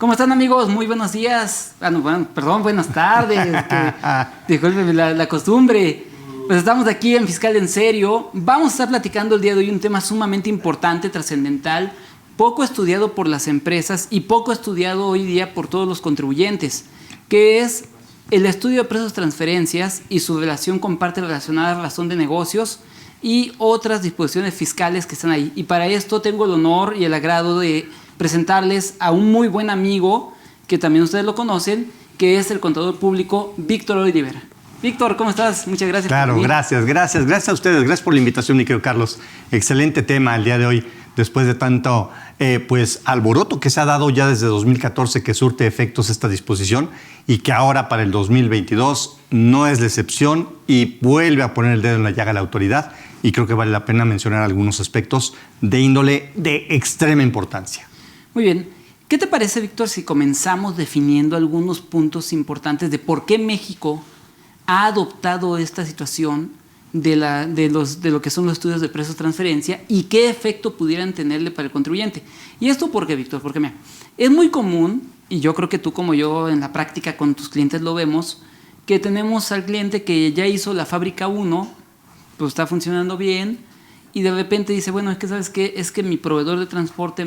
¿Cómo están, amigos? Muy buenos días. Buenas tardes. Discúlpenme la costumbre. Pues estamos aquí en Fiscal en Serio. Vamos a estar platicando el día de hoy un tema sumamente importante, trascendental, poco estudiado por las empresas y poco estudiado hoy día por todos los contribuyentes, que es el estudio de precios transferencias y su relación con parte relacionada a razón de negocios y otras disposiciones fiscales que están ahí. Y para esto tengo el honor y el agrado de presentarles a un muy buen amigo, que también ustedes lo conocen, que es el contador público Víctor Oliver. Víctor, ¿cómo estás? Muchas gracias. Claro, gracias a ustedes. Gracias por la invitación, mi querido Carlos. Excelente tema el día de hoy, después de tanto alboroto que se ha dado ya desde 2014 que surte efectos esta disposición y que ahora para el 2022 no es la excepción y vuelve a poner el dedo en la llaga a la autoridad, y creo que vale la pena mencionar algunos aspectos de índole de extrema importancia. Muy bien. ¿Qué te parece, Víctor, si comenzamos definiendo algunos puntos importantes de por qué México ha adoptado esta situación de lo que son los estudios de precios de transferencia y qué efecto pudieran tenerle para el contribuyente? ¿Y esto por qué, Víctor? Porque mira, es muy común, y yo creo que tú como yo en la práctica con tus clientes lo vemos, que tenemos al cliente que ya hizo la fábrica 1, pues está funcionando bien, y de repente dice, bueno, es que ¿sabes qué? Es que mi proveedor de transporte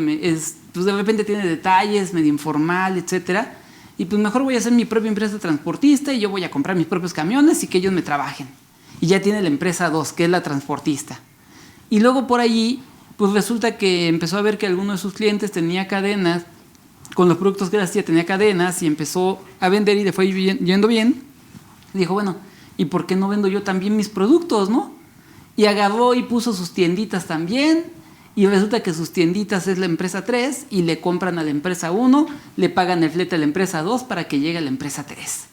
pues de repente tiene detalles, medio informal, etcétera, y pues mejor voy a hacer mi propia empresa de transportista y yo voy a comprar mis propios camiones y que ellos me trabajen. Y ya tiene la empresa 2, que es la transportista. Y luego por allí, pues resulta que empezó a ver que alguno de sus clientes tenía cadenas, con los productos que hacía tenía cadenas y empezó a vender y le fue yendo bien. Y dijo, bueno, ¿y por qué no vendo yo también mis productos, no? Y agarró y puso sus tienditas también, y resulta que sus tienditas es la empresa 3 y le compran a la empresa 1, le pagan el flete a la empresa 2 para que llegue a la empresa 3.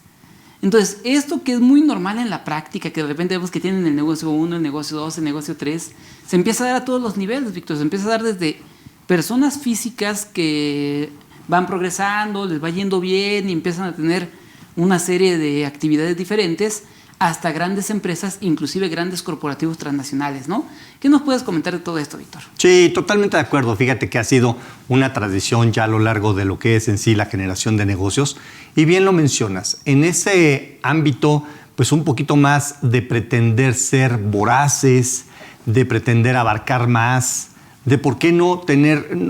Entonces, esto que es muy normal en la práctica, que de repente vemos que tienen el negocio 1, el negocio 2, el negocio 3, se empieza a dar a todos los niveles, Víctor. Se empieza a dar desde personas físicas que van progresando, les va yendo bien y empiezan a tener una serie de actividades diferentes, hasta grandes empresas, inclusive grandes corporativos transnacionales, ¿no? ¿Qué nos puedes comentar de todo esto, Víctor? Sí, totalmente de acuerdo. Fíjate que ha sido una tradición ya a lo largo de lo que es en sí la generación de negocios. Y bien lo mencionas, en ese ámbito, pues un poquito más de pretender ser voraces, de pretender abarcar más, de por qué no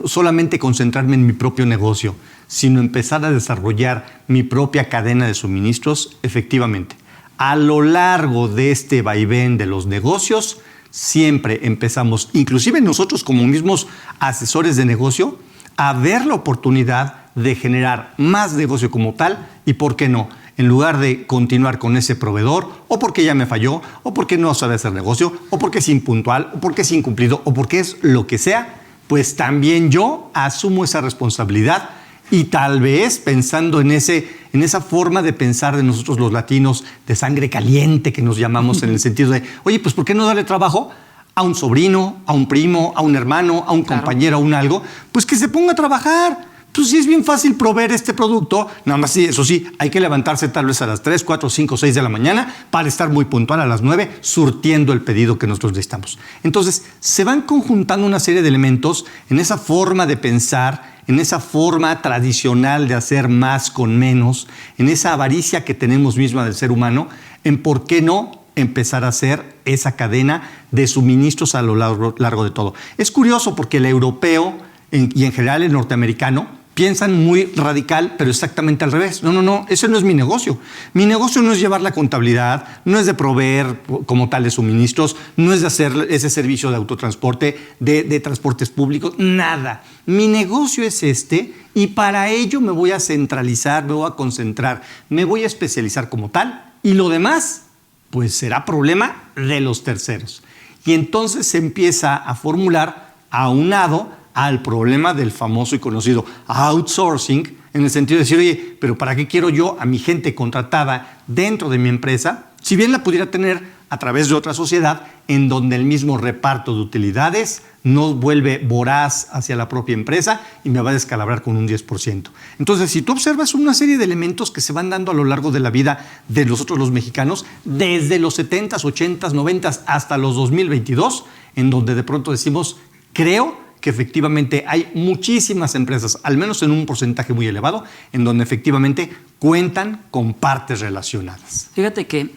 solamente concentrarme en mi propio negocio, sino empezar a desarrollar mi propia cadena de suministros, efectivamente. A lo largo de este vaivén de los negocios, siempre empezamos, inclusive nosotros como mismos asesores de negocio, a ver la oportunidad de generar más negocio como tal y, ¿por qué no? En lugar de continuar con ese proveedor, o porque ya me falló, o porque no sabe hacer negocio, o porque es impuntual, o porque es incumplido, o porque es lo que sea, pues también yo asumo esa responsabilidad. Y tal vez pensando en esa forma de pensar de nosotros los latinos, de sangre caliente que nos llamamos, en el sentido de, oye, pues ¿por qué no darle trabajo a un sobrino, a un primo, a un hermano, a un compañero, a un algo? Pues que se ponga a trabajar. Pues sí, es bien fácil proveer este producto, nada más sí, eso sí, hay que levantarse tal vez a las 3, 4, 5, 6 de la mañana para estar muy puntual a las 9, surtiendo el pedido que nosotros necesitamos. Entonces, se van conjuntando una serie de elementos en esa forma de pensar, en esa forma tradicional de hacer más con menos, en esa avaricia que tenemos misma del ser humano, en por qué no empezar a hacer esa cadena de suministros a lo largo de todo. Es curioso porque el europeo y en general el norteamericano piensan muy radical, pero exactamente al revés. No, ese no es mi negocio. Mi negocio no es llevar la contabilidad, no es de proveer como tal de suministros, no es de hacer ese servicio de autotransporte, de transportes públicos, nada. Mi negocio es este y para ello me voy a centralizar, me voy a concentrar, me voy a especializar como tal y lo demás, pues será problema de los terceros. Y entonces se empieza a formular aunado al problema del famoso y conocido outsourcing, en el sentido de decir, oye, pero ¿para qué quiero yo a mi gente contratada dentro de mi empresa? Si bien la pudiera tener a través de otra sociedad en donde el mismo reparto de utilidades no vuelve voraz hacia la propia empresa y me va a descalabrar con un 10%. Entonces, si tú observas una serie de elementos que se van dando a lo largo de la vida de nosotros los mexicanos, desde los 70s, 80s, 90s hasta los 2022, en donde de pronto decimos, creo que efectivamente hay muchísimas empresas, al menos en un porcentaje muy elevado, en donde efectivamente cuentan con partes relacionadas. Fíjate que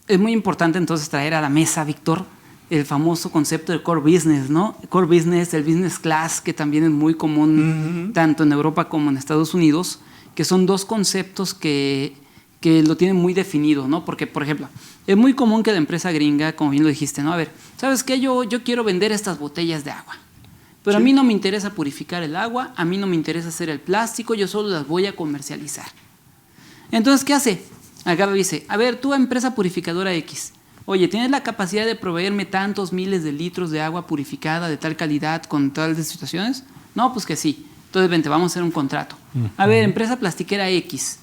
es muy importante entonces traer a la mesa, Víctor, el famoso concepto del core business, ¿no? Core business, el business class, que también es muy común tanto en Europa como en Estados Unidos, que son dos conceptos que lo tienen muy definido, ¿no? Porque, por ejemplo, es muy común que la empresa gringa, como bien lo dijiste, ¿no? A ver, ¿sabes qué? Yo quiero vender estas botellas de agua, pero sí, a mí no me interesa purificar el agua, a mí no me interesa hacer el plástico, yo solo las voy a comercializar. Entonces, ¿qué hace? Agarra y dice, a ver, tú empresa purificadora X, oye, ¿tienes la capacidad de proveerme tantos miles de litros de agua purificada de tal calidad con tales situaciones? No, pues que sí. Entonces, vente, vamos a hacer un contrato. A ver, empresa plastiquera X,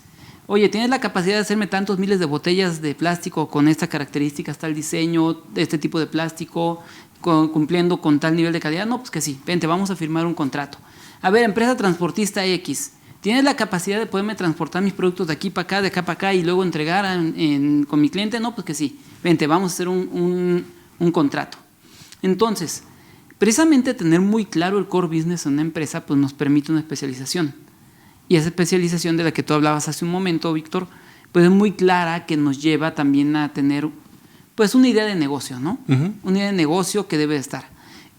oye, ¿tienes la capacidad de hacerme tantos miles de botellas de plástico con estas características, tal diseño, de este tipo de plástico, cumpliendo con tal nivel de calidad? No, pues que sí. Vente, vamos a firmar un contrato. A ver, empresa transportista X, ¿tienes la capacidad de poderme transportar mis productos de aquí para acá, de acá para acá y luego entregar con mi cliente? No, pues que sí. Vente, vamos a hacer un contrato. Entonces, precisamente tener muy claro el core business en una empresa pues nos permite una especialización. Y esa especialización de la que tú hablabas hace un momento, Víctor, pues es muy clara, que nos lleva también a tener pues una idea de negocio, ¿no? Una idea de negocio que debe estar.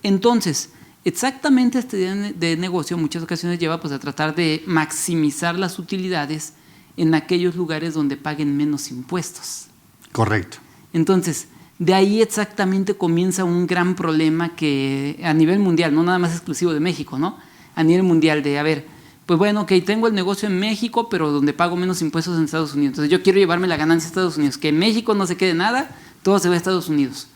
Entonces, exactamente esta idea de negocio en muchas ocasiones lleva pues a tratar de maximizar las utilidades en aquellos lugares donde paguen menos impuestos. Correcto. Entonces, de ahí exactamente comienza un gran problema que a nivel mundial, no nada más exclusivo de México, ¿no? A nivel mundial de, a ver, pues bueno, ok, tengo el negocio en México, pero donde pago menos impuestos en Estados Unidos. Entonces yo quiero llevarme la ganancia a Estados Unidos, que en México no se quede nada, todo se va a Estados Unidos.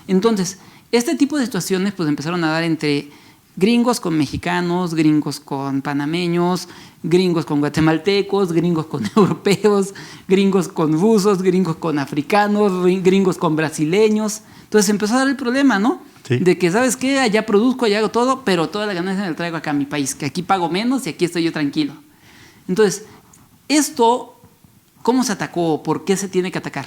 Entonces, este tipo de situaciones pues empezaron a dar entre gringos con mexicanos, gringos con panameños, gringos con guatemaltecos, gringos con europeos, gringos con rusos, gringos con africanos, gringos con brasileños. Entonces empezó a dar el problema, ¿no? Sí. De que, ¿sabes qué? Allá produzco, allá hago todo, pero toda la ganancia me la traigo acá a mi país, que aquí pago menos y aquí estoy yo tranquilo. Entonces, esto, ¿cómo se atacó? ¿Por qué se tiene que atacar?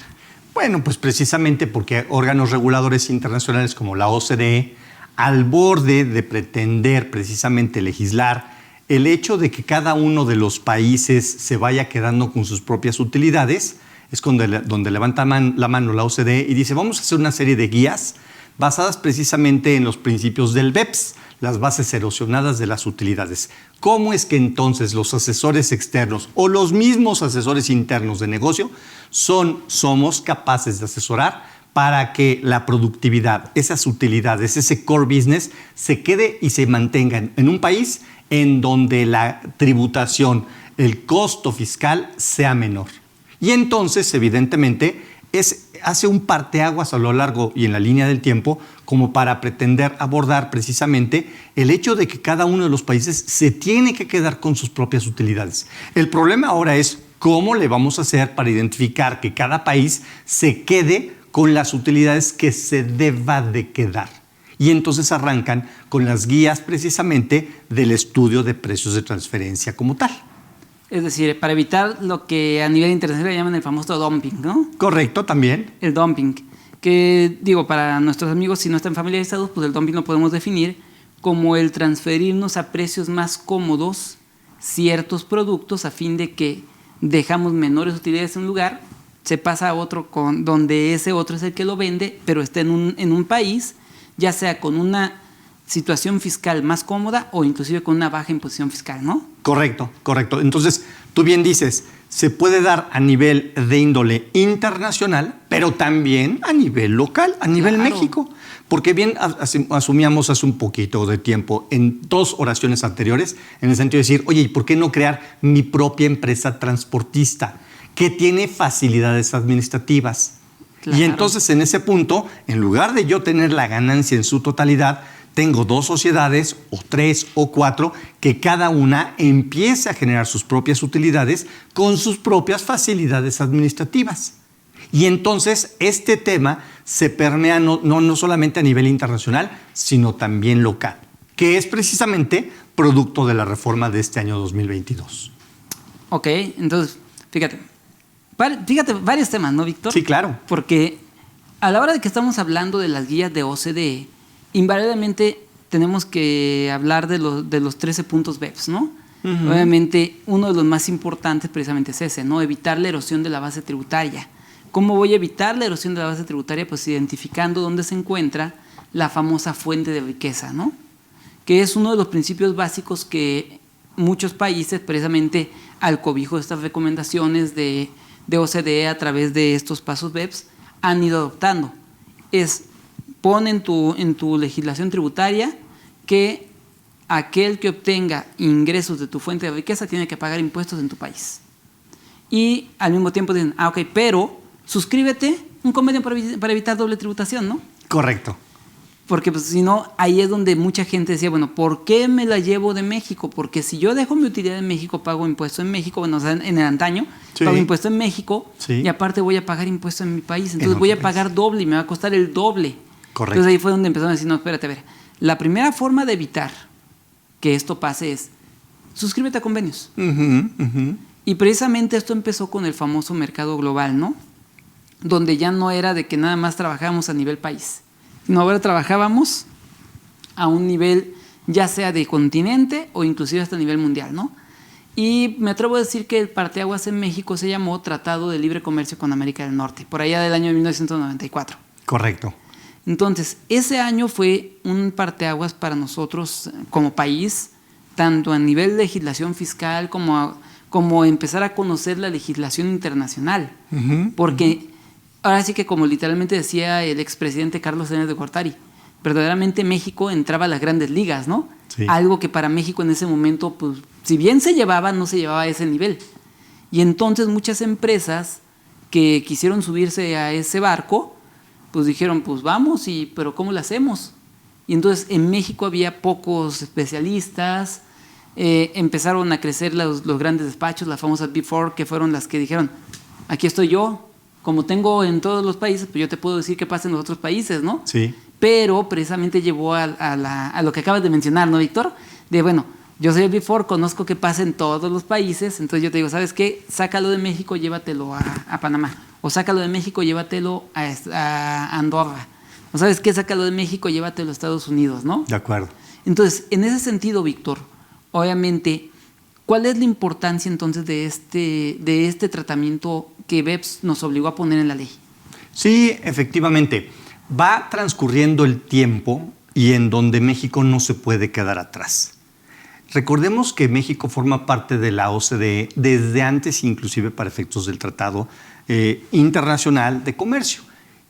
Bueno, pues precisamente porque órganos reguladores internacionales como la OCDE, al borde de pretender precisamente legislar el hecho de que cada uno de los países se vaya quedando con sus propias utilidades, es donde levanta la mano la OCDE y dice, vamos a hacer una serie de guías basadas precisamente en los principios del BEPS, las bases erosionadas de las utilidades. ¿Cómo es que entonces los asesores externos o los mismos asesores internos de negocio somos capaces de asesorar para que la productividad, esas utilidades, ese core business se quede y se mantenga en un país en donde la tributación, el costo fiscal sea menor? Y entonces, evidentemente, hace un parteaguas a lo largo y en la línea del tiempo como para pretender abordar precisamente el hecho de que cada uno de los países se tiene que quedar con sus propias utilidades. El problema ahora es cómo le vamos a hacer para identificar que cada país se quede con las utilidades que se deba de quedar. Y entonces arrancan con las guías precisamente del estudio de precios de transferencia como tal. Es decir, para evitar lo que a nivel internacional llaman el famoso dumping, ¿no? Correcto, también. El dumping, que digo, para nuestros amigos, si no están familiarizados, pues el dumping lo podemos definir como el transferirnos a precios más cómodos ciertos productos a fin de que dejamos menores utilidades en un lugar, se pasa a otro donde ese otro es el que lo vende, pero está en un país, ya sea con una situación fiscal más cómoda o inclusive con una baja imposición fiscal, ¿no? Correcto, correcto. Entonces, tú bien dices, se puede dar a nivel de índole internacional, pero también a nivel local, a nivel México. Porque bien asumíamos hace un poquito de tiempo en 2 oraciones anteriores, en el sentido de decir, oye, ¿y por qué no crear mi propia empresa transportista que tiene facilidades administrativas? Claro. Y entonces en ese punto, en lugar de yo tener la ganancia en su totalidad, tengo 2 sociedades o 3 o 4 que cada una empiece a generar sus propias utilidades con sus propias facilidades administrativas. Y entonces este tema se permea no solamente a nivel internacional, sino también local, que es precisamente producto de la reforma de este año 2022. Ok, entonces, fíjate, varios temas, ¿no, Víctor? Sí, claro. Porque a la hora de que estamos hablando de las guías de OCDE, invariablemente tenemos que hablar de los 13 puntos BEPS, ¿no? Obviamente, uno de los más importantes precisamente es ese, ¿no? Evitar la erosión de la base tributaria. ¿Cómo voy a evitar la erosión de la base tributaria? Pues identificando dónde se encuentra la famosa fuente de riqueza, ¿no? Que es uno de los principios básicos que muchos países, precisamente al cobijo de estas recomendaciones de OCDE a través de estos pasos BEPS, han ido adoptando. Pon en tu legislación tributaria que aquel que obtenga ingresos de tu fuente de riqueza tiene que pagar impuestos en tu país. Y al mismo tiempo dicen, ok, pero suscríbete un convenio para evitar doble tributación, ¿no? Correcto. Porque pues, si no, ahí es donde mucha gente decía, bueno, ¿por qué me la llevo de México? Porque si yo dejo mi utilidad en México, pago impuesto en México, bueno, o sea, en el antaño, sí, pago impuesto en México, sí, y aparte voy a pagar impuesto en mi país, entonces voy a pagar doble y me va a costar el doble. Correcto. Entonces ahí fue donde empezaron a decir, no, espérate, a ver, la primera forma de evitar que esto pase es, suscríbete a convenios. Y precisamente esto empezó con el famoso mercado global, ¿no? Donde ya no era de que nada más trabajábamos a nivel país, sino ahora trabajábamos a un nivel ya sea de continente o inclusive hasta a nivel mundial, ¿no? Y me atrevo a decir que el parteaguas en México se llamó Tratado de Libre Comercio con América del Norte, por allá del año 1994. Correcto. Entonces, ese año fue un parteaguas para nosotros como país, tanto a nivel de legislación fiscal como empezar a conocer la legislación internacional. Porque ahora sí que, como literalmente decía el expresidente Carlos Salinas de Gortari, verdaderamente México entraba a las grandes ligas, ¿no? Sí. Algo que para México en ese momento, pues, si bien se llevaba, no se llevaba a ese nivel. Y entonces muchas empresas que quisieron subirse a ese barco, pues dijeron, pues vamos, pero ¿cómo lo hacemos? Y entonces en México había pocos especialistas, empezaron a crecer los grandes despachos, las famosas Big Four, que fueron las que dijeron, aquí estoy yo, como tengo en todos los países, pues yo te puedo decir qué pasa en los otros países, ¿no? Sí. Pero precisamente llevó a lo que acabas de mencionar, ¿no, Víctor? De, bueno, yo soy el Big Four, conozco qué pasa en todos los países, entonces yo te digo, ¿sabes qué? Sácalo de México, llévatelo a Panamá. O sácalo de México, llévatelo a Andorra. O ¿sabes qué? Sácalo de México, llévatelo a Estados Unidos, ¿no? De acuerdo. Entonces, en ese sentido, Víctor, obviamente, ¿cuál es la importancia entonces de este tratamiento que BEPS nos obligó a poner en la ley? Sí, efectivamente. Va transcurriendo el tiempo y en donde México no se puede quedar atrás. Recordemos que México forma parte de la OCDE desde antes, inclusive para efectos del Tratado Internacional de Comercio,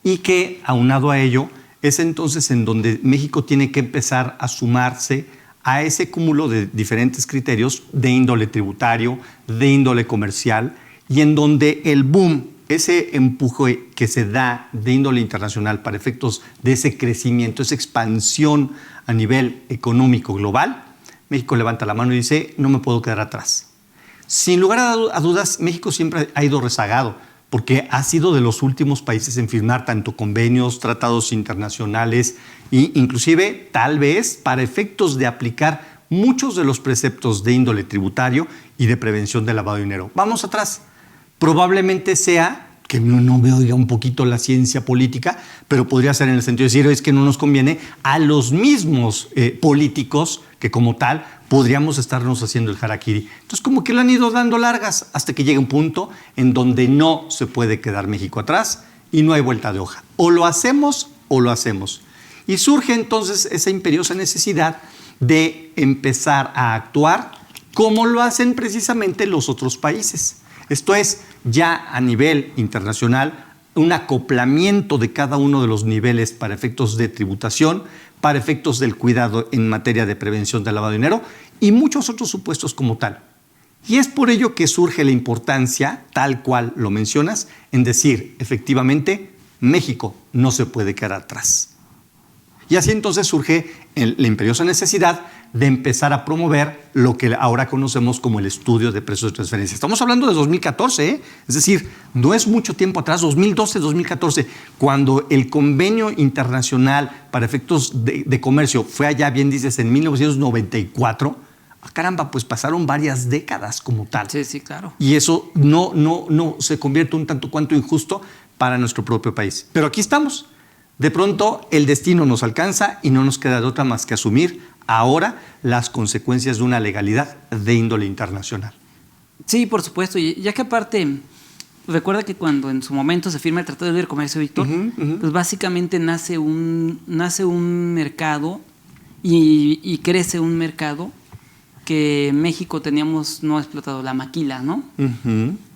y que, aunado a ello, es entonces en donde México tiene que empezar a sumarse a ese cúmulo de diferentes criterios de índole tributario, de índole comercial, y en donde el boom, ese empuje que se da de índole internacional para efectos de ese crecimiento, esa expansión a nivel económico global, México levanta la mano y dice, no me puedo quedar atrás. Sin lugar a dudas, México siempre ha ido rezagado, porque ha sido de los últimos países en firmar tanto convenios, tratados internacionales e inclusive, tal vez, para efectos de aplicar muchos de los preceptos de índole tributario y de prevención del lavado de dinero. Vamos atrás. Probablemente sea que no veo ya un poquito la ciencia política, pero podría ser en el sentido de decir, es que no nos conviene a los mismos políticos que como tal podríamos estarnos haciendo el harakiri. Entonces como que lo han ido dando largas hasta que llega un punto en donde no se puede quedar México atrás y no hay vuelta de hoja. O lo hacemos o lo hacemos. Y surge entonces esa imperiosa necesidad de empezar a actuar como lo hacen precisamente los otros países. Esto es, ya a nivel internacional, un acoplamiento de cada uno de los niveles para efectos de tributación, para efectos del cuidado en materia de prevención del lavado de dinero y muchos otros supuestos como tal. Y es por ello que surge la importancia, tal cual lo mencionas, en decir, efectivamente, México no se puede quedar atrás. Y así entonces surge la imperiosa necesidad de empezar a promover lo que ahora conocemos como el estudio de precios de transferencia. Estamos hablando de 2014, ¿eh? Es decir, no es mucho tiempo atrás, 2012, 2014, cuando el convenio internacional para efectos de comercio fue allá, bien dices, en 1994. Caramba, pues pasaron varias décadas como tal. Sí, sí, claro. Y eso no se convierte un tanto cuanto injusto para nuestro propio país. Pero aquí estamos. De pronto el destino nos alcanza y no nos queda de otra más que asumir ahora las consecuencias de una legalidad de índole internacional. Sí, por supuesto, y ya que aparte, recuerda que cuando en su momento se firma el Tratado de Libre Comercio, Víctor, pues básicamente nace un mercado y crece un mercado que en México teníamos no explotado, la maquila, ¿no?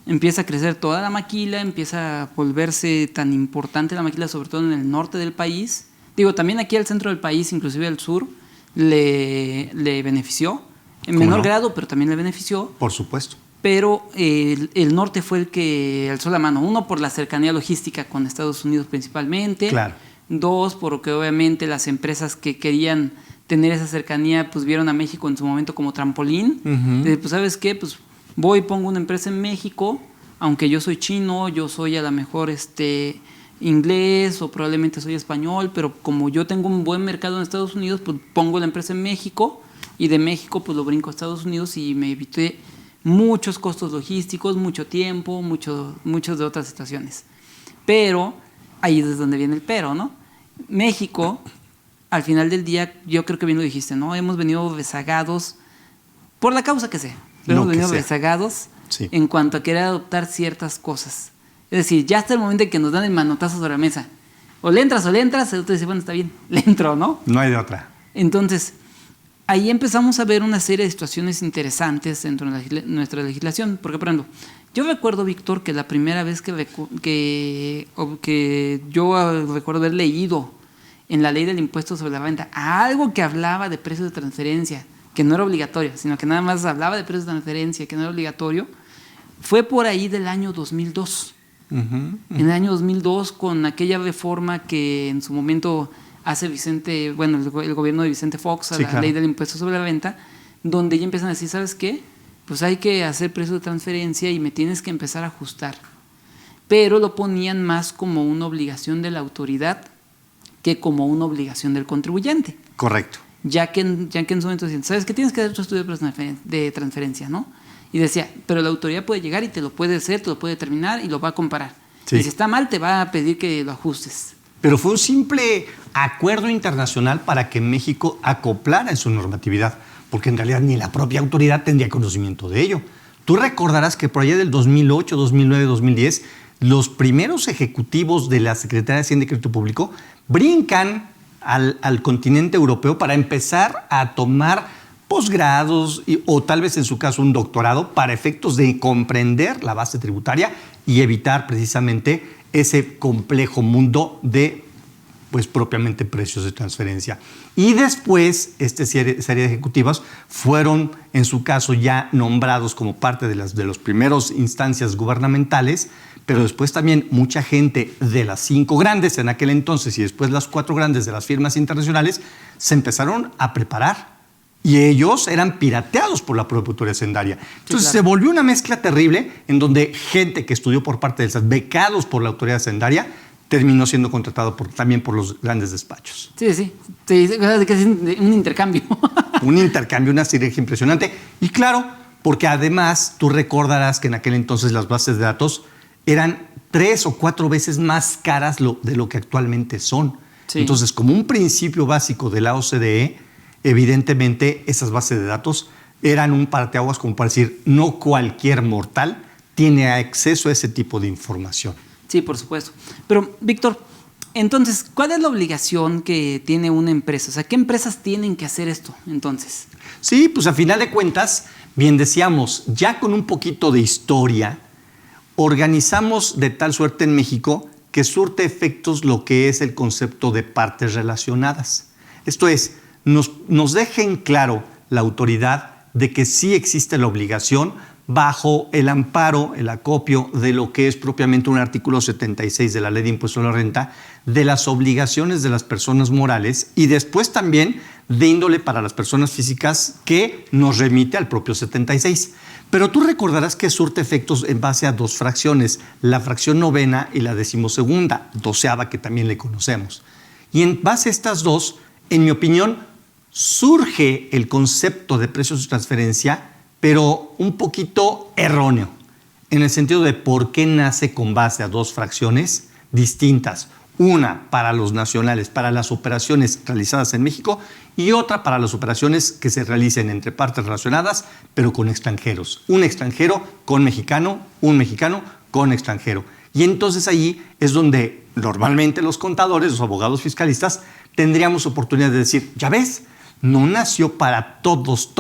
Empieza a crecer toda la maquila, empieza a volverse tan importante la maquila, sobre todo en el norte del país. Digo, también aquí al centro del país, inclusive al sur, le benefició, en menor grado, pero también le benefició. Por supuesto. Pero el norte fue el que alzó la mano. Uno, por la cercanía logística con Estados Unidos principalmente. Claro. Dos, porque obviamente las empresas que querían tener esa cercanía, pues vieron a México en su momento como trampolín. Pues, ¿sabes qué? Pues voy y pongo una empresa en México, aunque yo soy chino, yo soy a lo mejor inglés o probablemente soy español, pero como yo tengo un buen mercado en Estados Unidos, pues pongo la empresa en México y de México pues lo brinco a Estados Unidos y me evité muchos costos logísticos, mucho tiempo, muchas de otras situaciones. Pero ahí es donde viene el pero, ¿no? México, al final del día, yo creo que bien lo dijiste, ¿no? Hemos venido rezagados por la causa que sea. Hemos venido rezagados en cuanto a querer adoptar ciertas cosas. Es decir, ya hasta el momento en que nos dan el manotazo sobre la mesa. O le entras, el otro dice, bueno, está bien, le entro, ¿no? No hay de otra. Entonces, ahí empezamos a ver una serie de situaciones interesantes dentro de nuestra legislación. Porque, por ejemplo, yo recuerdo, Víctor, que la primera vez que yo recuerdo haber leído en la ley del impuesto sobre la renta algo que hablaba de precios de transferencia, que no era obligatorio, sino que nada más hablaba de precios de transferencia, que no era obligatorio, fue por ahí del año 2002. En el año 2002, con aquella reforma que en su momento hace el gobierno de Vicente Fox a la ley del impuesto sobre la renta, donde ya empiezan a decir, ¿sabes qué? Pues hay que hacer precio de transferencia y me tienes que empezar a ajustar. Pero lo ponían más como una obligación de la autoridad que como una obligación del contribuyente. Correcto. Ya que en su momento decían, ¿sabes qué? Tienes que hacer tu estudio de transferencia, ¿no? Y decía, pero la autoridad puede llegar y te lo puede hacer, te lo puede determinar y lo va a comparar. Sí. Y si está mal, te va a pedir que lo ajustes. Pero fue un simple acuerdo internacional para que México acoplara en su normatividad, porque en realidad ni la propia autoridad tendría conocimiento de ello. Tú recordarás que por allá del 2008, 2009, 2010, los primeros ejecutivos de la Secretaría de Hacienda y Crédito Público brincan al continente europeo para empezar a tomar posgrados o tal vez en su caso un doctorado para efectos de comprender la base tributaria y evitar precisamente ese complejo mundo de, pues propiamente precios de transferencia. Y después, esta serie de ejecutivas fueron, en su caso, ya nombrados como parte de las primeras instancias gubernamentales, pero después también mucha gente de las 5 grandes en aquel entonces y después las 4 grandes de las firmas internacionales se empezaron a preparar. Y ellos eran pirateados por la propia autoridad hacendaria. Entonces se volvió una mezcla terrible en donde gente que estudió por parte del SAT, becados por la autoridad hacendaria, terminó siendo contratado también por los grandes despachos. Sí, casi un intercambio. Un intercambio, una sinergia impresionante. Y claro, porque además tú recordarás que en aquel entonces las bases de datos eran 3 o 4 veces más caras de lo que actualmente son. Sí. Entonces, como un principio básico de la OCDE, evidentemente esas bases de datos eran un parteaguas como para decir, no cualquier mortal tiene acceso a ese tipo de información. Sí, por supuesto. Pero, Víctor, entonces, ¿cuál es la obligación que tiene una empresa? O sea, ¿qué empresas tienen que hacer esto entonces? Sí, pues a final de cuentas, bien decíamos, ya con un poquito de historia, organizamos de tal suerte en México que surte efectos lo que es el concepto de partes relacionadas. Esto es, nos dejen claro la autoridad de que sí existe la obligación bajo el amparo, el acopio de lo que es propiamente un artículo 76 de la Ley de Impuesto a la Renta, de las obligaciones de las personas morales y después también de índole para las personas físicas que nos remite al propio 76. Pero tú recordarás que surte efectos en base a 2 fracciones, la fracción 9ª y la 12ª, 12ª que también le conocemos. Y en base a estas 2, en mi opinión, surge el concepto de precios de transferencia, pero un poquito erróneo, en el sentido de por qué nace con base a 2 fracciones distintas. Una para los nacionales, para las operaciones realizadas en México, y otra para las operaciones que se realicen entre partes relacionadas, pero con extranjeros. Un extranjero con mexicano, un mexicano con extranjero. Y entonces allí es donde normalmente los contadores, los abogados fiscalistas, tendríamos oportunidad de decir, ya ves, no nació para todos,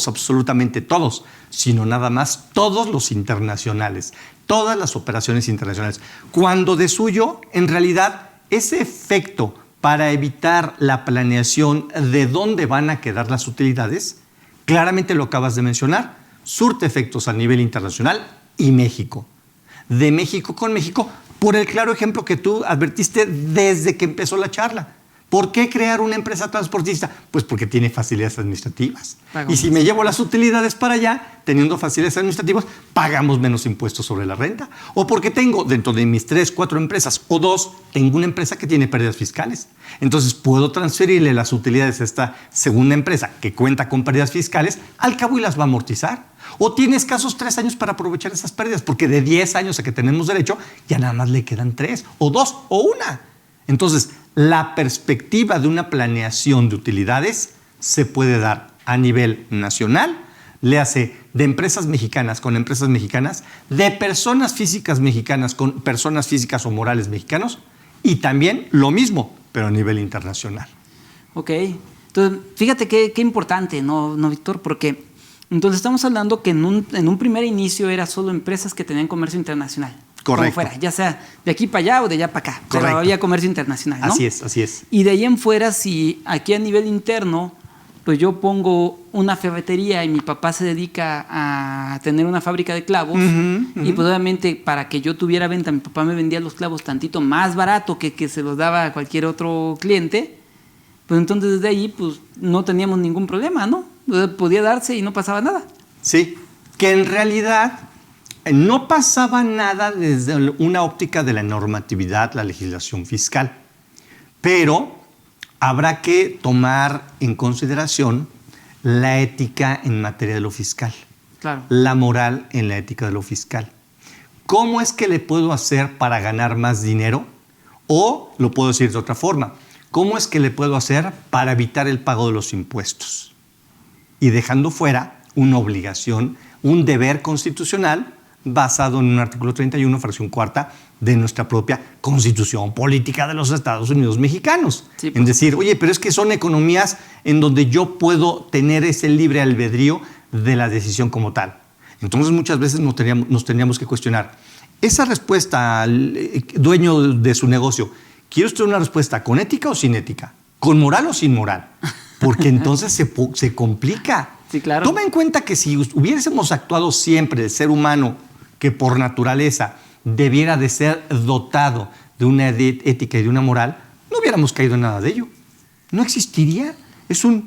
absolutamente todos, sino nada más todos los internacionales, todas las operaciones internacionales. Cuando de suyo, en realidad, ese efecto para evitar la planeación de dónde van a quedar las utilidades, claramente lo acabas de mencionar, surte efectos a nivel internacional y México. De México con México, por el claro ejemplo que tú advertiste desde que empezó la charla. ¿Por qué crear una empresa transportista? Pues porque tiene facilidades administrativas. Y si me llevo las utilidades para allá, teniendo facilidades administrativas, pagamos menos impuestos sobre la renta. O porque tengo dentro de mis 3, 4 empresas, o 2, tengo una empresa que tiene pérdidas fiscales. Entonces puedo transferirle las utilidades a esta segunda empresa que cuenta con pérdidas fiscales, al cabo y las va a amortizar. O tiene escasos 3 años para aprovechar esas pérdidas, porque de 10 años a que tenemos derecho, ya nada más le quedan 3, o 2, o 1. Entonces, la perspectiva de una planeación de utilidades se puede dar a nivel nacional, le hace de empresas mexicanas con empresas mexicanas, de personas físicas mexicanas con personas físicas o morales mexicanos, y también lo mismo, pero a nivel internacional. Ok, entonces fíjate qué importante, ¿no, Víctor? Porque entonces estamos hablando que en un primer inicio era solo empresas que tenían comercio internacional. Correcto. Como fuera, ya sea de aquí para allá o de allá para acá. Correcto. Pero había comercio internacional, ¿no? Así es. Y de ahí en fuera, si aquí a nivel interno, pues yo pongo una ferretería y mi papá se dedica a tener una fábrica de clavos, y pues obviamente para que yo tuviera venta, mi papá me vendía los clavos tantito más barato que se los daba a cualquier otro cliente, pues entonces desde ahí pues no teníamos ningún problema, ¿no? Podía darse y no pasaba nada. Sí, que en realidad no pasaba nada desde una óptica de la normatividad, la legislación fiscal, pero habrá que tomar en consideración la ética en materia de lo fiscal, claro, la moral en la ética de lo fiscal. ¿Cómo es que le puedo hacer para ganar más dinero? O lo puedo decir de otra forma, ¿cómo es que le puedo hacer para evitar el pago de los impuestos? Y dejando fuera una obligación, un deber constitucional basado en un artículo 31, fracción cuarta, de nuestra propia Constitución Política de los Estados Unidos Mexicanos. Sí, pues. En decir, oye, pero es que son economías en donde yo puedo tener ese libre albedrío de la decisión como tal. Entonces muchas veces nos teníamos que cuestionar. Esa respuesta al dueño de su negocio, ¿quiere usted una respuesta con ética o sin ética? ¿Con moral o sin moral? Porque entonces se complica. Sí, claro. Toma en cuenta que si hubiésemos actuado siempre el ser humano, que por naturaleza debiera de ser dotado de una ética y de una moral, no hubiéramos caído en nada de ello. No existiría.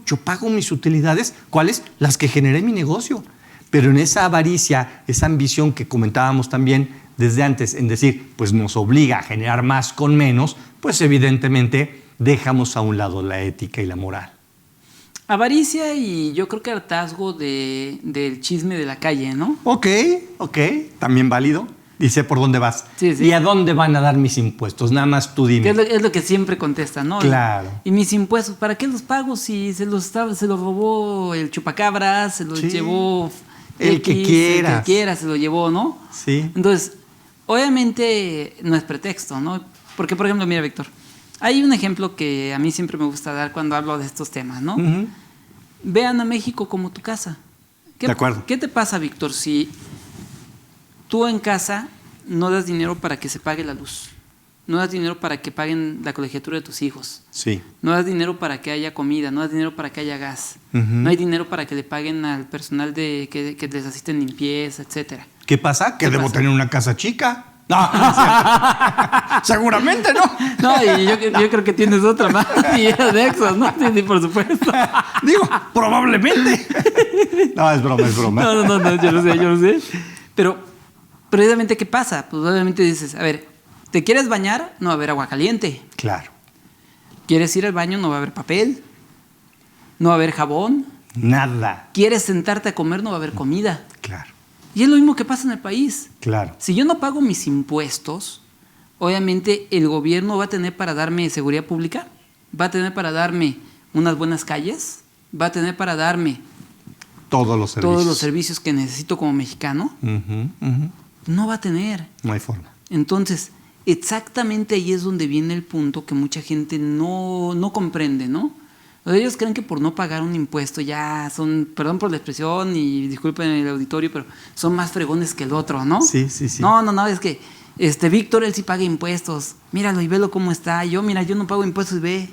Yo pago mis utilidades, ¿cuáles? Las que generé en mi negocio. Pero en esa avaricia, esa ambición que comentábamos también desde antes, en decir, pues nos obliga a generar más con menos, pues evidentemente dejamos a un lado la ética y la moral. Avaricia y yo creo que hartazgo del chisme de la calle, ¿no? Ok, también válido. Dice por dónde vas. Sí. ¿Y a dónde van a dar mis impuestos? Nada más tú dime. Es lo que siempre contestan, ¿no? Claro. Y mis impuestos, ¿para qué los pago si se los robó el chupacabras, se los llevó el que quiera? El que quiera se lo llevó, ¿no? Sí. Entonces, obviamente no es pretexto, ¿no? Porque, por ejemplo, mira, Víctor, hay un ejemplo que a mí siempre me gusta dar cuando hablo de estos temas, ¿no? Uh-huh. Vean a México como tu casa. De acuerdo. ¿Qué te pasa, Víctor, si tú en casa no das dinero para que se pague la luz? No das dinero para que paguen la colegiatura de tus hijos. Sí. No das dinero para que haya comida, no das dinero para que haya gas. Uh-huh. No hay dinero para que le paguen al personal que les asiste en limpieza, etcétera. ¿Qué pasa? Que debo tener una casa chica. No, seguramente no. No, y yo creo que tienes otra más. Y es de Exos, ¿no? Sí, por supuesto. Digo, probablemente. No, es broma. No, yo lo sé. Pero, precisamente, ¿qué pasa? Pues obviamente dices, a ver, ¿te quieres bañar? No va a haber agua caliente. Claro. ¿Quieres ir al baño? No va a haber papel. No va a haber jabón. Nada. ¿Quieres sentarte a comer? No va a haber comida. Claro. Y es lo mismo que pasa en el país. Claro. Si yo no pago mis impuestos, obviamente el gobierno va a tener para darme seguridad pública, va a tener para darme unas buenas calles, va a tener para darme todos los servicios que necesito como mexicano. No va a tener. No hay forma. Entonces, exactamente ahí es donde viene el punto que mucha gente no comprende, ¿no? Ellos creen que por no pagar un impuesto ya son, perdón por la expresión y disculpen el auditorio, pero son más fregones que el otro, ¿no? Sí. No, es que Víctor, él sí paga impuestos. Míralo y velo cómo está. Yo no pago impuestos y ve.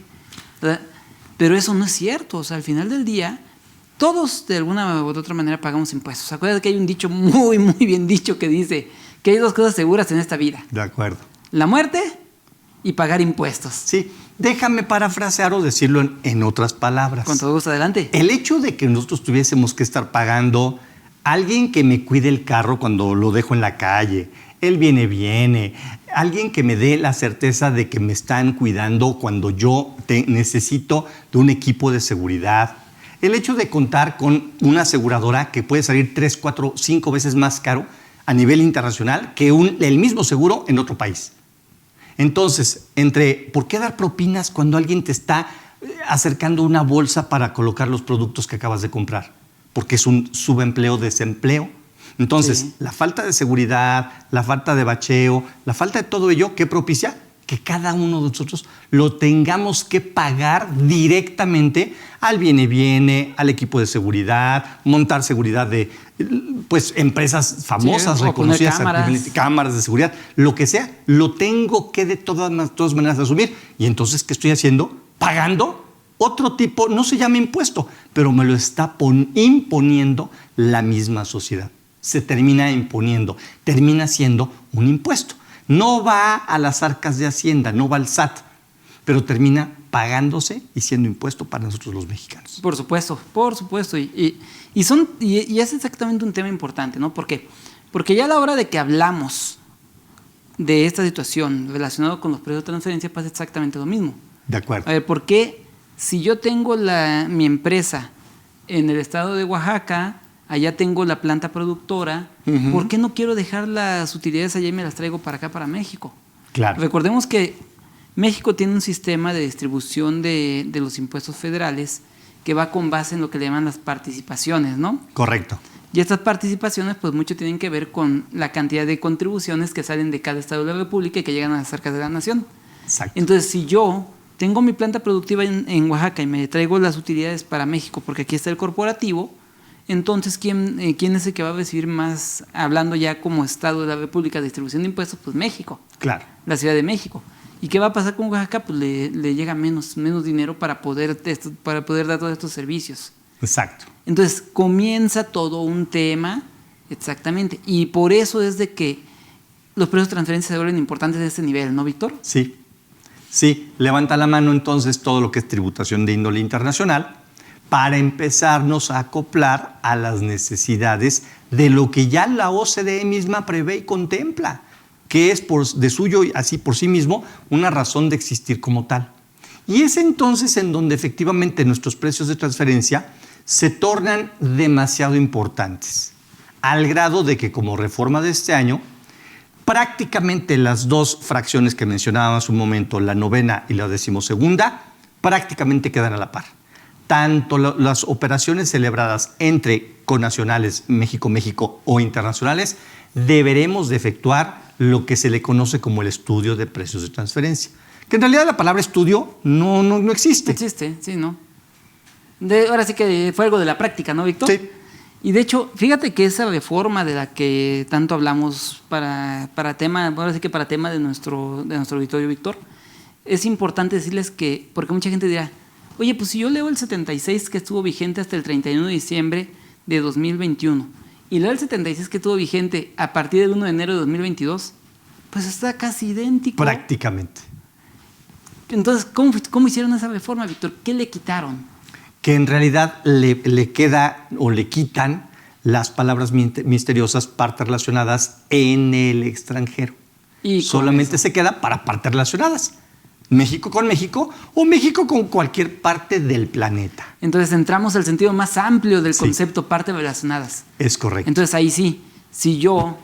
Pero eso no es cierto. O sea, al final del día, todos de alguna u otra manera pagamos impuestos. Acuérdate que hay un dicho muy, muy bien dicho que dice que hay 2 cosas seguras en esta vida. De acuerdo. La muerte y pagar impuestos. Sí, déjame parafrasear o decirlo en otras palabras. Con todo gusto, adelante. El hecho de que nosotros tuviésemos que estar pagando a alguien que me cuide el carro cuando lo dejo en la calle, el viene, alguien que me dé la certeza de que me están cuidando cuando yo necesito de un equipo de seguridad, el hecho de contar con una aseguradora que puede salir 3, 4, 5 veces más caro a nivel internacional que el mismo seguro en otro país. Entonces, ¿por qué dar propinas cuando alguien te está acercando una bolsa para colocar los productos que acabas de comprar? Porque es un subempleo, desempleo. Entonces, sí, la falta de seguridad, la falta de bacheo, la falta de todo ello, ¿qué propicia? Que cada uno de nosotros lo tengamos que pagar directamente al viene, al equipo de seguridad, montar seguridad de empresas famosas, sí, reconocidas, cámaras de seguridad, lo que sea, lo tengo que de todas maneras asumir. Y entonces, ¿qué estoy haciendo? Pagando otro tipo, no se llama impuesto, pero me lo está imponiendo la misma sociedad. Se termina imponiendo, termina siendo un impuesto. No va a las arcas de Hacienda, no va al SAT, pero termina pagándose y siendo impuesto para nosotros los mexicanos. Por supuesto. Y es exactamente un tema importante, ¿no? ¿Por qué? Porque ya a la hora de que hablamos de esta situación relacionada con los precios de transferencia pasa exactamente lo mismo. De acuerdo. A ver, ¿por qué si yo tengo mi empresa en el estado de Oaxaca, allá tengo la planta productora, ¿por qué no quiero dejar las utilidades allá y me las traigo para acá, para México? Claro. Recordemos que México tiene un sistema de distribución de los impuestos federales que va con base en lo que le llaman las participaciones, ¿no? Correcto. Y estas participaciones, pues mucho tienen que ver con la cantidad de contribuciones que salen de cada estado de la República y que llegan a las arcas de la nación. Exacto. Entonces, si yo tengo mi planta productiva en Oaxaca y me traigo las utilidades para México, porque aquí está el corporativo, entonces, ¿quién es el que va a recibir más, hablando ya como Estado de la República de distribución de impuestos? Pues México. Claro. La Ciudad de México. ¿Y qué va a pasar con Oaxaca? Pues le llega menos dinero para poder dar todos estos servicios. Exacto. Entonces, comienza todo un tema, exactamente. Y por eso es de que los precios de transferencia se vuelven importantes de este nivel, ¿no, Víctor? Sí. Sí, levanta la mano entonces todo lo que es tributación de índole internacional, para empezarnos a acoplar a las necesidades de lo que ya la OCDE misma prevé y contempla, que es de suyo, así por sí mismo, una razón de existir como tal. Y es entonces en donde efectivamente nuestros precios de transferencia se tornan demasiado importantes, al grado de que como reforma de este año, prácticamente las 2 fracciones que mencionábamos hace un momento, la 9ª y la 12ª, prácticamente quedan a la par. Tanto las operaciones celebradas entre connacionales, México o internacionales, deberemos de efectuar lo que se le conoce como el estudio de precios de transferencia. Que en realidad la palabra estudio no existe. No existe, sí, ¿no? Ahora sí que fue algo de la práctica, ¿no, Víctor? Sí. Y de hecho, fíjate que esa reforma de la que tanto hablamos para tema de nuestro auditorio, Víctor, es importante decirles que, porque mucha gente dirá, oye, pues si yo leo el 76 que estuvo vigente hasta el 31 de diciembre de 2021 y leo el 76 que estuvo vigente a partir del 1 de enero de 2022, pues está casi idéntico. Prácticamente. Entonces, ¿cómo hicieron esa reforma, Víctor? ¿Qué le quitaron? Que en realidad le queda o le quitan las palabras misteriosas partes relacionadas en el extranjero. Y solamente se queda para partes relacionadas. México con México o México con cualquier parte del planeta. Entonces entramos al sentido más amplio del concepto partes relacionadas. Es correcto. Entonces ahí sí, si yo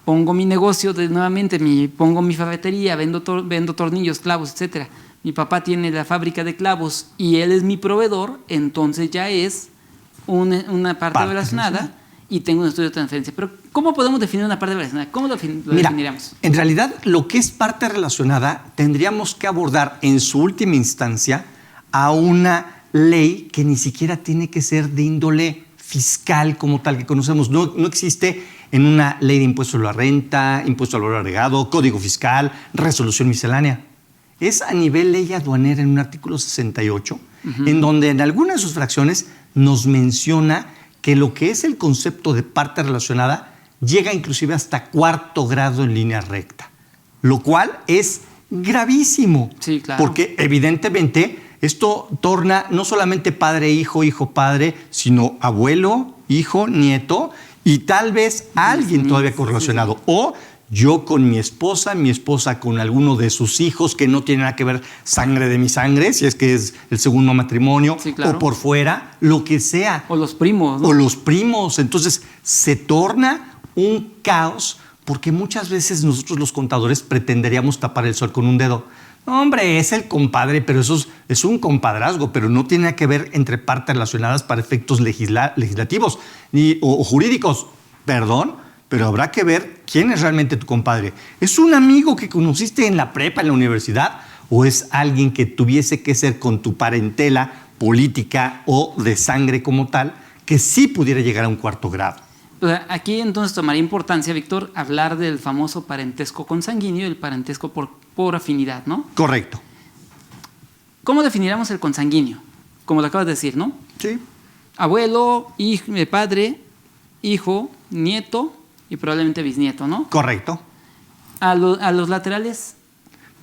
pongo mi negocio nuevamente, pongo mi ferretería, vendo tornillos, clavos, etcétera. Mi papá tiene la fábrica de clavos y él es mi proveedor, entonces ya es una parte relacionada y tengo un estudio de transferencia. Pero ¿cómo podemos definir una parte relacionada? ¿Cómo lo definiríamos? En realidad, lo que es parte relacionada tendríamos que abordar en su última instancia a una ley que ni siquiera tiene que ser de índole fiscal como tal que conocemos. No existe en una ley de impuesto a la renta, impuesto al valor agregado, código fiscal, resolución miscelánea. Es a nivel ley aduanera en un artículo 68, en donde en algunas de sus fracciones nos menciona que lo que es el concepto de parte relacionada llega inclusive hasta 4º grado en línea recta, lo cual es gravísimo. Sí, claro. Porque evidentemente esto torna no solamente padre-hijo, hijo-padre, sino abuelo, hijo, nieto y tal vez alguien todavía correlacionado. Sí. O yo con mi esposa con alguno de sus hijos que no tiene nada que ver sangre de mi sangre, si es que es el segundo matrimonio, sí, claro. O por fuera, lo que sea. O los primos, ¿no? O los primos. Entonces se torna un caos porque muchas veces nosotros los contadores pretenderíamos tapar el sol con un dedo. No, hombre, es el compadre, pero eso es un compadrazgo, pero no tiene nada que ver entre partes relacionadas para efectos legislativos o jurídicos. Perdón, pero habrá que ver quién es realmente tu compadre. ¿Es un amigo que conociste en la prepa, en la universidad? ¿O es alguien que tuviese que ser con tu parentela política o de sangre como tal, que sí pudiera llegar a un 4º grado? Aquí entonces tomaría importancia, Víctor, hablar del famoso parentesco consanguíneo y el parentesco por afinidad, ¿no? Correcto. ¿Cómo definiríamos el consanguíneo? Como lo acabas de decir, ¿no? Sí. Abuelo, padre, hijo, nieto y probablemente bisnieto, ¿no? Correcto. ¿A los laterales?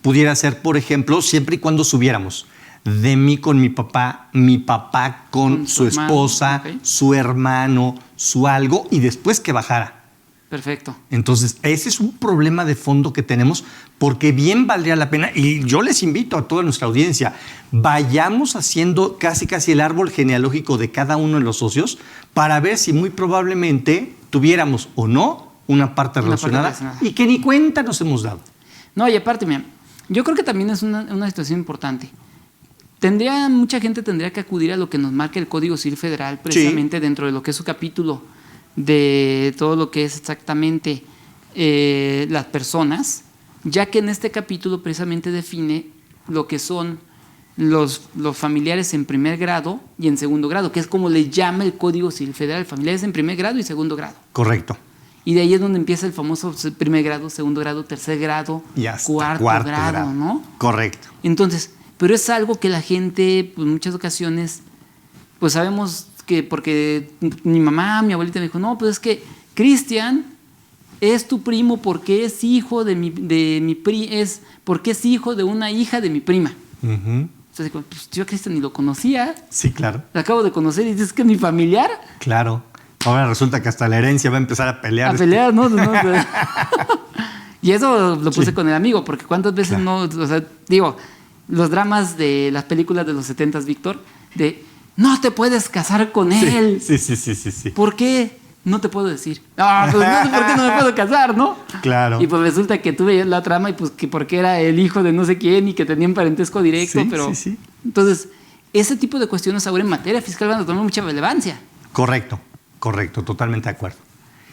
Pudiera ser, por ejemplo, siempre y cuando subiéramos de mí con mi papá con su esposa, okay, su hermano, su algo, y después que bajara. Perfecto. Entonces, ese es un problema de fondo que tenemos, porque bien valdría la pena, y yo les invito a toda nuestra audiencia, vayamos haciendo casi el árbol genealógico de cada uno de los socios para ver si muy probablemente tuviéramos o no una parte relacionada y que ni cuenta nos hemos dado. No, y aparte, mira, yo creo que también es una situación importante. Mucha gente tendría que acudir a lo que nos marca el Código Civil Federal, precisamente, sí, dentro de lo que es su capítulo de todo lo que es exactamente las personas, ya que en este capítulo precisamente define lo que son los familiares en primer grado y en segundo grado, que es como le llama el Código Civil Federal, familiares en primer grado y segundo grado. Correcto. Y de ahí es donde empieza el famoso primer grado, segundo grado, tercer grado, y hasta cuarto grado, ¿no? Correcto. Entonces, pero es algo que la gente, pues, en muchas ocasiones, pues sabemos que, porque mi mamá, mi abuelita me dijo, no, pues es que Cristian es tu primo porque es hijo porque es hijo de una hija de mi prima. Entonces, pues yo a Cristian ni lo conocía. Sí, claro. Lo acabo de conocer y dices que es mi familiar. Claro. Ahora resulta que hasta la herencia va a empezar a pelear. A pelear, ¿no? Y eso lo puse con el amigo, porque cuántas veces no, o sea, digo, los dramas de las películas de los 70s, Víctor, de no te puedes casar con él. Sí. ¿Por qué? No te puedo decir. Ah, pues no sé por qué no me puedo casar, ¿no? Claro. Y pues resulta que tú veías la trama y pues que porque era el hijo de no sé quién y que tenían parentesco directo, pero... Sí. Entonces, ese tipo de cuestiones ahora en materia fiscal van a tomar mucha relevancia. Correcto, totalmente de acuerdo.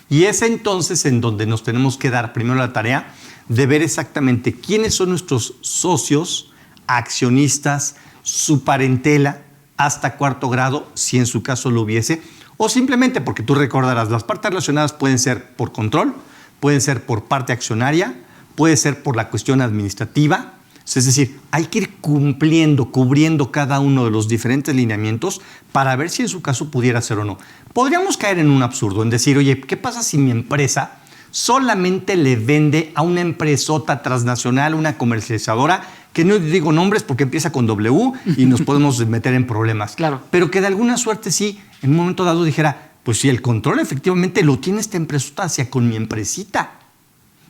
Y es entonces en donde nos tenemos que dar primero la tarea de ver exactamente quiénes son nuestros socios, accionistas, su parentela hasta 4º grado, si en su caso lo hubiese, o simplemente porque tú recordarás, las partes relacionadas pueden ser por control, pueden ser por parte accionaria, puede ser por la cuestión administrativa. Es decir, hay que ir cubriendo cada uno de los diferentes lineamientos para ver si en su caso pudiera ser o no. Podríamos caer en un absurdo, en decir, oye, ¿qué pasa si mi empresa solamente le vende a una empresota transnacional, una comercializadora, que no digo nombres porque empieza con W y nos podemos meter en problemas? Claro. Pero que de alguna suerte sí, en un momento dado dijera, pues si el control efectivamente lo tiene esta empresota hacia con mi empresita.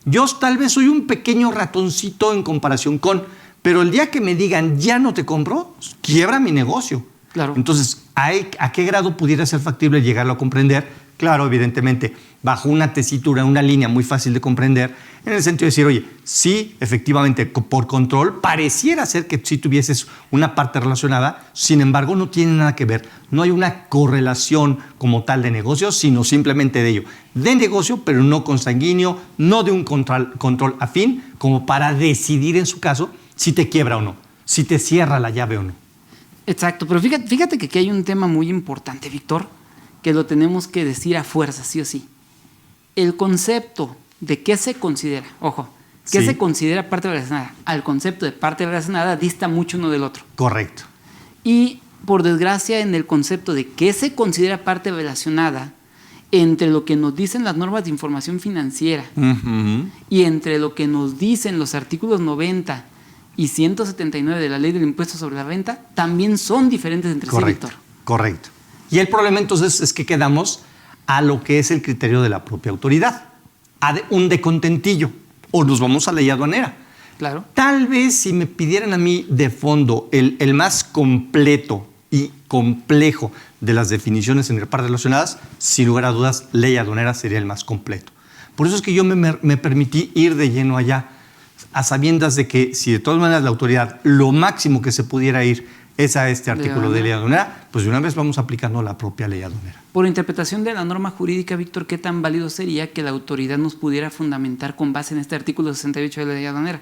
Yo tal vez soy un pequeño ratoncito en comparación con, pero el día que me digan ya no te compro, quiebra mi negocio. Claro. Entonces, ¿a qué grado pudiera ser factible llegarlo a comprender claro, evidentemente, bajo una tesitura, una línea muy fácil de comprender, en el sentido de decir, oye, sí, efectivamente, por control, pareciera ser que sí tuvieses una parte relacionada, sin embargo, no tiene nada que ver. No hay una correlación como tal de negocio, sino simplemente de ello. De negocio, pero no consanguíneo, no de un control afín, como para decidir en su caso si te quiebra o no, si te cierra la llave o no. Exacto, pero fíjate que aquí hay un tema muy importante, Víctor, que lo tenemos que decir a fuerza, sí o sí. El concepto de qué se considera, ojo, qué Sí. se considera parte relacionada al concepto de parte relacionada dista mucho uno del otro. Correcto. Y por desgracia, en el concepto de qué se considera parte relacionada, entre lo que nos dicen las normas de información financiera y entre lo que nos dicen los artículos 90 y 179 de la Ley del Impuesto sobre la Renta, también son diferentes entre sí, Correcto, Víctor. correcto. Y el problema entonces es que quedamos a lo que es el criterio de la propia autoridad, a un de contentillo, o nos vamos a la ley aduanera. Claro. Tal vez si me pidieran a mí de fondo el más completo y complejo de las definiciones en partes relacionadas, sin lugar a dudas, ley aduanera sería el más completo. Por eso es que yo me permití ir de lleno allá, a sabiendas de que si de todas maneras la autoridad, lo máximo que se pudiera ir es a este artículo de ley aduanera, pues de una vez vamos aplicando la propia ley aduanera. Por interpretación de la norma jurídica, Víctor, ¿qué tan válido sería que la autoridad nos pudiera fundamentar con base en este artículo 68 de la ley aduanera?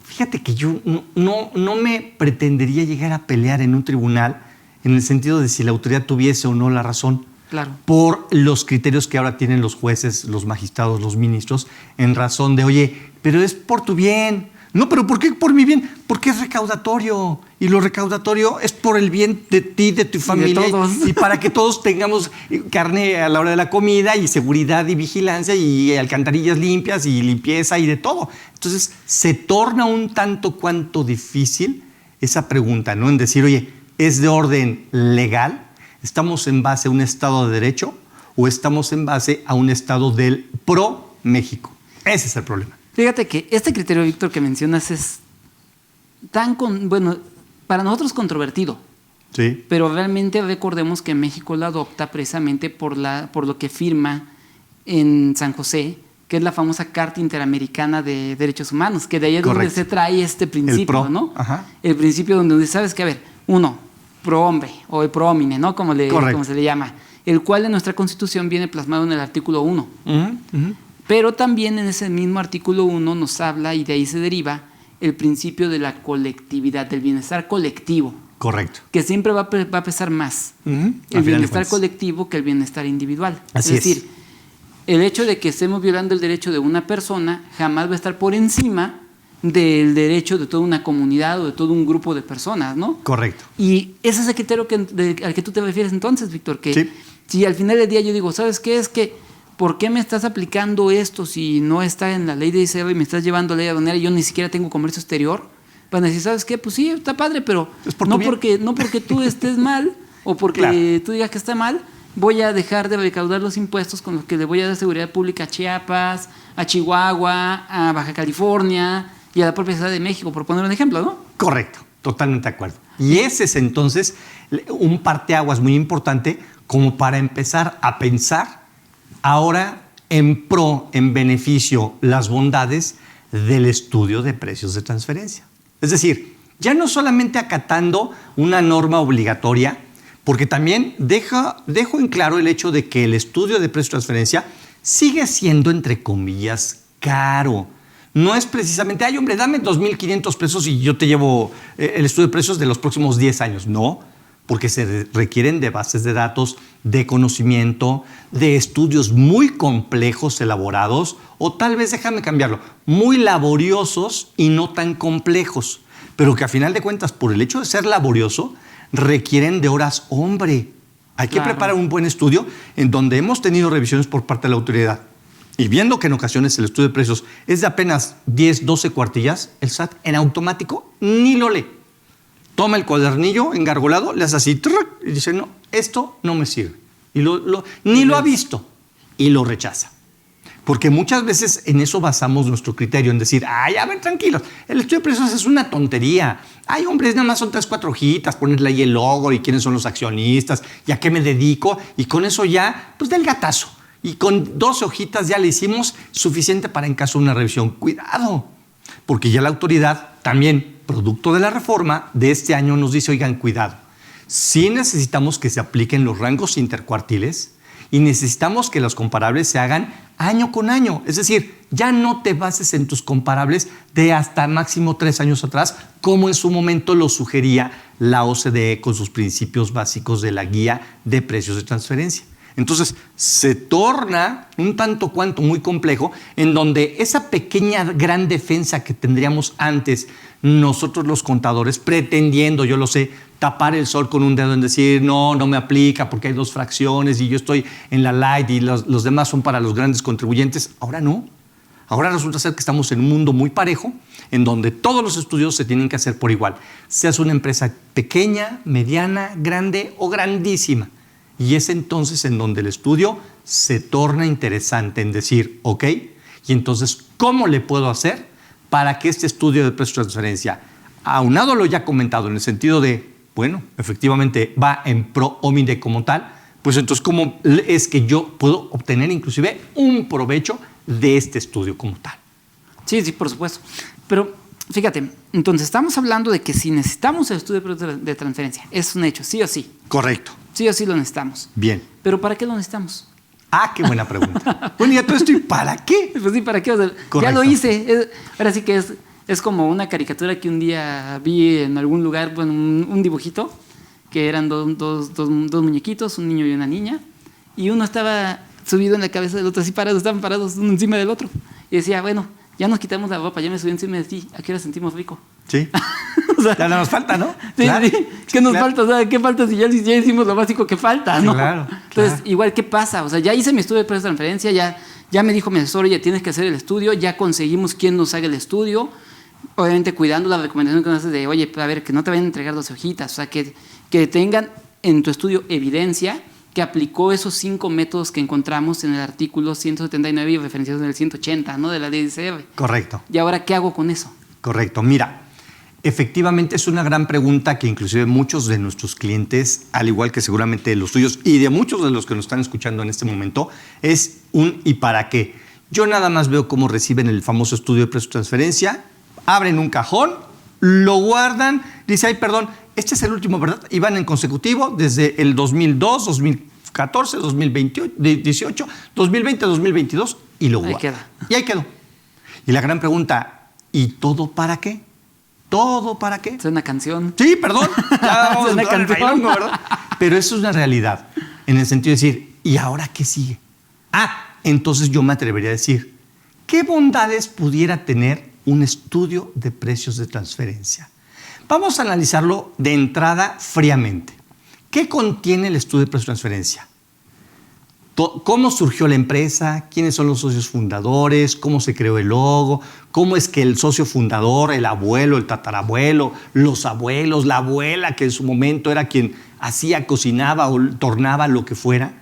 Fíjate que yo no me pretendería llegar a pelear en un tribunal en el sentido de si la autoridad tuviese o no la razón. Claro. Por los criterios que ahora tienen los jueces, los magistrados, los ministros, en razón de, oye, pero es por tu bien. No, pero ¿por qué por mi bien? Porque es recaudatorio. Y lo recaudatorio es por el bien de ti, de tu familia. De todos. Y para que todos tengamos carne a la hora de la comida y seguridad y vigilancia y alcantarillas limpias y limpieza y de todo. Entonces, se torna un tanto cuanto difícil esa pregunta, ¿no? En decir, oye, ¿es de orden legal? ¿Estamos en base a un Estado de Derecho o estamos en base a un Estado del pro-México? Ese es el problema. Fíjate que este criterio, Víctor, que mencionas es tan, bueno, para nosotros controvertido. Sí. Pero realmente recordemos que México lo adopta precisamente por lo que firma en San José, que es la famosa Carta Interamericana de Derechos Humanos, que de ahí es donde se trae este principio, ¿no? Ajá. El principio donde sabes que, a ver, uno, pro hombre o el pro homine, ¿no? Como se le llama, el cual en nuestra Constitución viene plasmado en el artículo 1. Pero también en ese mismo artículo 1 nos habla, y de ahí se deriva, el principio de la colectividad, del bienestar colectivo. Correcto. Que siempre va a pesar más el bienestar colectivo que el bienestar individual. Así es decir, el hecho de que estemos violando el derecho de una persona jamás va a estar por encima del derecho de toda una comunidad o de todo un grupo de personas, ¿no? Correcto. Y ese es el criterio al que tú te refieres entonces, Víctor, que sí. Si al final del día yo digo, ¿sabes qué? Es que, ¿por qué me estás aplicando esto si no está en la ley de ICR y me estás llevando a ley aduanera y yo ni siquiera tengo comercio exterior? Van a decir, ¿sabes qué? Pues sí, está padre, pero no porque tú estés mal o porque tú digas que está mal, voy a dejar de recaudar los impuestos con los que le voy a dar seguridad pública a Chiapas, a Chihuahua, a Baja California y a la propia Ciudad de México, por poner un ejemplo, ¿no? Correcto, totalmente de acuerdo. Y ese es entonces un parteaguas muy importante como para empezar a pensar ahora en beneficio, las bondades del estudio de precios de transferencia. Es decir, ya no solamente acatando una norma obligatoria, porque también dejo en claro el hecho de que el estudio de precios de transferencia sigue siendo, entre comillas, caro. No es precisamente, ay, hombre, dame 2,500 pesos y yo te llevo el estudio de precios de los próximos 10 años. No, porque se requieren de bases de datos, de conocimiento, de estudios muy complejos, elaborados, o tal vez, déjame cambiarlo, muy laboriosos y no tan complejos, pero que a final de cuentas, por el hecho de ser laborioso, requieren de horas hombre. Hay que preparar un buen estudio en donde hemos tenido revisiones por parte de la autoridad. Y viendo que en ocasiones el estudio de precios es de apenas 10, 12 cuartillas, el SAT en automático ni lo lee. Toma el cuadernillo engargolado, le hace así, y dice, no, esto no me sirve. Y ni lo ha visto y lo rechaza. Porque muchas veces en eso basamos nuestro criterio, en decir, ay, a ver, tranquilos, el estudio de precios es una tontería. Ay, hombre, nada más son 3, 4 hojitas, ponerle ahí el logo y quiénes son los accionistas y a qué me dedico. Y con eso ya, pues del gatazo. Y con 12 hojitas ya le hicimos suficiente para en caso de una revisión. Cuidado, porque ya la autoridad también, producto de la reforma de este año, nos dice, oigan, cuidado. Sí necesitamos que se apliquen los rangos intercuartiles y necesitamos que los comparables se hagan año con año. Es decir, ya no te bases en tus comparables de hasta máximo 3 años atrás, como en su momento lo sugería la OCDE con sus principios básicos de la guía de precios de transferencia. Entonces, se torna un tanto cuanto muy complejo, en donde esa pequeña gran defensa que tendríamos antes nosotros los contadores, pretendiendo, yo lo sé, tapar el sol con un dedo en decir, no me aplica porque hay 2 fracciones y yo estoy en la light y los demás son para los grandes contribuyentes. Ahora no. Ahora resulta ser que estamos en un mundo muy parejo, en donde todos los estudios se tienen que hacer por igual. Seas una empresa pequeña, mediana, grande o grandísima. Y es entonces en donde el estudio se torna interesante en decir, ok, y entonces, ¿cómo le puedo hacer para que este estudio de precios de transferencia, aunado lo ya comentado en el sentido de, bueno, efectivamente va en pro homine como tal, pues entonces, ¿cómo es que yo puedo obtener inclusive un provecho de este estudio como tal? Sí, por supuesto. Pero fíjate, entonces estamos hablando de que si necesitamos el estudio de precios de transferencia, es un hecho, sí o sí. Correcto. Sí o sí lo necesitamos. Bien. ¿Pero para qué lo necesitamos? Ah, qué buena pregunta. Bueno, ya todo esto, ¿y para qué? Pues sí, ¿para qué? O sea, ya lo hice. Ahora sí que es como una caricatura que un día vi en algún lugar, bueno, un dibujito, que eran dos muñequitos, un niño y una niña, y uno estaba subido en la cabeza del otro, así parados, estaban parados uno encima del otro. Y decía, bueno, ya nos quitamos la ropa, ya me subí encima de ti, ¿a qué hora sentimos rico? Sí. O sea, ya no nos falta, ¿no? Sí, claro. Sí. ¿Qué nos falta? O sea, ¿qué falta si ya hicimos lo básico que falta, no? Claro. Entonces, igual, ¿qué pasa? O sea, ya hice mi estudio de precios de transferencia, ya me dijo mi asesor, ya tienes que hacer el estudio, ya conseguimos quién nos haga el estudio, obviamente cuidando la recomendación que nos haces de, oye, a ver, que no te vayan a entregar 12 hojitas, o sea, que tengan en tu estudio evidencia que aplicó esos 5 métodos que encontramos en el artículo 179 y referenciados en el 180, ¿no? De la ley de ICR. Correcto. ¿Y ahora qué hago con eso? Correcto. Mira, efectivamente es una gran pregunta que inclusive muchos de nuestros clientes, al igual que seguramente los tuyos y de muchos de los que nos están escuchando en este momento, es un ¿y para qué? Yo nada más veo cómo reciben el famoso estudio de precios de transferencia, abren un cajón, lo guardan, dice, ay, perdón, este es el último, ¿verdad? Y van en consecutivo desde el 2002, 2014, 2018, 2020, 2022 y lo guardan. Ahí queda. Y ahí quedó. Y la gran pregunta, ¿y todo para qué? ¿Todo para qué? Es una canción. Sí, perdón. Ya vamos Es una a entrar en canción. bailongo, ¿verdad? Pero eso es una realidad. En el sentido de decir, ¿y ahora qué sigue? Entonces yo me atrevería a decir, ¿qué bondades pudiera tener un estudio de precios de transferencia? Vamos a analizarlo de entrada fríamente. ¿Qué contiene el estudio de precios de transferencia? ¿Cómo surgió la empresa? ¿Quiénes son los socios fundadores? ¿Cómo se creó el logo? ¿Cómo es que el socio fundador, el abuelo, el tatarabuelo, los abuelos, la abuela, que en su momento era quien hacía, cocinaba o tornaba lo que fuera?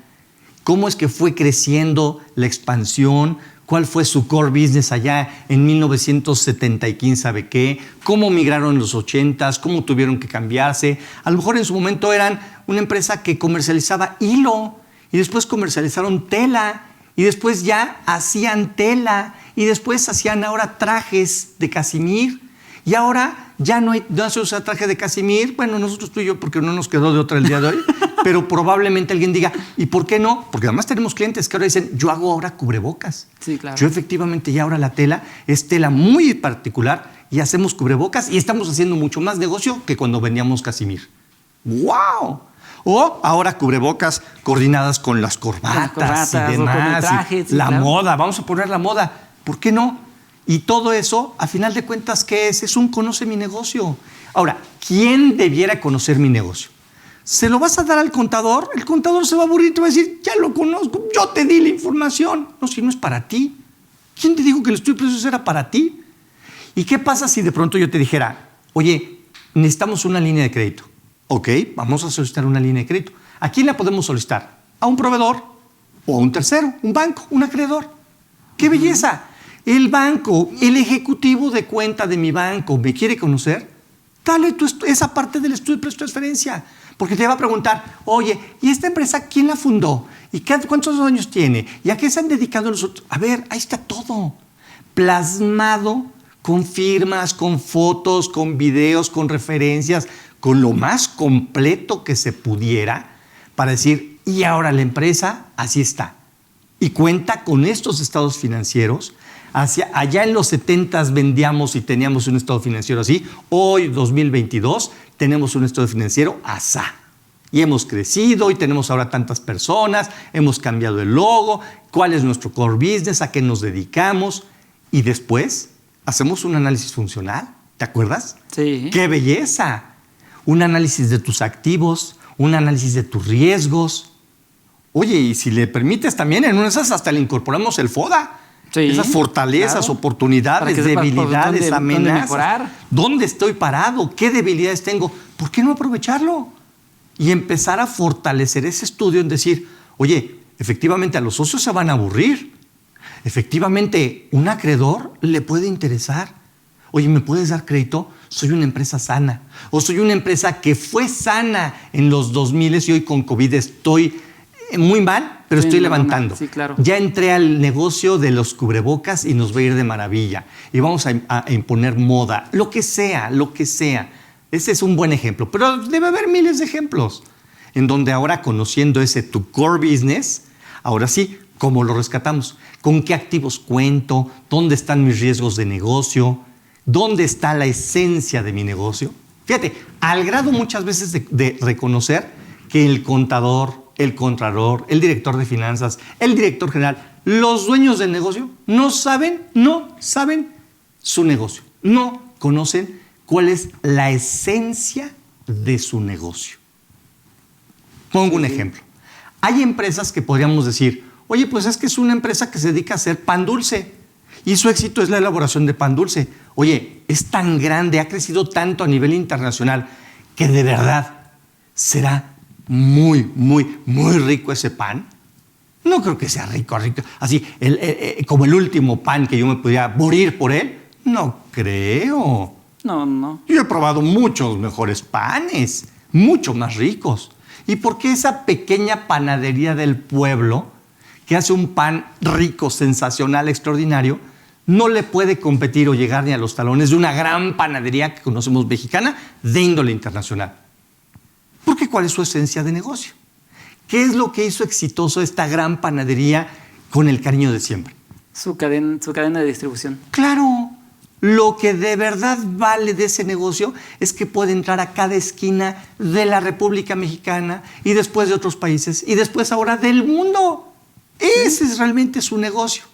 ¿Cómo es que fue creciendo la expansión? ¿Cuál fue su core business allá en 1970 y quién sabe qué? ¿Cómo migraron en los 80s? ¿Cómo tuvieron que cambiarse? A lo mejor en su momento eran una empresa que comercializaba hilo y después comercializaron tela y después ya hacían tela y después hacían ahora trajes de casimir y ahora ya no se usa traje de casimir. Bueno, nosotros tú y yo porque no nos quedó de otra el día de hoy, pero probablemente alguien diga, ¿y por qué no? Porque además tenemos clientes que ahora dicen, yo hago ahora cubrebocas. Sí, claro. Yo efectivamente ya ahora la tela es tela muy particular y hacemos cubrebocas y estamos haciendo mucho más negocio que cuando vendíamos casimir. ¡Wow! O ahora cubrebocas coordinadas con las corbatas y demás. Con el traje, sí, la claro. moda, vamos a poner la moda. ¿Por qué no? Y todo eso, a final de cuentas, ¿qué es? Es un conoce mi negocio. Ahora, ¿quién debiera conocer mi negocio? ¿Se lo vas a dar al contador? El contador se va a aburrir y te va a decir, ya lo conozco, yo te di la información. No, si no es para ti. ¿Quién te dijo que el estudio de precios era para ti? ¿Y qué pasa si de pronto yo te dijera, oye, necesitamos una línea de crédito? Ok, vamos a solicitar una línea de crédito. ¿A quién la podemos solicitar? ¿A un proveedor o a un tercero, un banco, un acreedor? ¡Qué belleza! El banco, el ejecutivo de cuenta de mi banco, ¿me quiere conocer? Dale esa parte del estudio de precio de transferencia. Porque te va a preguntar, oye, ¿y esta empresa quién la fundó? ¿Y cuántos años tiene? ¿Y a qué se han dedicado nosotros? A ver, ahí está todo. Plasmado con firmas, con fotos, con videos, con referencias, con lo más completo que se pudiera para decir, y ahora la empresa así está. Y cuenta con estos estados financieros. Allá en los 70s vendíamos y teníamos un estado financiero así. Hoy, 2022, tenemos un estado financiero asá. Y hemos crecido y tenemos ahora tantas personas, hemos cambiado el logo, cuál es nuestro core business, a qué nos dedicamos. Y después hacemos un análisis funcional. ¿Te acuerdas? Sí. ¡Qué belleza! Un análisis de tus activos, un análisis de tus riesgos. Oye, y si le permites también, en una de esas hasta le incorporamos el FODA. Sí, esas fortalezas, claro, oportunidades, debilidades, amenazas. ¿Dónde estoy parado? ¿Qué debilidades tengo? ¿Por qué no aprovecharlo? Y empezar a fortalecer ese estudio en decir, oye, efectivamente a los socios se van a aburrir. Efectivamente, un acreedor le puede interesar. Oye, ¿me puedes dar crédito? Soy una empresa sana. O soy una empresa que fue sana en los 2000 y hoy con COVID estoy muy mal, pero estoy levantando. Sí, claro. Ya entré al negocio de los cubrebocas y nos va a ir de maravilla. Y vamos a imponer moda, lo que sea, lo que sea. Ese es un buen ejemplo. Pero debe haber miles de ejemplos en donde ahora, conociendo ese tu core business, ahora sí, ¿cómo lo rescatamos? ¿Con qué activos cuento? ¿Dónde están mis riesgos de negocio? ¿Dónde está la esencia de mi negocio? Fíjate, al grado muchas veces de reconocer que el contador, el contralor, el director de finanzas, el director general, los dueños del negocio no saben su negocio. No conocen cuál es la esencia de su negocio. Pongo un ejemplo. Hay empresas que podríamos decir, oye, pues es que es una empresa que se dedica a hacer pan dulce y su éxito es la elaboración de pan dulce. Oye, es tan grande, ha crecido tanto a nivel internacional que de verdad será muy rico ese pan. No creo que sea rico, así como el último pan que yo me pudiera morir por él. No creo. No. Yo he probado muchos mejores panes, mucho más ricos. ¿Y por qué esa pequeña panadería del pueblo que hace un pan rico, sensacional, extraordinario, no le puede competir o llegar ni a los talones de una gran panadería que conocemos mexicana de índole internacional? Porque ¿cuál es su esencia de negocio? ¿Qué es lo que hizo exitoso esta gran panadería con el cariño de siempre? Su cadena de distribución. Claro, lo que de verdad vale de ese negocio es que puede entrar a cada esquina de la República Mexicana y después de otros países y después ahora del mundo. Ese es realmente su negocio.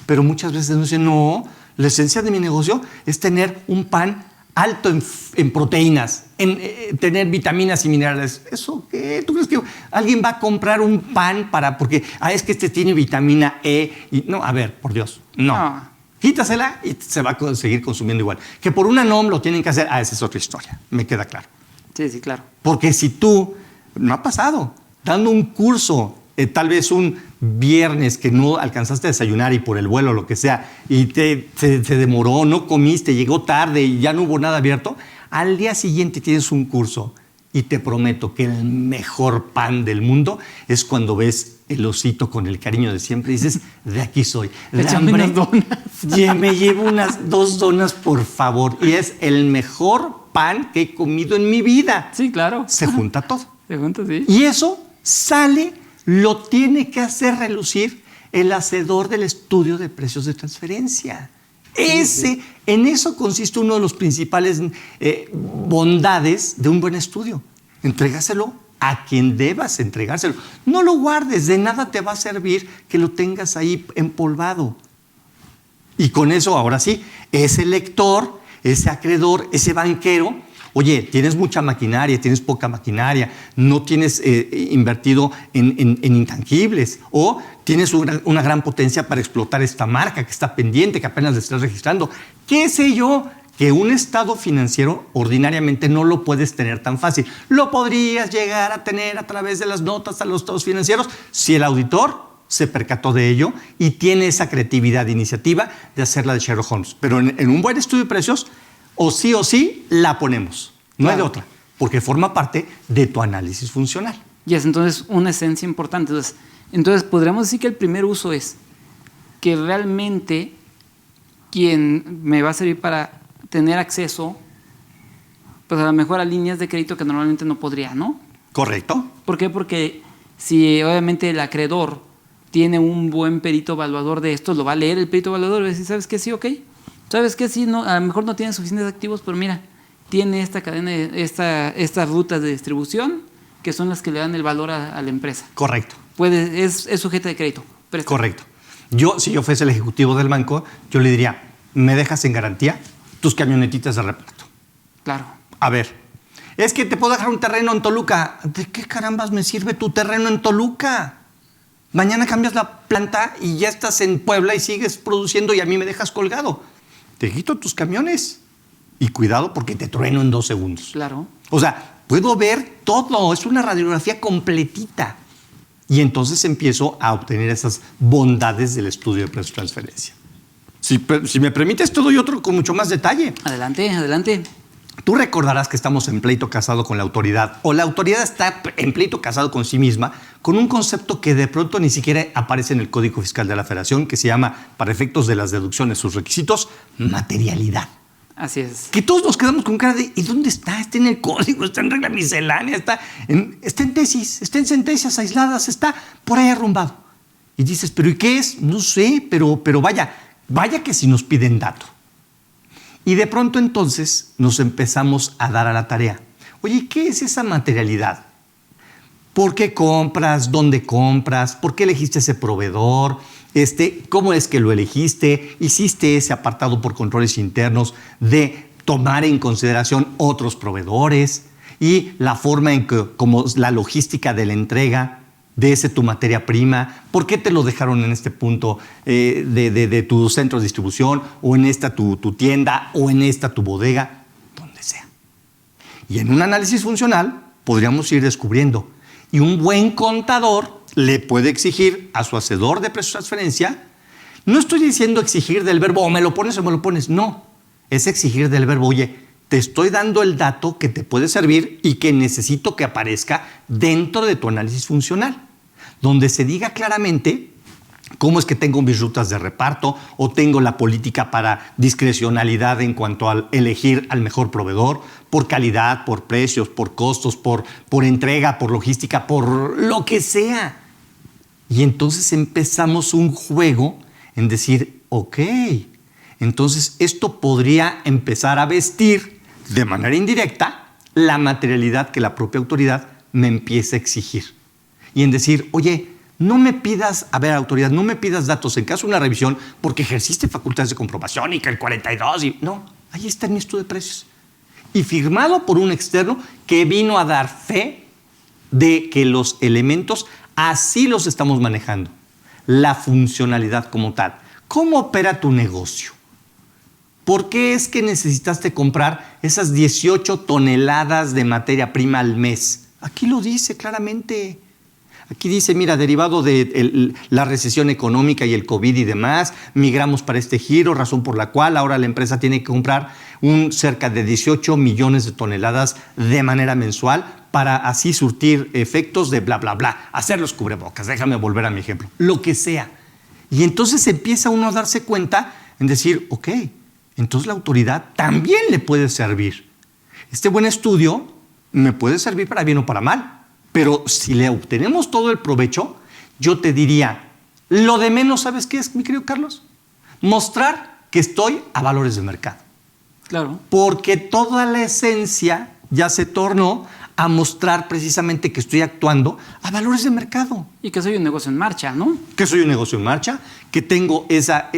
Pero muchas veces nos dicen, no, la esencia de mi negocio es tener un pan alto en proteínas, en tener vitaminas y minerales. ¿Eso qué? ¿Tú crees que alguien va a comprar un pan porque es que este tiene vitamina E? No, a ver, por Dios, no. Quítasela y se va a seguir consumiendo igual. Que por una NOM lo tienen que hacer, esa es otra historia, me queda claro. Sí, claro. Porque si tú, no ha pasado, dando un curso, tal vez un viernes que no alcanzaste a desayunar y por el vuelo o lo que sea, y te demoró, no comiste, llegó tarde y ya no hubo nada abierto, al día siguiente tienes un curso y te prometo que el mejor pan del mundo es cuando ves el osito con el cariño de siempre y dices, de aquí soy. De hambre, unas donas. Me llevo unas 2 donas, por favor. Y es el mejor pan que he comido en mi vida. Sí, claro. Se junta todo. Se junta, sí. Y eso sale, lo tiene que hacer relucir el hacedor del estudio de precios de transferencia. En eso consiste uno de los principales bondades de un buen estudio. Entrégaselo a quien debas entregárselo. No lo guardes, de nada te va a servir que lo tengas ahí empolvado. Y con eso, ahora sí, ese lector, ese acreedor, ese banquero, oye, tienes mucha maquinaria, tienes poca maquinaria, no tienes invertido en intangibles, o tienes una gran potencia para explotar esta marca que está pendiente, que apenas le estás registrando. ¿Qué sé yo? Que un estado financiero ordinariamente no lo puedes tener tan fácil. Lo podrías llegar a tener a través de las notas a los estados financieros si el auditor se percató de ello y tiene esa creatividad de iniciativa de hacerla de Sherlock Holmes. Pero en un buen estudio de precios, o sí, la ponemos. No hay de otra, porque forma parte de tu análisis funcional. Y es entonces una esencia importante. Entonces podríamos decir que el primer uso es que realmente quien me va a servir para tener acceso, pues a lo mejor a líneas de crédito que normalmente no podría, ¿no? Correcto. ¿Por qué? Porque si obviamente el acreedor tiene un buen perito evaluador de esto, lo va a leer el perito evaluador y va a decir, ¿sabes qué? Sí, ok. ¿Sabes qué? Sí, no, a lo mejor no tiene suficientes activos, pero mira, tiene esta cadena, estas rutas de distribución que son las que le dan el valor a la empresa. Correcto. Es sujeta de crédito. Correcto. Si yo fuese el ejecutivo del banco, yo le diría, ¿me dejas en garantía tus camionetitas de reparto? Claro. A ver, es que te puedo dejar un terreno en Toluca. ¿De qué carambas me sirve tu terreno en Toluca? Mañana cambias la planta y ya estás en Puebla y sigues produciendo y a mí me dejas colgado. Te quito tus camiones. Y cuidado porque te trueno en 2 segundos. Claro. O sea, puedo ver todo. Es una radiografía completita. Y entonces empiezo a obtener esas bondades del estudio de precio-transferencia. Si me permites, te doy otro con mucho más detalle. Adelante, adelante. Tú recordarás que estamos en pleito casado con la autoridad, o la autoridad está en pleito casado con sí misma, con un concepto que de pronto ni siquiera aparece en el Código Fiscal de la Federación, que se llama, para efectos de las deducciones, sus requisitos, materialidad. Así es. Que todos nos quedamos con cara de, ¿y dónde está? Está en el código, está en regla miscelánea, está en tesis, está en sentencias aisladas, está por ahí arrumbado. Y dices, ¿pero y qué es? No sé, pero vaya que si nos piden dato. Y de pronto entonces nos empezamos a dar a la tarea. Oye, ¿qué es esa materialidad? ¿Por qué compras? ¿Dónde compras? ¿Por qué elegiste ese proveedor? ¿Cómo es que lo elegiste? ¿Hiciste ese apartado por controles internos de tomar en consideración otros proveedores? Y la forma en que, como la logística de la entrega de tu materia prima, ¿por qué te lo dejaron en este punto de tu centro de distribución, o en esta tu tienda, o en esta tu bodega? Donde sea. Y en un análisis funcional podríamos ir descubriendo. Y un buen contador le puede exigir a su hacedor de precio transferencia. No estoy diciendo exigir del verbo, o me lo pones o me lo pones. No, es exigir del verbo, oye, te estoy dando el dato que te puede servir y que necesito que aparezca dentro de tu análisis funcional, donde se diga claramente cómo es que tengo mis rutas de reparto, o tengo la política para discrecionalidad en cuanto a elegir al mejor proveedor, por calidad, por precios, por costos, por entrega, por logística, por lo que sea. Y entonces empezamos un juego en decir, ok, entonces esto podría empezar a vestir de manera indirecta la materialidad que la propia autoridad me empieza a exigir. Y en decir, oye, no me pidas, autoridad, no me pidas datos en caso de una revisión porque ejerciste facultades de comprobación y que el 42 y... No, ahí está en mi estudio de precios. Y firmado por un externo que vino a dar fe de que los elementos así los estamos manejando. La funcionalidad como tal. ¿Cómo opera tu negocio? ¿Por qué es que necesitaste comprar esas 18 toneladas de materia prima al mes? Aquí lo dice claramente. Aquí dice, mira, derivado de la recesión económica y el COVID y demás, migramos para este giro, razón por la cual ahora la empresa tiene que comprar cerca de 18 millones de toneladas de manera mensual para así surtir efectos de bla, bla, bla. Hacer los cubrebocas, déjame volver a mi ejemplo. Lo que sea. Y entonces empieza uno a darse cuenta en decir, ok, entonces la autoridad también le puede servir. Este buen estudio me puede servir para bien o para mal. Pero si le obtenemos todo el provecho, yo te diría, lo de menos, ¿sabes qué es, mi querido Carlos? Mostrar que estoy a valores de mercado. Claro. Porque toda la esencia ya se tornó a mostrar precisamente que estoy actuando a valores de mercado. Y que soy un negocio en marcha, ¿no? Que soy un negocio en marcha, que tengo esa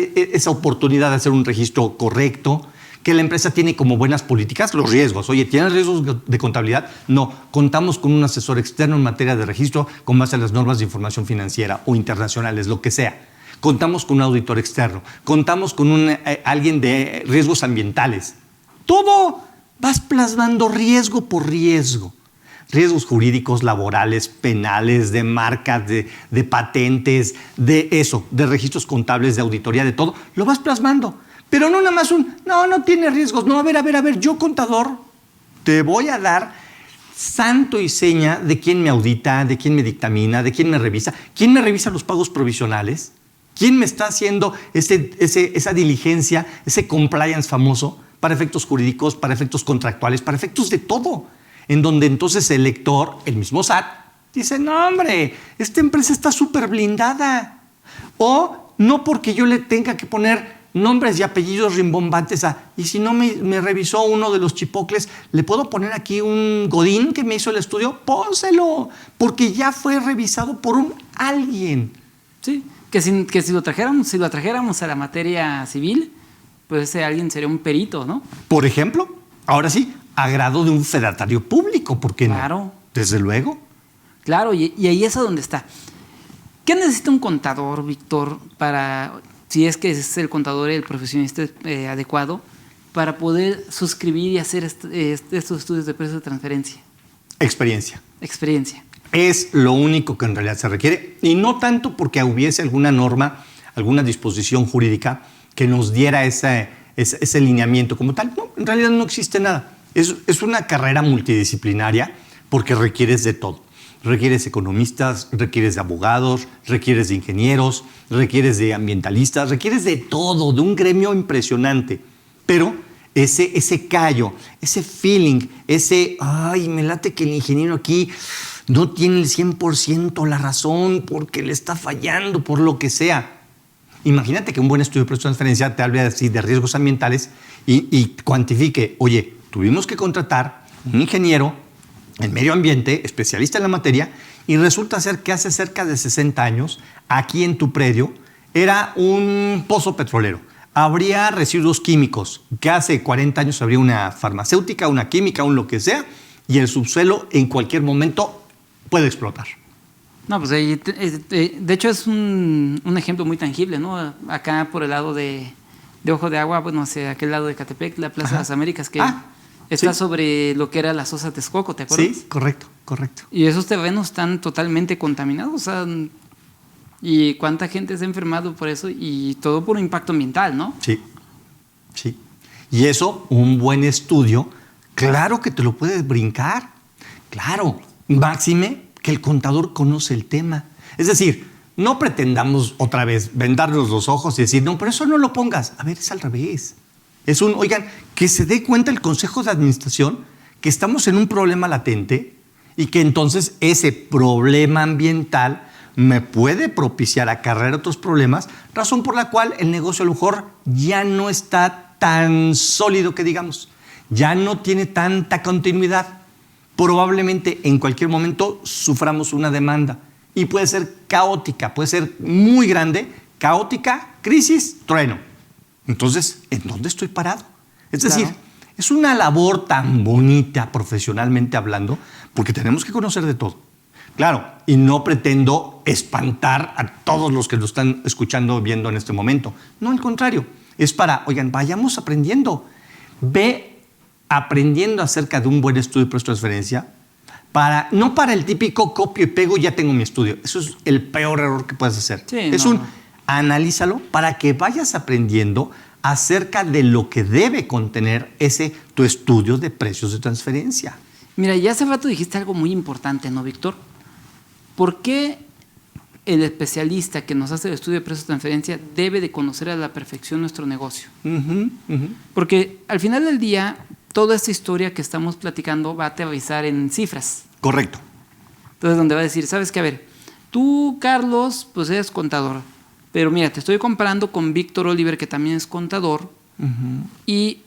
oportunidad de hacer un registro correcto, que la empresa tiene como buenas políticas los riesgos. Oye, ¿tienes riesgos de contabilidad? No. Contamos con un asesor externo en materia de registro con base en las normas de información financiera o internacionales, lo que sea. Contamos con un auditor externo. Contamos con alguien de riesgos ambientales. Todo vas plasmando riesgo por riesgo. riesgos jurídicos, laborales, penales, de marcas, de patentes, de eso, de registros contables, de auditoría, de todo, lo vas plasmando. Pero no nada más no tiene riesgos. No, a ver, yo contador te voy a dar santo y seña de quién me audita, de quién me dictamina, de quién me revisa los pagos provisionales, quién me está haciendo esa diligencia, ese compliance famoso para efectos jurídicos, para efectos contractuales, para efectos de todo. En donde entonces el lector, el mismo SAT, dice, no hombre, esta empresa está súper blindada. O no porque yo le tenga que poner nombres y apellidos rimbombantes y si no me revisó uno de los chipocles, le puedo poner aquí un godín que me hizo el estudio, pónselo, porque ya fue revisado por alguien. Sí, que si lo trajéramos a la materia civil, pues ese alguien sería un perito, ¿no? Por ejemplo, ahora sí, a grado de un fedatario público, ¿por qué no? Claro. Desde luego. Claro, y ahí es a donde está. ¿Qué necesita un contador, Víctor, si es que es el contador el profesionista adecuado, para poder suscribir y hacer estos estudios de precios de transferencia? Experiencia. Es lo único que en realidad se requiere, y no tanto porque hubiese alguna norma, alguna disposición jurídica que nos diera ese lineamiento como tal. No, en realidad no existe nada. Es una carrera multidisciplinaria porque requieres de todo. Requieres economistas, requieres de abogados, requieres de ingenieros, requieres de ambientalistas, requieres de todo, de un gremio impresionante. Pero ese callo, ese feeling, me late que el ingeniero aquí no tiene el 100% la razón porque le está fallando por lo que sea. Imagínate que un buen estudio de precios de transferencia te hable así de riesgos ambientales y cuantifique, oye, tuvimos que contratar un ingeniero en medio ambiente, especialista en la materia, y resulta ser que hace cerca de 60 años, aquí en tu predio, era un pozo petrolero. Habría residuos químicos, que hace 40 años habría una farmacéutica, una química, un lo que sea, y el subsuelo en cualquier momento puede explotar. No, pues de hecho es un ejemplo muy tangible, ¿no? Acá por el lado de Ojo de Agua, bueno, hacia aquel lado de Catepec, la Plaza de las Américas, que está sobre lo que era la Sosa Texcoco, ¿te acuerdas? Sí, correcto. Y esos terrenos están totalmente contaminados, o sea, y cuánta gente se ha enfermado por eso, y todo por un impacto ambiental, ¿no? Sí. Y eso, un buen estudio, claro que te lo puedes brincar. Claro, máxime que el contador conoce el tema. Es decir, no pretendamos otra vez vendarnos los ojos y decir, no, pero eso no lo pongas. A ver, es al revés. Oigan, que se dé cuenta el Consejo de Administración que estamos en un problema latente y que entonces ese problema ambiental me puede propiciar acarrear otros problemas, razón por la cual el negocio a lo mejor ya no está tan sólido que digamos, ya no tiene tanta continuidad. Probablemente en cualquier momento suframos una demanda y puede ser caótica, puede ser muy grande, caótica, crisis, trueno. Entonces, ¿en dónde estoy parado? Es decir, es una labor tan bonita profesionalmente hablando porque tenemos que conocer de todo. Claro, y no pretendo espantar a todos los que lo están escuchando o viendo en este momento. No, al contrario, es para, oigan, vayamos aprendiendo. Ve aprendiendo acerca de un buen estudio de precios de transferencia, no para el típico copio y pego, ya tengo mi estudio. Eso es el peor error que puedes hacer. Sí, analízalo para que vayas aprendiendo acerca de lo que debe contener tu estudio de precios de transferencia. Mira, ya hace rato dijiste algo muy importante, ¿no, Víctor? ¿Por qué el especialista que nos hace el estudio de precios de transferencia debe de conocer a la perfección nuestro negocio? Porque al final del día, toda esta historia que estamos platicando va a aterrizar en cifras. Correcto. Entonces, donde va a decir, ¿sabes qué? A ver, tú, Carlos, pues eres contador, pero mira, te estoy comparando con Víctor Oliver, que también es contador, y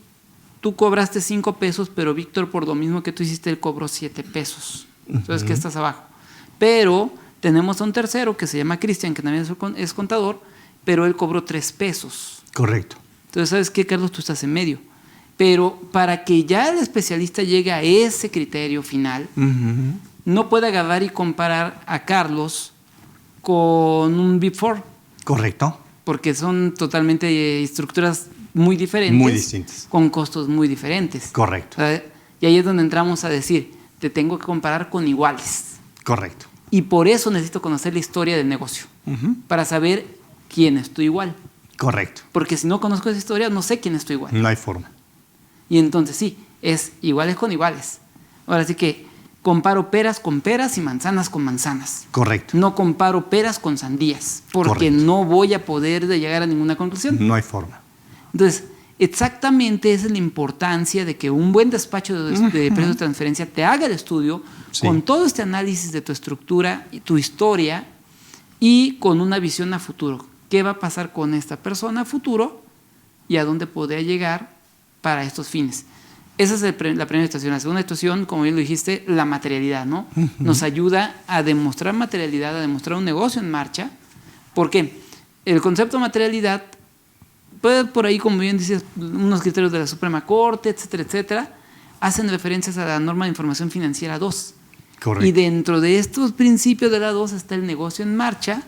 tú cobraste 5 pesos, pero Víctor, por lo mismo que tú hiciste, él cobró 7 pesos. Entonces, ¿qué estás abajo? Pero tenemos a un tercero que se llama Cristian, que también es contador, pero él cobró 3 pesos. Correcto. Entonces, ¿sabes qué, Carlos? Tú estás en medio. Pero para que ya el especialista llegue a ese criterio final, no puede agarrar y comparar a Carlos con un Big Four. Correcto. Porque son totalmente estructuras muy diferentes. Muy distintas. Con costos muy diferentes. Correcto. Y ahí es donde entramos a decir, te tengo que comparar con iguales. Correcto. Y por eso necesito conocer la historia del negocio, para saber quién es tu igual. Correcto. Porque si no conozco esa historia, no sé quién es tu igual. No hay forma. Y entonces sí, es iguales con iguales. Ahora sí que comparo peras con peras y manzanas con manzanas. Correcto. No comparo peras con sandías, porque Correcto. no voy a poder llegar a ninguna conclusión. No hay forma. Entonces, exactamente esa es la importancia de que un buen despacho de precios de transferencia te haga el estudio con todo este análisis de tu estructura y tu historia y con una visión a futuro. ¿Qué va a pasar con esta persona a futuro y a dónde podría llegar para estos fines? Esa es la primera situación. La segunda situación, como bien lo dijiste, la materialidad, ¿no? Nos ayuda a demostrar materialidad, a demostrar un negocio en marcha. ¿Por qué? El concepto de materialidad puede, por ahí, como bien dices, unos criterios de la Suprema Corte, etcétera, etcétera, hacen referencias a la norma de información financiera 2. Correcto. Y dentro de estos principios de la 2 está el negocio en marcha.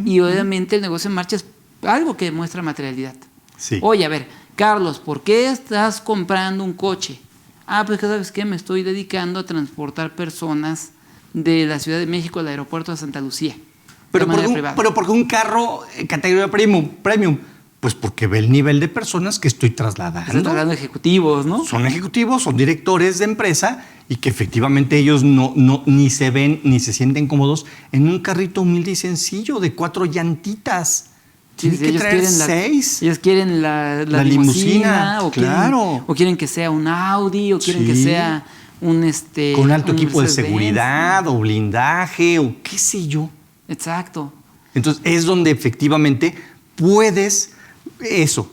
Y obviamente el negocio en marcha es algo que demuestra materialidad. Sí. Oye, a ver, Carlos, ¿por qué estás comprando un coche? Pues que sabes qué, me estoy dedicando a transportar personas de la Ciudad de México al aeropuerto de Santa Lucía. Pero porque un carro categoría premium, pues porque ve el nivel de personas que estoy trasladando. Están trasladando ejecutivos, ¿no? Son ejecutivos, son directores de empresa y que efectivamente ellos ni se ven ni se sienten cómodos en un carrito humilde y sencillo de 4 llantitas. Tienen que traer 6. Ellos quieren la limusina o quieren que sea un Audi o quieren que sea un con alto equipo de seguridad o blindaje o qué sé yo. Exacto. Entonces es donde efectivamente puedes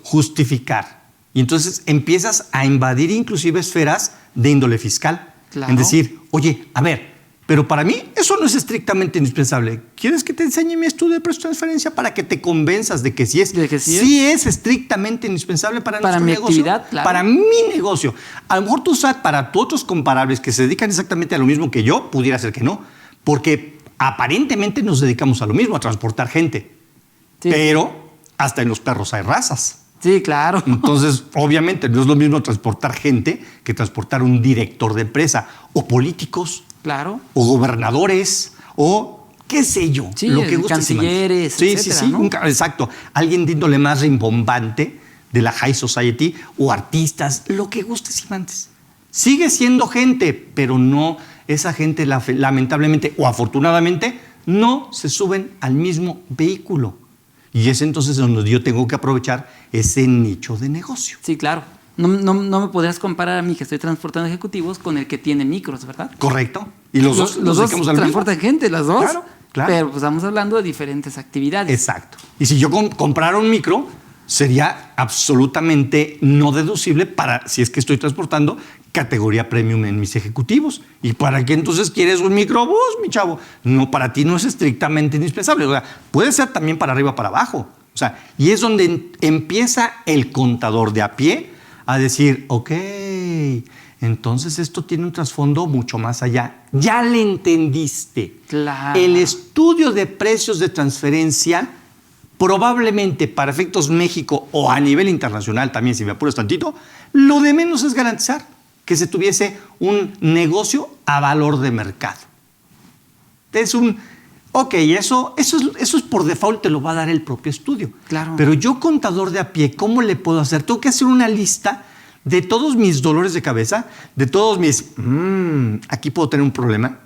justificar. Y entonces empiezas a invadir inclusive esferas de índole fiscal. Claro. En decir, oye, a ver, pero para mí eso no es estrictamente indispensable. ¿Quieres que te enseñe mi estudio de precio de transferencia para que te convenzas de que sí es estrictamente indispensable para nuestro mi negocio? Actividad, claro. Para mi negocio. A lo mejor tú sabes, para tus otros comparables que se dedican exactamente a lo mismo que yo, pudiera ser que no. Porque aparentemente nos dedicamos a lo mismo, a transportar gente. Sí. Pero hasta en los perros hay razas. Sí, claro. Entonces, obviamente, no es lo mismo transportar gente que transportar un director de empresa o políticos. Claro. O gobernadores o qué sé yo. Sí, lo que cancilleres, etcétera, ¿no? Exacto. Alguien de índole más rimbombante de la high society o artistas, lo que gustes y mandes. Sigue siendo gente, pero no, esa gente lamentablemente o afortunadamente no se suben al mismo vehículo. Y es entonces donde yo tengo que aprovechar ese nicho de negocio. Sí, claro. No me podrías comparar a mí que estoy transportando ejecutivos con el que tiene micros, ¿verdad? Correcto. Y los dos transportan gente, las dos. Claro. Pero pues estamos hablando de diferentes actividades. Exacto. Y si yo comprara un micro, sería absolutamente no deducible para, si es que estoy transportando categoría premium en mis ejecutivos. ¿Y para qué entonces quieres un microbús, mi chavo? No, para ti no es estrictamente indispensable. O sea, puede ser también para arriba, para abajo. O sea, y es donde empieza el contador de a pie a decir, ok, entonces esto tiene un trasfondo mucho más allá. Ya le entendiste. Claro. El estudio de precios de transferencia, probablemente para efectos México o a nivel internacional también, si me apuras tantito, lo de menos es garantizar que se tuviese un negocio a valor de mercado. Es eso es por default, te lo va a dar el propio estudio. Claro. Pero yo, contador de a pie, ¿cómo le puedo hacer? Tengo que hacer una lista de todos mis dolores de cabeza, de todos mis, aquí puedo tener un problema,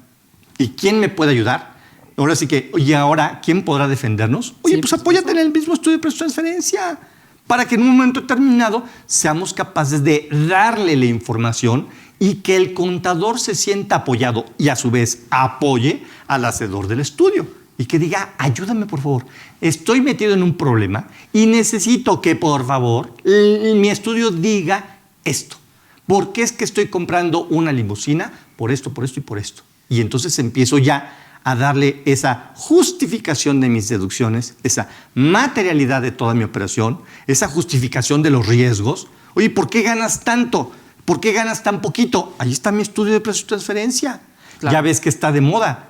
¿y quién me puede ayudar? Ahora sí que, oye, ahora, ¿quién podrá defendernos? Oye, pues apóyate en el mismo estudio de precio de transferencia, para que en un momento determinado seamos capaces de darle la información y que el contador se sienta apoyado y a su vez apoye al hacedor del estudio y que diga, ayúdame por favor, estoy metido en un problema y necesito que por favor mi estudio diga esto. ¿Por qué es que estoy comprando una limusina? Por esto y por esto. Y entonces empiezo ya a darle esa justificación de mis deducciones, esa materialidad de toda mi operación, esa justificación de los riesgos. Oye, ¿por qué ganas tanto? ¿Por qué ganas tan poquito? Ahí está mi estudio de precio de transferencia. Claro. Ya ves que está de moda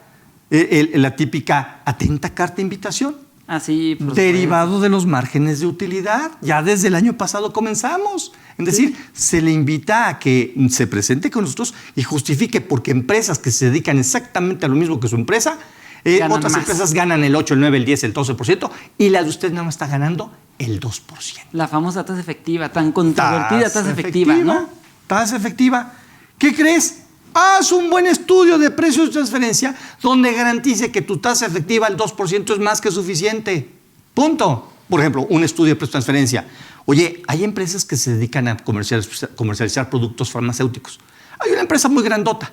la típica atenta carta de invitación. Así, derivado de los márgenes de utilidad. Ya desde el año pasado comenzamos. Es decir, se le invita a que se presente con nosotros y justifique, porque empresas que se dedican exactamente a lo mismo que su empresa, otras empresas ganan el 8, el 9, el 10, el 12%, y la de usted nada más está ganando el 2%. La famosa tasa efectiva, tan controvertida tasa efectiva, ¿no? Tasa efectiva. ¿Qué crees? Haz un buen estudio de precios de transferencia donde garantice que tu tasa efectiva, el 2%, es más que suficiente. Punto. Por ejemplo, un estudio de precios de transferencia. Oye, hay empresas que se dedican a comercializar productos farmacéuticos. Hay una empresa muy grandota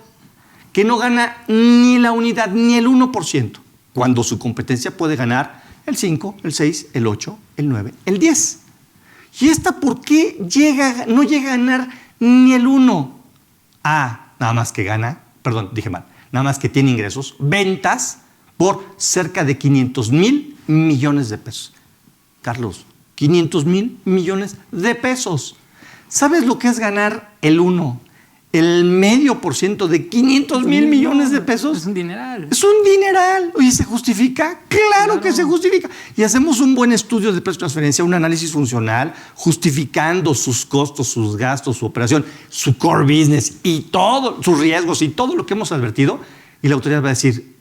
que no gana ni la unidad ni el 1%, cuando su competencia puede ganar el 5, el 6, el 8, el 9, el 10. ¿Y esta por qué no llega a ganar ni el 1? Nada más que gana, perdón, dije mal, nada más que tiene ingresos, ventas por cerca de 500,000 millones de pesos. Carlos, 500,000 millones de pesos. ¿Sabes lo que es ganar el 1? El 0,5% de 500,000 millones de pesos. Es un dineral. Es un dineral. Oye, ¿se justifica? Claro que se justifica. Y hacemos un buen estudio de precio de transferencia, un análisis funcional, justificando sus costos, sus gastos, su operación, su core business y todos sus riesgos y todo lo que hemos advertido. Y la autoridad va a decir,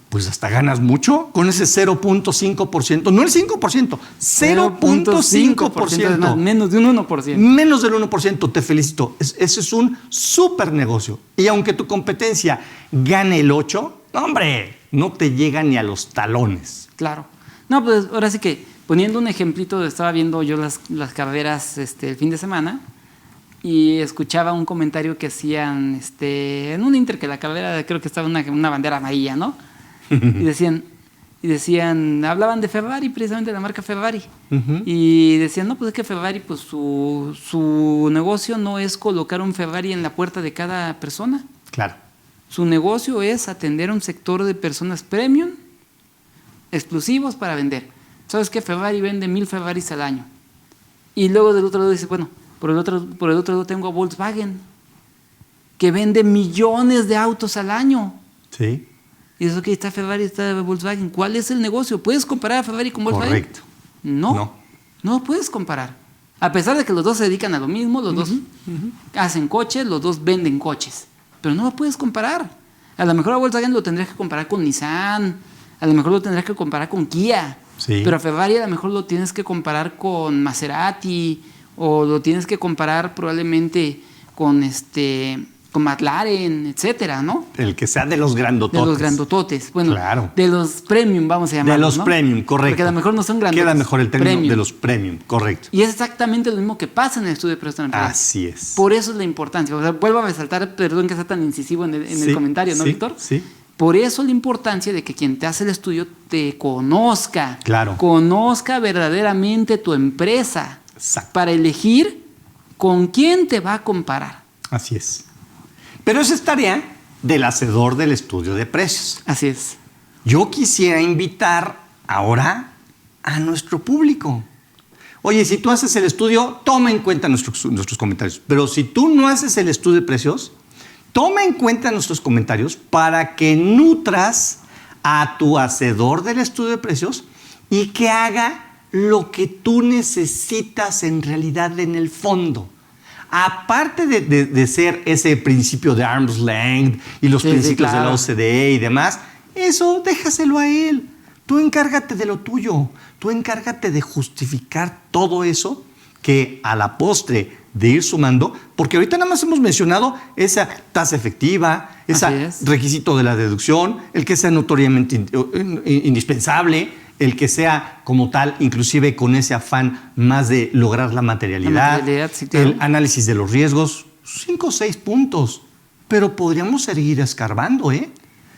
pues hasta ganas mucho con ese 0.5%, no el 5%, 0.5%. Menos de un 1%. Menos del 1%, te felicito. Ese es un súper negocio. Y aunque tu competencia gane el 8%, hombre, no te llega ni a los talones. Claro. No, pues ahora sí que, poniendo un ejemplito, estaba viendo yo las carreras el fin de semana y escuchaba un comentario que hacían en un Inter, que la carrera creo que estaba una bandera amarilla, ¿no? Y decían, hablaban de Ferrari, precisamente de la marca Ferrari. Y decían, no, pues es que Ferrari, pues su negocio no es colocar un Ferrari en la puerta de cada persona. Claro. Su negocio es atender a un sector de personas premium, exclusivos para vender. ¿Sabes qué? Ferrari vende 1,000 Ferraris al año. Y luego del otro lado dice, bueno, por el otro lado tengo a Volkswagen, que vende millones de autos al año. Sí. Y eso que está Ferrari, está Volkswagen. ¿Cuál es el negocio? ¿Puedes comparar a Ferrari con Volkswagen? Correcto. No puedes comparar. A pesar de que los dos se dedican a lo mismo, los dos hacen coches, los dos venden coches. Pero no lo puedes comparar. A lo mejor a Volkswagen lo tendrías que comparar con Nissan, a lo mejor lo tendrías que comparar con Kia. Sí. Pero a Ferrari a lo mejor lo tienes que comparar con Maserati, o lo tienes que comparar probablemente con McLaren, etcétera, ¿no? El que sea de los grandototes. De los grandototes. Bueno, claro. De los premium, vamos a llamarlos, de los ¿no? premium, correcto. Porque a lo mejor no son grandotes. Queda mejor el término premium. de los premium, correcto. Y es exactamente lo mismo que pasa en el estudio de precios de transferencia. Así es. Por eso es la importancia. O sea, vuelvo a resaltar, perdón que sea tan incisivo en el comentario, ¿no, Víctor? Sí. Por eso la importancia de que quien te hace el estudio te conozca. Claro. Conozca verdaderamente tu empresa. Exacto. Para elegir con quién te va a comparar. Así es. Pero esa es tarea del hacedor del estudio de precios. Así es. Yo quisiera invitar ahora a nuestro público. Oye, si tú haces el estudio, toma en cuenta nuestros comentarios. Pero si tú no haces el estudio de precios, toma en cuenta nuestros comentarios para que nutras a tu hacedor del estudio de precios y que haga lo que tú necesitas en realidad en el fondo. Aparte de ser ese principio de arm's length y los principios de la OCDE y demás, eso déjaselo a él. Tú encárgate de lo tuyo. Tú encárgate de justificar todo eso que a la postre de ir sumando, porque ahorita nada más hemos mencionado esa tasa efectiva, ese requisito de la deducción, el que sea notoriamente indispensable, el que sea como tal, inclusive con ese afán más de lograr la materialidad, sí, claro. El análisis de los riesgos, 5 o 6 puntos. Pero podríamos seguir escarbando, ¿eh?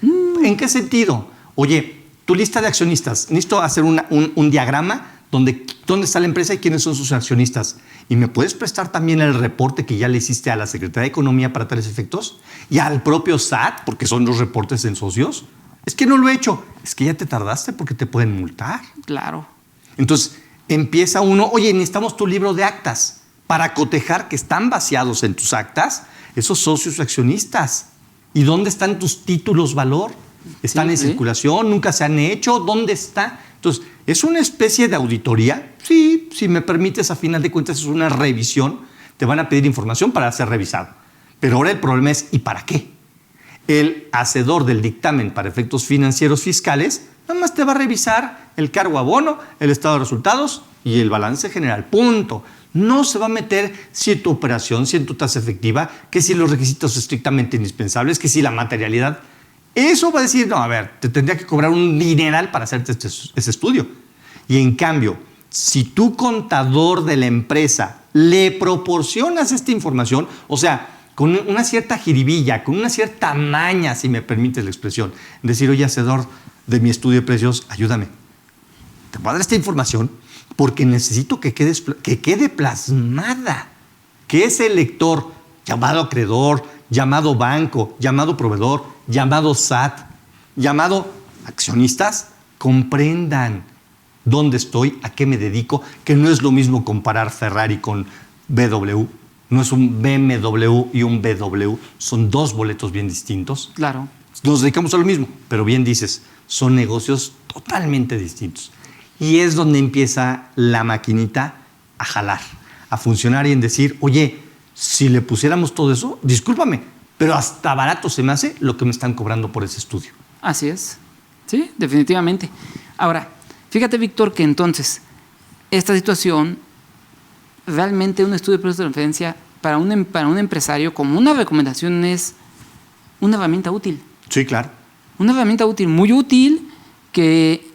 ¿En qué sentido? Oye, tu lista de accionistas, necesito hacer un diagrama donde dónde está la empresa y quiénes son sus accionistas. ¿Y me puedes prestar también el reporte que ya le hiciste a la Secretaría de Economía para tales efectos? Y al propio SAT, porque son los reportes en socios. Es que no lo he hecho. Es que ya te tardaste porque te pueden multar. Claro. Entonces, empieza uno, oye, necesitamos tu libro de actas para cotejar que están vaciados en tus actas esos socios accionistas. ¿Y dónde están tus títulos valor? ¿Están en circulación? ¿Nunca se han hecho? ¿Dónde está? Entonces, ¿Es una especie de auditoría? Sí, si me permites, a final de cuentas es una revisión. Te van a pedir información para ser revisado. Pero ahora el problema es, ¿y para qué? El hacedor del dictamen para efectos financieros fiscales nada más te va a revisar el cargo abono, el estado de resultados y el balance general. Punto. No se va a meter si tu operación, si tu tasa efectiva, que si los requisitos estrictamente indispensables, que si la materialidad. Eso va a decir, no, a ver, te tendría que cobrar un dineral para hacerte ese estudio. Y en cambio, si tu contador de la empresa le proporcionas esta información, o sea, con una cierta jiribilla, con una cierta maña, si me permites la expresión, decir, oye, hacedor de mi estudio de precios, ayúdame. Te voy a dar esta información porque necesito que quede plasmada que ese lector, llamado acreedor, llamado banco, llamado proveedor, llamado SAT, llamado accionistas, comprendan dónde estoy, a qué me dedico, que no es lo mismo comparar Ferrari con BMW. No es un BMW y un BW, son dos boletos bien distintos. Claro. Nos dedicamos a lo mismo, pero bien dices, son negocios totalmente distintos. Y es donde empieza la maquinita a jalar, a funcionar y en decir, oye, si le pusiéramos todo eso, discúlpame, pero hasta barato se me hace lo que me están cobrando por ese estudio. Así es. Sí, definitivamente. Ahora, fíjate, Víctor, que entonces esta situación, realmente un estudio de precios de referencia para un empresario como una recomendación es una herramienta útil. Sí, claro. Una herramienta útil, muy útil, que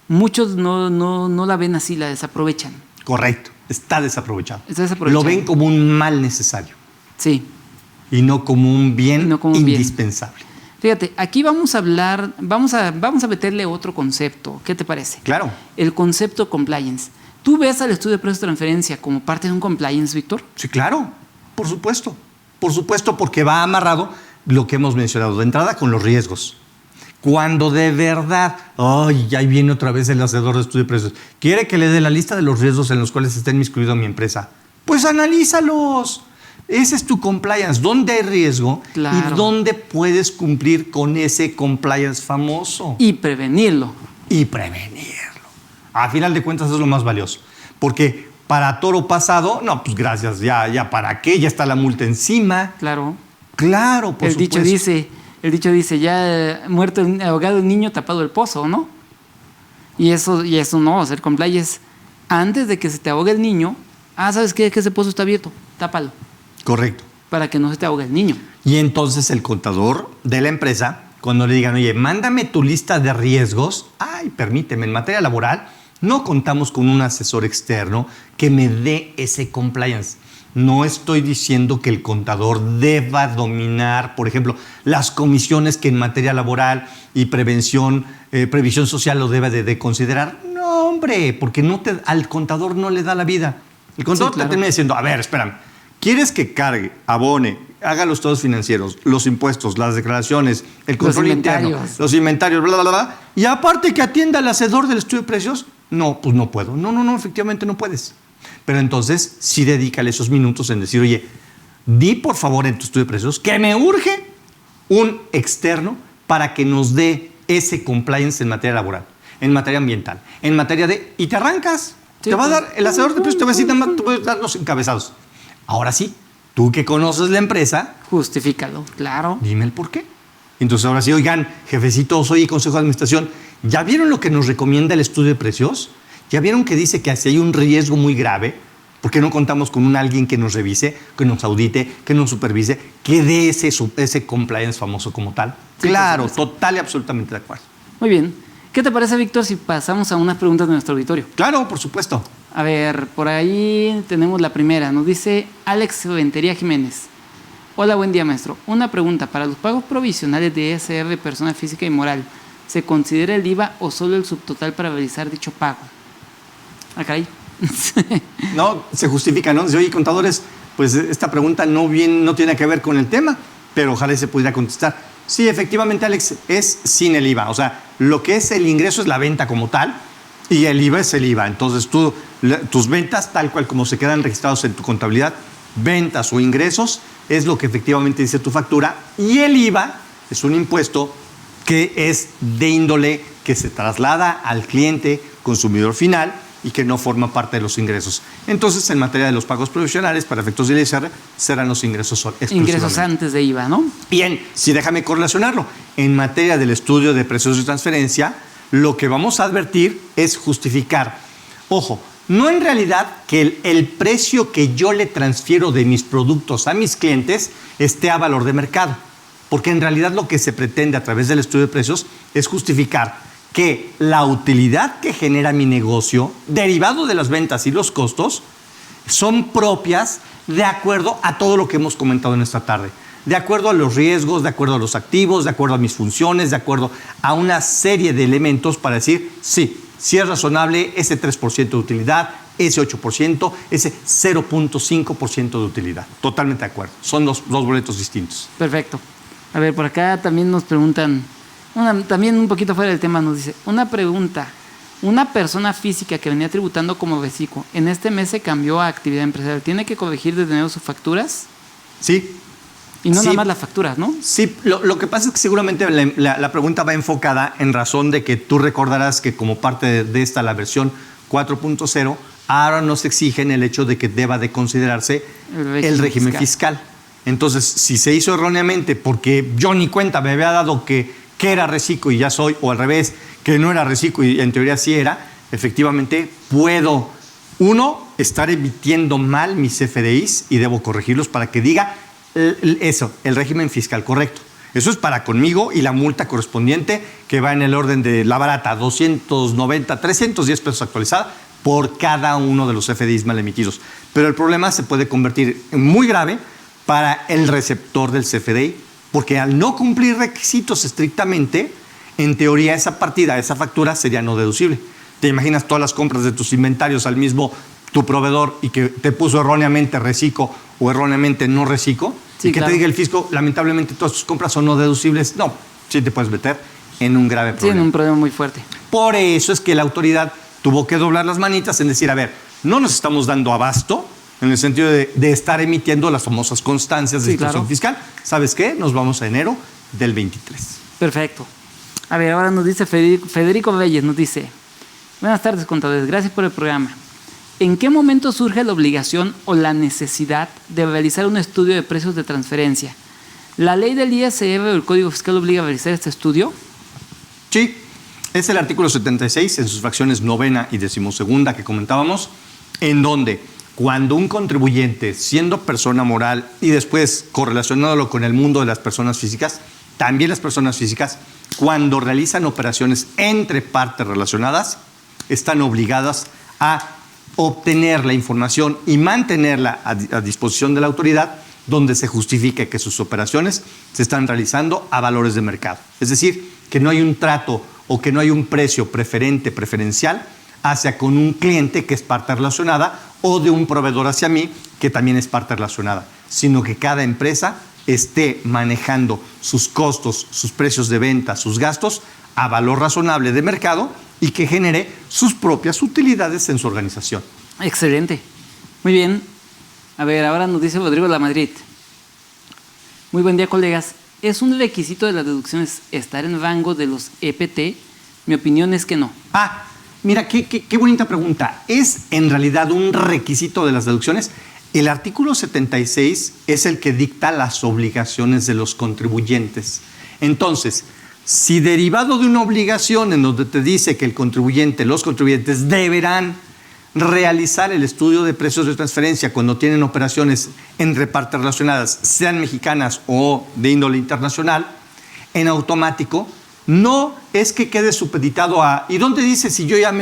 muchos no la ven así, la desaprovechan. Correcto, está desaprovechado. Está desaprovechado. Lo ven como un mal necesario. Sí. Y no como un bien No como un indispensable. bien. Fíjate, aquí vamos a hablar, vamos a meterle otro concepto. ¿Qué te parece? Claro. El concepto compliance. ¿Tú ves al estudio de precios de transferencia como parte de un compliance, Víctor? Sí, claro, por supuesto. Por supuesto, porque va amarrado lo que hemos mencionado de entrada con los riesgos. Cuando de verdad, ay, ya viene otra vez el hacedor de estudio de precios, quiere que le dé la lista de los riesgos en los cuales está inmiscuido mi empresa, pues analízalos. Ese es tu compliance. ¿Dónde hay riesgo? Claro. Y dónde puedes cumplir con ese compliance famoso. Y prevenirlo. Y prevenirlo. A final de cuentas es lo más valioso. Porque para toro pasado, no, pues gracias, ya para qué, ya está la multa encima. Claro. Claro, por supuesto. El dicho dice, ya muerto, ahogado el niño, tapado el pozo, ¿no? Y eso no, hacer compliance antes de que se te ahogue el niño. ¿Sabes qué? Que ese pozo está abierto, tápalo. Correcto. Para que no se te ahogue el niño. Y entonces el contador de la empresa, cuando le digan, oye, mándame tu lista de riesgos, permíteme, en materia laboral, no contamos con un asesor externo que me dé ese compliance. No estoy diciendo que el contador deba dominar, por ejemplo, las comisiones que en materia laboral y previsión social lo debe de considerar. No, hombre, porque al contador no le da la vida. El contador te termina diciendo, a ver, espérame, ¿quieres que cargue, abone, haga los estados financieros, los impuestos, las declaraciones, el control interno, los inventarios, bla, bla, bla, y aparte que atienda al hacedor del estudio de precios? No, pues no puedo. No, efectivamente no puedes. Pero entonces sí dedícale esos minutos en decir, oye, di por favor en tu estudio de precios que me urge un externo para que nos dé ese compliance en materia laboral, en materia ambiental, en materia de... Y te arrancas. Sí, te va a dar, el hacedor de precios te va a decir, nada más, tú puedes dar los encabezados. Ahora sí, tú que conoces la empresa... Justifícalo, claro. Dime el por qué. Entonces ahora sí, oigan, jefecitos, oye, consejo de administración, ¿ya vieron lo que nos recomienda el estudio de precios? ¿Ya vieron que dice que si hay un riesgo muy grave, porque no contamos con alguien que nos revise, que nos audite, que nos supervise, que dé ese compliance famoso como tal? Sí, claro, total y absolutamente de acuerdo. Muy bien. ¿Qué te parece, Víctor, si pasamos a unas preguntas de nuestro auditorio? Claro, por supuesto. A ver, por ahí tenemos la primera. Nos dice Alex Ventería Jiménez. Hola, buen día, maestro. Una pregunta. Para los pagos provisionales de ESR de persona física y moral, ¿se considera el IVA o solo el subtotal para realizar dicho pago? Caray. No, se justifica, ¿no? Dice, oye, contadores, pues esta pregunta no tiene que ver con el tema, pero ojalá se pudiera contestar. Sí, efectivamente, Alex, es sin el IVA. O sea, lo que es el ingreso es la venta como tal y el IVA es el IVA. Entonces, tus ventas, tal cual como se quedan registrados en tu contabilidad, ventas o ingresos, es lo que efectivamente dice tu factura. Y el IVA es un impuesto que es de índole que se traslada al cliente consumidor final y que no forma parte de los ingresos. Entonces, en materia de los pagos provisionales, para efectos del ISR, serán los ingresos exclusivamente. Ingresos antes de IVA, ¿no? Bien, sí, déjame correlacionarlo. En materia del estudio de precios de transferencia, lo que vamos a advertir es justificar. Ojo, no en realidad que el precio que yo le transfiero de mis productos a mis clientes esté a valor de mercado, porque en realidad lo que se pretende a través del estudio de precios es justificar que la utilidad que genera mi negocio, derivado de las ventas y los costos, son propias de acuerdo a todo lo que hemos comentado en esta tarde. De acuerdo a los riesgos, de acuerdo a los activos, de acuerdo a mis funciones, de acuerdo a una serie de elementos para decir, sí es razonable ese 3% de utilidad, ese 8%, ese 0.5% de utilidad. Totalmente de acuerdo. Son dos boletos distintos. Perfecto. A ver, por acá también nos preguntan, también un poquito fuera del tema, nos dice, una pregunta. Una persona física que venía tributando como vecico, en este mes se cambió a actividad empresarial, ¿tiene que corregir desde nuevo sus facturas? Sí. Y no Sí. nada más las facturas, ¿no? Sí, lo que pasa es que seguramente la pregunta va enfocada en razón de que tú recordarás que como parte de esta, la versión 4.0, ahora nos exigen el hecho de que deba de considerarse el régimen fiscal. Entonces, si se hizo erróneamente porque yo ni cuenta me había dado que era reciclo y ya soy, o al revés, que no era reciclo y en teoría sí era, efectivamente puedo, estar emitiendo mal mis CFDIs y debo corregirlos para que diga eso, el régimen fiscal correcto. Eso es para conmigo y la multa correspondiente que va en el orden de la barata, 290, 310 pesos actualizada por cada uno de los CFDIs mal emitidos. Pero el problema se puede convertir en muy grave para el receptor del CFDI, porque al no cumplir requisitos estrictamente, en teoría esa partida, esa factura sería no deducible. ¿Te imaginas todas las compras de tus inventarios al mismo tu proveedor y que te puso erróneamente reciclo o erróneamente no reciclo? Sí, y que claro, te diga el fisco, lamentablemente todas tus compras son no deducibles. No, sí te puedes meter en un grave problema. Sí, en un problema muy fuerte. Por eso es que la autoridad tuvo que doblar las manitas en decir, a ver, no nos estamos dando abasto en el sentido de estar emitiendo las famosas constancias de situación fiscal. ¿Sabes qué? Nos vamos a enero del 23. Perfecto. A ver, ahora nos dice Federico Belles, nos dice, buenas tardes, contadores, gracias por el programa. ¿En qué momento surge la obligación o la necesidad de realizar un estudio de precios de transferencia? ¿La ley del ISR o el Código Fiscal obliga a realizar este estudio? Sí, es el artículo 76 en sus fracciones 9ª y 12ª que comentábamos, en donde cuando un contribuyente, siendo persona moral y después correlacionándolo con el mundo de las personas físicas, también las personas físicas, cuando realizan operaciones entre partes relacionadas, están obligadas a obtener la información y mantenerla a disposición de la autoridad donde se justifique que sus operaciones se están realizando a valores de mercado. Es decir, que no hay un trato o que no hay un precio preferencial hacia con un cliente que es parte relacionada o de un proveedor hacia mí que también es parte relacionada, sino que cada empresa esté manejando sus costos, sus precios de venta, sus gastos a valor razonable de mercado y que genere sus propias utilidades en su organización. Excelente. Muy bien. A ver, ahora nos dice Rodrigo Lamadrid. Muy buen día, colegas. ¿Es un requisito de las deducciones estar en rango de los EPT? Mi opinión es que no. Mira, qué bonita pregunta. ¿Es en realidad un requisito de las deducciones? El artículo 76 es el que dicta las obligaciones de los contribuyentes. Entonces, si derivado de una obligación en donde te dice que los contribuyentes deberán realizar el estudio de precios de transferencia cuando tienen operaciones entre partes relacionadas, sean mexicanas o de índole internacional, en automático, no es que quede supeditado a... ¿Y dónde dice si yo ya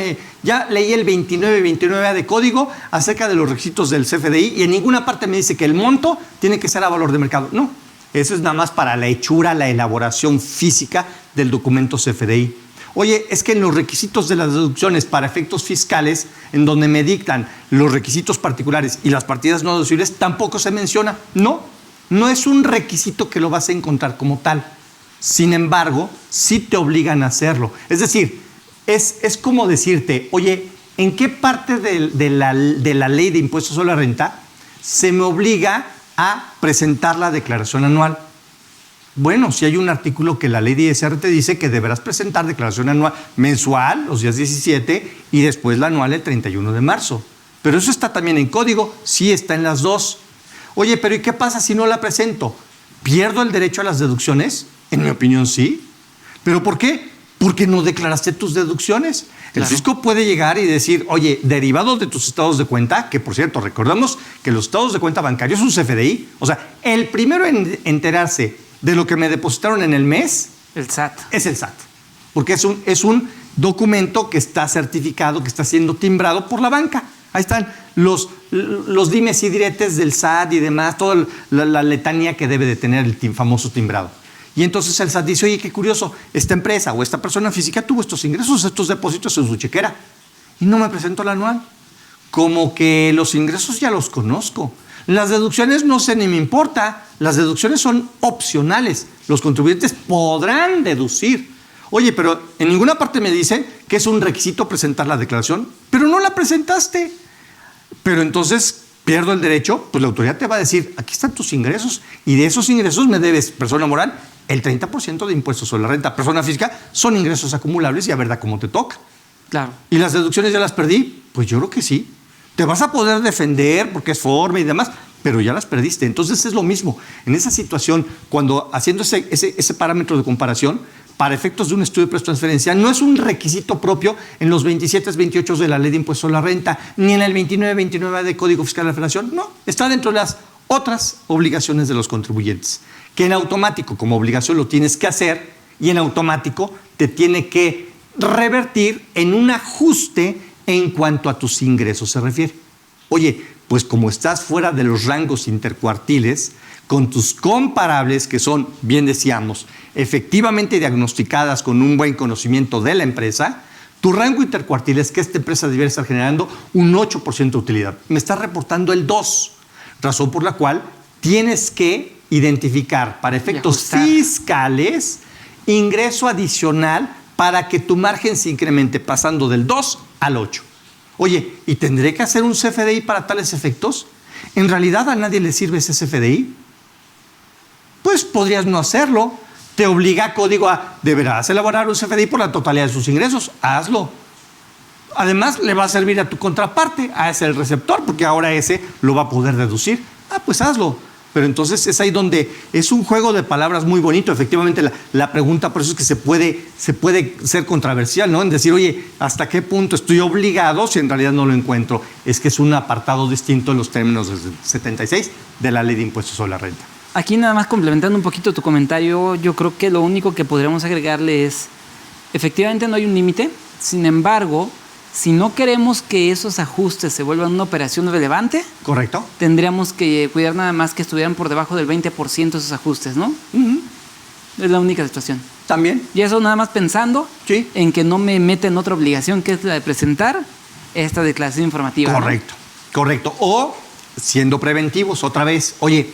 leí el 29A de código acerca de los requisitos del CFDI y en ninguna parte me dice que el monto tiene que ser a valor de mercado? No. Eso es nada más para la hechura, la elaboración física del documento CFDI. Oye, es que en los requisitos de las deducciones para efectos fiscales, en donde me dictan los requisitos particulares y las partidas no deducibles, tampoco se menciona. No es un requisito que lo vas a encontrar como tal. Sin embargo, sí te obligan a hacerlo. Es decir, es como decirte, oye, ¿en qué parte de la ley de impuestos sobre la renta se me obliga a presentar la declaración anual? Bueno, si hay un artículo que la ley de ISR te dice que deberás presentar declaración anual mensual los días 17 y después la anual el 31 de marzo. Pero eso está también en código, sí está en las dos. Oye, pero ¿y qué pasa si no la presento? ¿Pierdo el derecho a las deducciones? En mi opinión, sí. ¿Pero por qué? Porque no declaraste tus deducciones. El fisco puede llegar y decir, oye, derivado de tus estados de cuenta, que por cierto, recordamos que los estados de cuenta bancarios es un CFDI, o sea, el primero en enterarse de lo que me depositaron en el mes, el SAT. Es el SAT. Porque es un documento que está certificado, que está siendo timbrado por la banca. Ahí están los dimes y diretes del SAT y demás, toda la letanía que debe de tener el famoso timbrado. Y entonces el SAT dice, oye, qué curioso, esta empresa o esta persona física tuvo estos ingresos, estos depósitos en su chequera y no me presentó la anual. Como que los ingresos ya los conozco. Las deducciones no sé ni me importa, las deducciones son opcionales. Los contribuyentes podrán deducir. Oye, pero en ninguna parte me dice que es un requisito presentar la declaración, pero no la presentaste. Pero entonces pierdo el derecho, pues la autoridad te va a decir, aquí están tus ingresos y de esos ingresos me debes, persona moral, el 30% de impuestos sobre la renta. Persona física son ingresos acumulables y a ver cómo te toca. Claro. ¿Y las deducciones ya las perdí? Pues yo creo que sí. Te vas a poder defender porque es forma y demás, pero ya las perdiste. Entonces es lo mismo. En esa situación, cuando haciendo ese parámetro de comparación, para efectos de un estudio de precio de transferencia, no es un requisito propio en los 27, 28 de la Ley de Impuestos sobre la Renta, ni en el 29, 29 de Código Fiscal de la Federación. No, está dentro de las otras obligaciones de los contribuyentes, que en automático como obligación lo tienes que hacer y en automático te tiene que revertir en un ajuste en cuanto a tus ingresos se refiere. Oye, pues como estás fuera de los rangos intercuartiles, con tus comparables, que son, bien decíamos, efectivamente diagnosticadas con un buen conocimiento de la empresa, tu rango intercuartil es que esta empresa debería estar generando un 8% de utilidad. Me está reportando el 2%, razón por la cual tienes que identificar para efectos fiscales ingreso adicional para que tu margen se incremente pasando del 2 al 8. Oye, ¿y tendré que hacer un CFDI para tales efectos? ¿En realidad a nadie le sirve ese CFDI? Pues podrías no hacerlo. Te obliga código a, deberás elaborar un CFDI por la totalidad de sus ingresos. Hazlo. Además, le va a servir a tu contraparte, a ese el receptor, porque ahora ese lo va a poder deducir. Pues hazlo. Pero entonces es ahí donde es un juego de palabras muy bonito. Efectivamente, la pregunta por eso es que se puede ser controversial, ¿no? En decir, oye, ¿hasta qué punto estoy obligado si en realidad no lo encuentro? Es que es un apartado distinto en los términos del 76 de la Ley de Impuestos sobre la Renta. Aquí nada más complementando un poquito tu comentario, yo creo que lo único que podríamos agregarle es, efectivamente no hay un límite, sin embargo, si no queremos que esos ajustes se vuelvan una operación relevante, correcto, tendríamos que cuidar nada más que estuvieran por debajo del 20% esos ajustes, ¿no? Es la única situación. También. Y eso nada más pensando en que no me meta en otra obligación, que es la de presentar esta declaración informativa. Correcto, ¿no? Correcto. O siendo preventivos, otra vez, oye,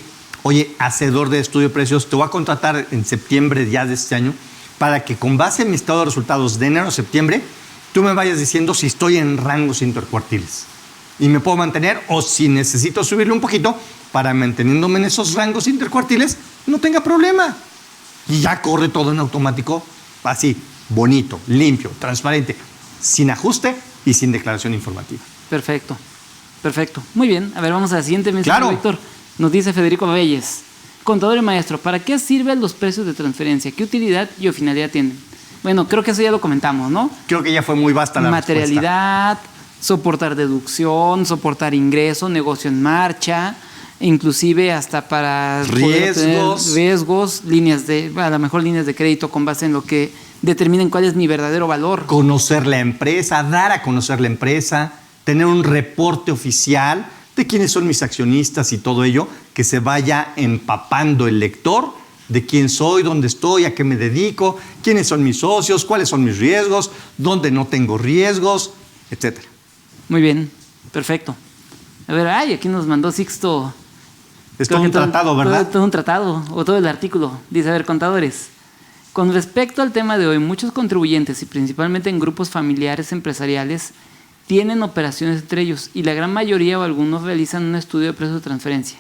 hacedor de estudio de precios, te voy a contratar en septiembre ya de este año para que con base en mi estado de resultados de enero a septiembre, tú me vayas diciendo si estoy en rangos intercuartiles y me puedo mantener o si necesito subirle un poquito para manteniéndome en esos rangos intercuartiles, no tenga problema. Y ya corre todo en automático, así, bonito, limpio, transparente, sin ajuste y sin declaración informativa. Perfecto. Muy bien. A ver, vamos a la siguiente mensaje, claro. Víctor. Nos dice Federico Belles. Contador y maestro, ¿para qué sirven los precios de transferencia? ¿Qué utilidad y o finalidad tienen? Bueno, creo que eso ya lo comentamos, ¿no? Creo que ya fue muy vasta la materialidad, soportar deducción, soportar ingreso, negocio en marcha, inclusive hasta para riesgos, a lo mejor líneas de crédito con base en lo que determinen cuál es mi verdadero valor. Conocer la empresa, dar a conocer la empresa, tener un reporte oficial de quiénes son mis accionistas y todo ello, que se vaya empapando el lector de quién soy, dónde estoy, a qué me dedico, quiénes son mis socios, cuáles son mis riesgos, dónde no tengo riesgos, etcétera. Muy bien, perfecto. A ver, aquí nos mandó Sixto. Es todo un tratado, ¿verdad? Todo un tratado, o todo el artículo. Dice, a ver, contadores, con respecto al tema de hoy, muchos contribuyentes, y principalmente en grupos familiares empresariales, tienen operaciones entre ellos, y la gran mayoría o algunos realizan un estudio de precios de transferencia.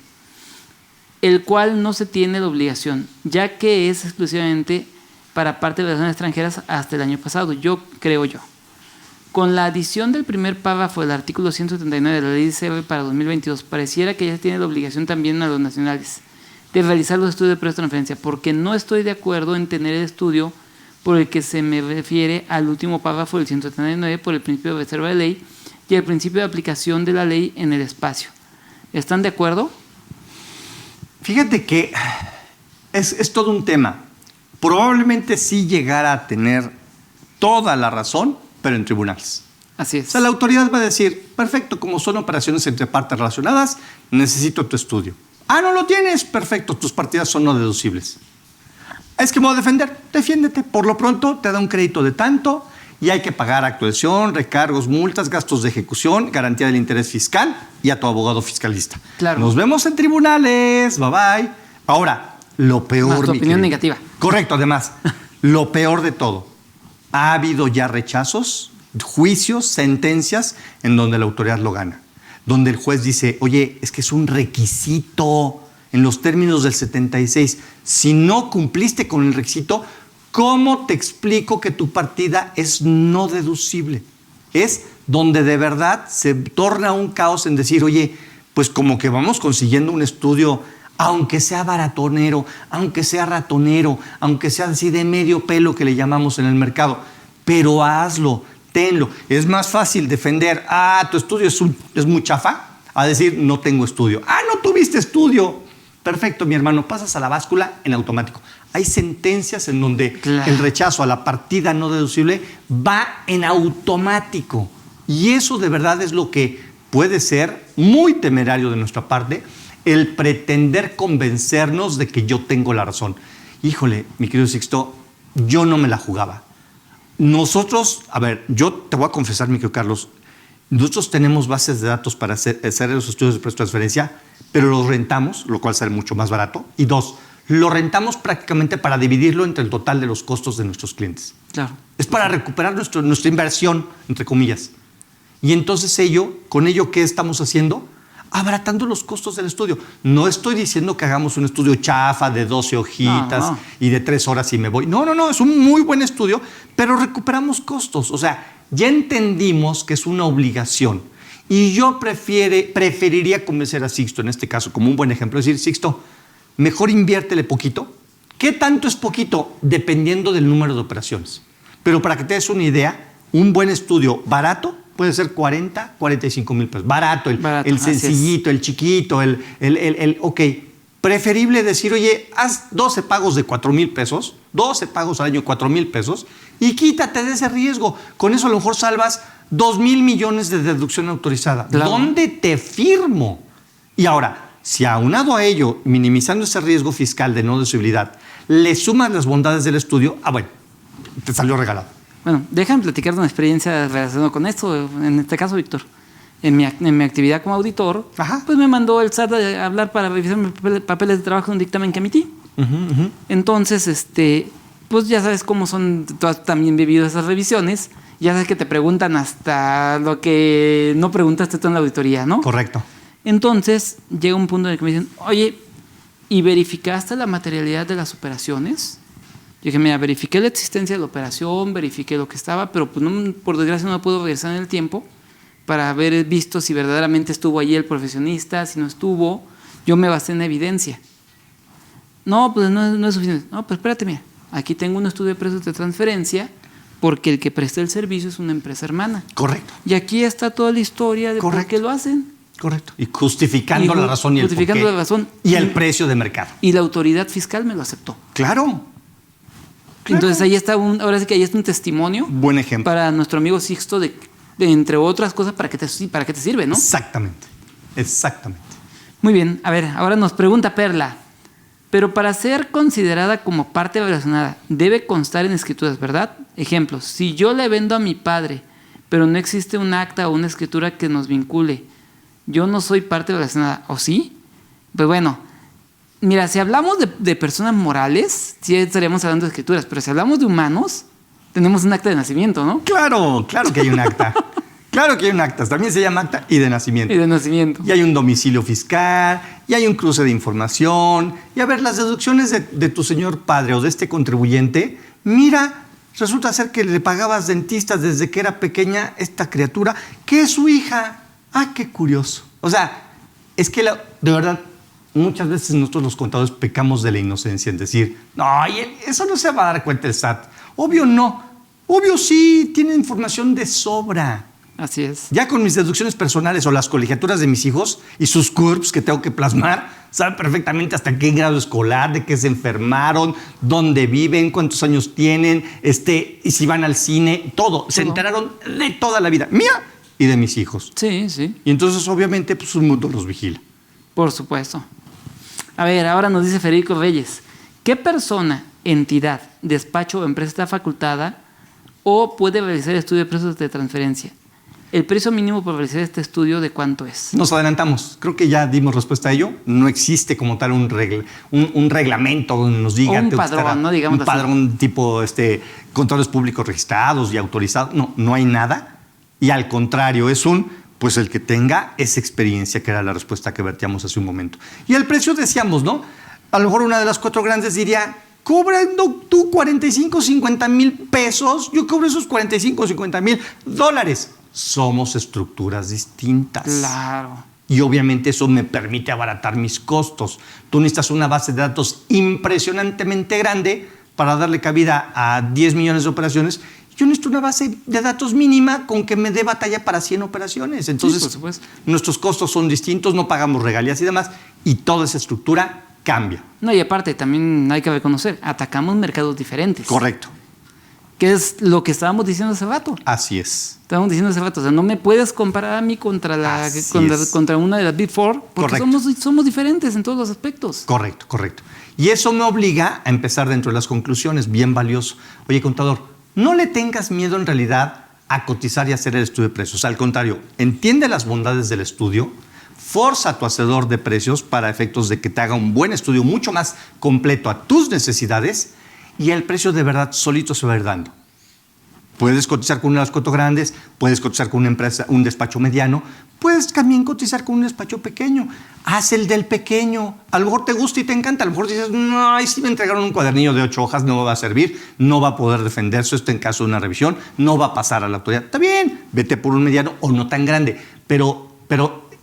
el cual no se tiene la obligación, ya que es exclusivamente para parte de las naciones extranjeras hasta el año pasado, creo yo. Con la adición del primer párrafo del artículo 179 de la Ley CR para 2022, pareciera que ya se tiene la obligación también a los nacionales de realizar los estudios de pretransferencia, porque no estoy de acuerdo en tener el estudio por el que se me refiere al último párrafo del 179 por el principio de reserva de ley y el principio de aplicación de la ley en el espacio. ¿Están de acuerdo? Fíjate que es todo un tema. Probablemente sí llegara a tener toda la razón, pero en tribunales. Así es. O sea, la autoridad va a decir, perfecto, como son operaciones entre partes relacionadas, necesito tu estudio. Ah, ¿no lo tienes? Perfecto, tus partidas son no deducibles. Es que me voy a defender, defiéndete. Por lo pronto te da un crédito de tanto y hay que pagar actuación, recargos, multas, gastos de ejecución, garantía del interés fiscal y a tu abogado fiscalista. Claro. Nos vemos en tribunales, bye bye. Ahora, lo peor... Más tu opinión negativa. Correcto, además, lo peor de todo. Ha habido ya rechazos, juicios, sentencias en donde la autoridad lo gana. Donde el juez dice, oye, es que es un requisito en los términos del 76. Si no cumpliste con el requisito, ¿cómo te explico que tu partida es no deducible? Es donde de verdad se torna un caos en decir, oye, pues como que vamos consiguiendo un estudio, aunque sea baratonero, aunque sea ratonero, aunque sea así de medio pelo que le llamamos en el mercado, pero hazlo, tenlo. Es más fácil defender, tu estudio es muy chafa, a decir, no tengo estudio. No tuviste estudio. Perfecto, mi hermano, pasas a la báscula en automático. Hay sentencias en donde el rechazo a la partida no deducible va en automático. Y eso de verdad es lo que puede ser muy temerario de nuestra parte, el pretender convencernos de que yo tengo la razón. Híjole, mi querido Sixto, yo no me la jugaba. Nosotros, a ver, yo te voy a confesar, mi querido Carlos, nosotros tenemos bases de datos para hacer los estudios de pretransferencia, pero los rentamos, lo cual sale mucho más barato. Y dos, lo rentamos prácticamente para dividirlo entre el total de los costos de nuestros clientes. Claro. Es para recuperar nuestra inversión, entre comillas. Y entonces con ello, ¿qué estamos haciendo? Abaratando los costos del estudio. No estoy diciendo que hagamos un estudio chafa de 12 hojitas y de 3 horas y me voy. No, es un muy buen estudio, pero recuperamos costos. O sea, ya entendimos que es una obligación. Y yo preferiría convencer a Sixto, en este caso, como un buen ejemplo, decir, Sixto, mejor inviértele poquito. ¿Qué tanto es poquito? Dependiendo del número de operaciones. Pero para que te des una idea, un buen estudio barato puede ser 40, 45 mil pesos. Barato, el sencillito, el chiquito, ok. Preferible decir, oye, haz 12 pagos de 4 mil pesos, 12 pagos al año, 4 mil pesos, y quítate de ese riesgo. Con eso a lo mejor salvas 2 mil millones de deducción autorizada. Claro. ¿Dónde te firmo? Y ahora, si aunado a ello, minimizando ese riesgo fiscal de no deducibilidad, le sumas las bondades del estudio, bueno, te salió regalado. Bueno, déjame platicar de una experiencia relacionada con esto. En este caso, Víctor, en mi actividad como auditor, pues me mandó el SAT a hablar para revisar mis papeles de trabajo de un dictamen que emití. Entonces, pues ya sabes cómo son, tú has también vivido esas revisiones, ya sabes que te preguntan hasta lo que no preguntaste tú en la auditoría, ¿no? Correcto. Entonces, llega un punto en el que me dicen, oye, ¿y verificaste la materialidad de las operaciones? Yo dije, mira, verifiqué la existencia de la operación, verifiqué lo que estaba, pero pues no, por desgracia no puedo regresar en el tiempo para haber visto si verdaderamente estuvo allí el profesionista, si no estuvo. Yo me basé en evidencia. No, pues no es suficiente. No, pues espérate, mira, aquí tengo un estudio de precios de transferencia porque el que presta el servicio es una empresa hermana. Correcto. Y aquí está toda la historia de por qué lo hacen. Correcto. Y justificando la razón y el porqué. Justificando la razón. Y el precio de mercado. Y la autoridad fiscal me lo aceptó. Claro. Entonces ahí está ahora sí que ahí está un testimonio. Buen ejemplo. Para nuestro amigo Sixto de entre otras cosas, para qué te sirve, ¿no? Exactamente. Muy bien. A ver, ahora nos pregunta Perla. Pero para ser considerada como parte relacionada, debe constar en escrituras, ¿verdad? Ejemplo, si yo le vendo a mi padre, pero no existe un acta o una escritura que nos vincule, ¿yo no soy parte relacionada? ¿O sí? Pues bueno, mira, si hablamos de personas morales, sí estaríamos hablando de escrituras, pero si hablamos de humanos, tenemos un acta de nacimiento, ¿no? Claro que hay un acta. Claro que hay un acta, también se llama acta y de nacimiento. Y de nacimiento. Y hay un domicilio fiscal, y hay un cruce de información. Y a ver, las deducciones de tu señor padre o de este contribuyente, mira, resulta ser que le pagabas dentistas desde que era pequeña esta criatura, que es su hija. Ah, qué curioso. O sea, es que de verdad, muchas veces nosotros los contadores pecamos de la inocencia en decir, no, eso no se va a dar cuenta el SAT. Obvio no. Obvio sí, tiene información de sobra. Así es. Ya con mis deducciones personales o las colegiaturas de mis hijos y sus CURPS que tengo que plasmar, saben perfectamente hasta qué grado escolar, de qué se enfermaron, dónde viven, cuántos años tienen, y si van al cine, todo. Se enteraron de toda la vida, mía y de mis hijos. Sí, sí. Y entonces, obviamente, pues un mundo los vigila. Por supuesto. A ver, ahora nos dice Federico Reyes, ¿qué persona, entidad, despacho o empresa está facultada o puede realizar estudio de precios de transferencia? ¿El precio mínimo por realizar este estudio de cuánto es? Nos adelantamos. Creo que ya dimos respuesta a ello. No existe como tal un reglamento donde nos diga... O un padrón, ¿no? Digamos un padrón tipo contadores públicos registrados y autorizados. No, no hay nada. Y al contrario, es pues el que tenga esa experiencia, que era la respuesta que vertíamos hace un momento. Y el precio decíamos, ¿no? A lo mejor una de las 4 grandes diría... Cobrando tú 45, 50 mil pesos, yo cobro esos 45, 50 mil dólares. Somos estructuras distintas. Claro. Y obviamente eso me permite abaratar mis costos. Tú necesitas una base de datos impresionantemente grande para darle cabida a 10 millones de operaciones. Yo necesito una base de datos mínima con que me dé batalla para 100 operaciones. Entonces, sí, por supuesto, nuestros costos son distintos, no pagamos regalías y demás, y toda esa estructura cambia. No, y aparte también hay que reconocer, atacamos mercados diferentes. Correcto. ¿Qué es lo que estábamos diciendo hace rato? Así es. Estábamos diciendo hace rato, o sea, no me puedes comparar a mí contra una de las Big Four, porque somos diferentes en todos los aspectos. Correcto, correcto. Y eso me obliga a empezar dentro de las conclusiones, bien valioso. Oye, contador, no le tengas miedo en realidad a cotizar y hacer el estudio de precios. Al contrario, entiende las bondades del estudio, forza a tu hacedor de precios para efectos de que te haga un buen estudio mucho más completo a tus necesidades y el precio de verdad solito se va a ir dando. Puedes cotizar con una de las 4 grandes, puedes cotizar con una empresa, un despacho mediano, puedes también cotizar con un despacho pequeño. Haz el del pequeño. A lo mejor te gusta y te encanta. A lo mejor dices, no, ahí sí me entregaron un cuadernillo de 8 hojas, no me va a servir, no va a poder defenderse esto en caso de una revisión, no va a pasar a la autoridad. Está bien, vete por un mediano o no tan grande. Pero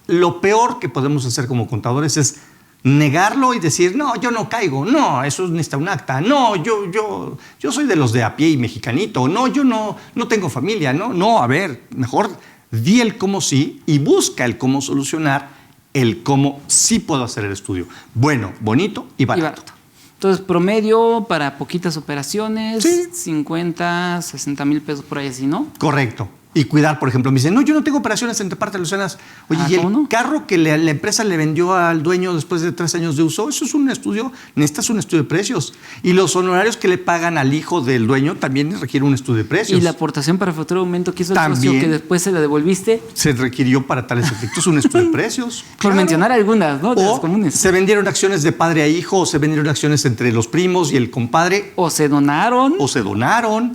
lo peor que podemos hacer como contadores es negarlo y decir, no, yo no caigo, no, eso necesita un acta, no, yo soy de los de a pie y mexicanito, no, yo no tengo familia, no, a ver, mejor di el cómo sí y busca el cómo solucionar, el cómo sí puedo hacer el estudio. Bueno, bonito y barato. Entonces, promedio para poquitas operaciones, sí. 50, 60 mil pesos por ahí así, ¿no? Correcto. Y cuidar, por ejemplo, me dicen, no, yo no tengo operaciones entre partes lucianas. Oye, ¿y el carro que la empresa le vendió al dueño después de 3 años de uso? Eso es un estudio, necesitas un estudio de precios. Y los honorarios que le pagan al hijo del dueño también requiere un estudio de precios. Y la aportación para futuro aumento que hizo el socio que después se la devolviste. Se requirió para tales efectos un estudio de precios. Por mencionar algunas, ¿no? De las comunes. Se vendieron acciones de padre a hijo, o se vendieron acciones entre los primos y el compadre. O se donaron.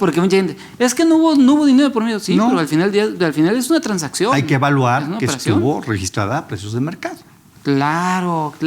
Porque mucha gente, es que no hubo dinero por medio. Sí, no. Pero al final es una transacción. Hay que evaluar que estuvo registrada a precios de mercado. Claro. Sí.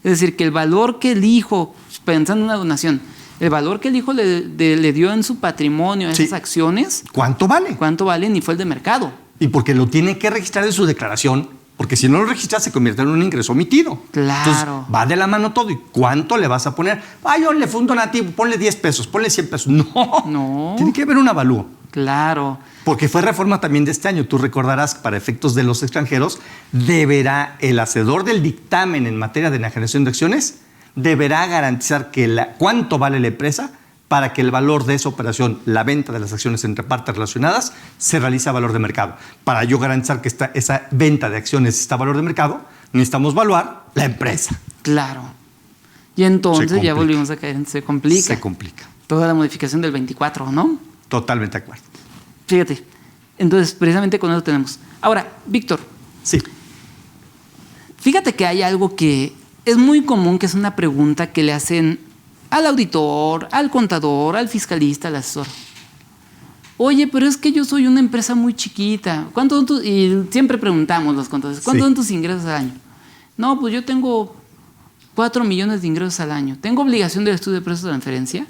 Es decir, que el valor que el hijo, pensando en una donación, el valor que el hijo le dio en su patrimonio a esas acciones. ¿Cuánto vale? ¿Cuánto vale? Ni fue el de mercado. Y porque lo tiene que registrar en su declaración, porque si no lo registras se convierte en un ingreso omitido. Claro. Entonces, va de la mano todo. ¿Y cuánto le vas a poner? Yo le fue un donativo, ponle 10 pesos, ponle 100 pesos. No. Tiene que haber un avalúo. Claro. Porque fue reforma también de este año. Tú recordarás, para efectos de los extranjeros, deberá el hacedor del dictamen en materia de enajenación de acciones, deberá garantizar que cuánto vale la empresa para que el valor de esa operación, la venta de las acciones entre partes relacionadas, se realice a valor de mercado. Para yo garantizar que esa venta de acciones está a valor de mercado, necesitamos evaluar la empresa. Claro. Y entonces ya volvimos a caer en se complica. Se complica. Toda la modificación del 24, ¿no? Totalmente de acuerdo. Fíjate, entonces precisamente con eso tenemos. Ahora, Víctor. Sí. Fíjate que hay algo que es muy común, que es una pregunta que le hacen al auditor, al contador, al fiscalista, al asesor. Oye, pero es que yo soy una empresa muy chiquita. ¿Cuánto son tus...? Y siempre preguntamos los contadores, ¿cuántos son tus ingresos al año? No, pues yo tengo 4 millones de ingresos al año. ¿Tengo obligación del estudio de precios de transferencia?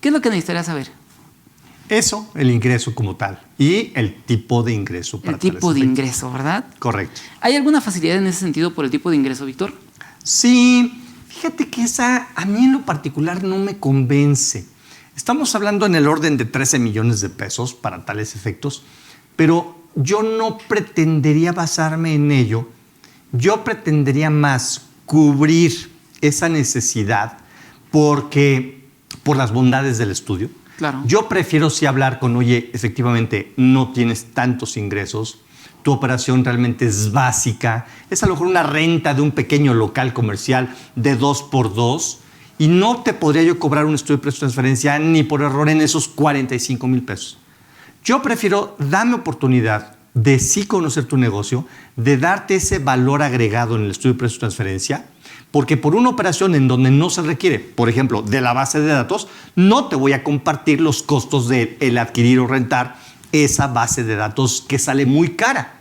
¿Qué es lo que necesitaría saber? Eso, el ingreso como tal y el tipo de ingreso. El tipo de ingreso, ¿verdad? Correcto. ¿Hay alguna facilidad en ese sentido por el tipo de ingreso, Víctor? Sí, fíjate que esa a mí en lo particular no me convence. Estamos hablando en el orden de 13 millones de pesos para tales efectos, pero yo no pretendería basarme en ello. Yo pretendería más cubrir esa necesidad por las bondades del estudio. Claro. Yo prefiero sí hablar con, oye, efectivamente no tienes tantos ingresos, tu operación realmente es básica, es a lo mejor una renta de un pequeño local comercial de 2x2 y no te podría yo cobrar un estudio de precios de transferencia ni por error en esos 45,000 pesos. Yo prefiero darme oportunidad de sí conocer tu negocio, de darte ese valor agregado en el estudio de precios de transferencia, porque por una operación en donde no se requiere, por ejemplo, de la base de datos, no te voy a compartir los costos de el adquirir o rentar esa base de datos que sale muy cara.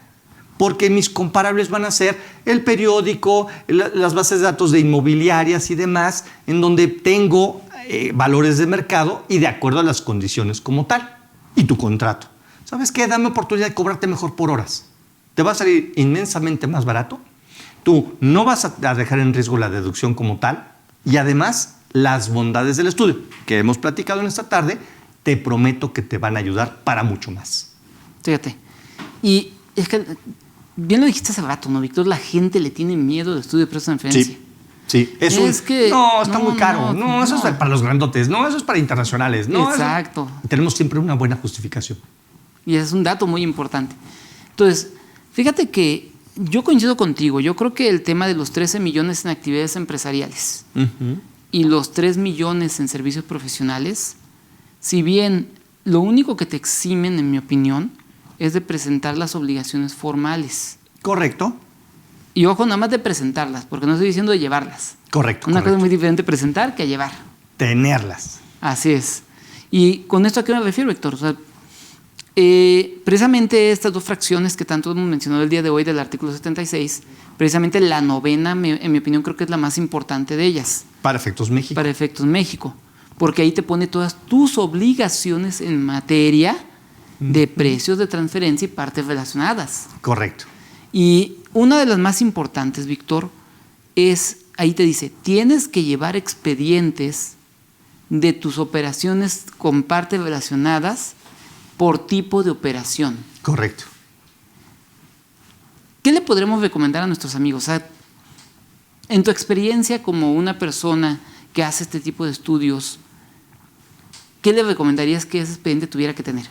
Porque mis comparables van a ser el periódico, las bases de datos de inmobiliarias y demás, en donde tengo valores de mercado y de acuerdo a las condiciones como tal. Y tu contrato. ¿Sabes qué? Dame oportunidad de cobrarte mejor por horas. Te va a salir inmensamente más barato. Tú no vas a dejar en riesgo la deducción como tal y además las bondades del estudio que hemos platicado en esta tarde, te prometo que te van a ayudar para mucho más. Fíjate, y es que bien lo dijiste hace rato, ¿no, Víctor? La gente le tiene miedo al estudio de precios de transferencia. Sí. No, está muy caro. No, eso es para los grandotes. No, eso es para internacionales. No, exacto. Tenemos siempre una buena justificación. Y es un dato muy importante. Entonces, fíjate que yo coincido contigo. Yo creo que el tema de los 13 millones en actividades empresariales y los 3 millones en servicios profesionales, si bien lo único que te eximen, en mi opinión, es de presentar las obligaciones formales. Correcto. Y ojo, nada más de presentarlas, porque no estoy diciendo de llevarlas. Correcto. Una cosa muy diferente presentar que llevar. Tenerlas. Así es. Y con esto a qué me refiero, Héctor. O sea, precisamente estas dos fracciones que tanto hemos mencionado el día de hoy del artículo 76, precisamente la novena, en mi opinión, creo que es la más importante de ellas. Para efectos México. Para efectos México. Porque ahí te pone todas tus obligaciones en materia de precios de transferencia y partes relacionadas. Correcto. Y una de las más importantes, Víctor, es, ahí te dice, tienes que llevar expedientes de tus operaciones con partes relacionadas por tipo de operación. Correcto. ¿Qué le podremos recomendar a nuestros amigos? O sea, en tu experiencia como una persona que hace este tipo de estudios, ¿qué le recomendarías que ese expediente tuviera que tener?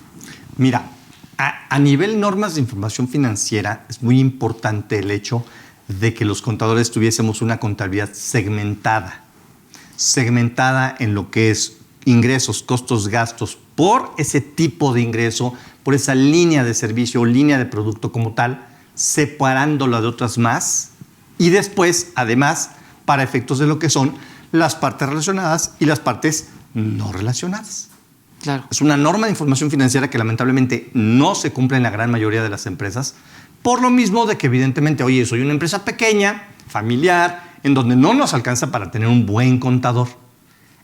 Mira, a nivel normas de información financiera es muy importante el hecho de que los contadores tuviésemos una contabilidad segmentada. Segmentada en lo que es ingresos, costos, gastos, por ese tipo de ingreso, por esa línea de servicio o línea de producto como tal, separándola de otras más y después, además, para efectos de lo que son las partes relacionadas y las partes no relacionadas. Claro. Es una norma de información financiera que lamentablemente no se cumple en la gran mayoría de las empresas, por lo mismo de que evidentemente, oye, soy una empresa pequeña, familiar, en donde no nos alcanza para tener un buen contador.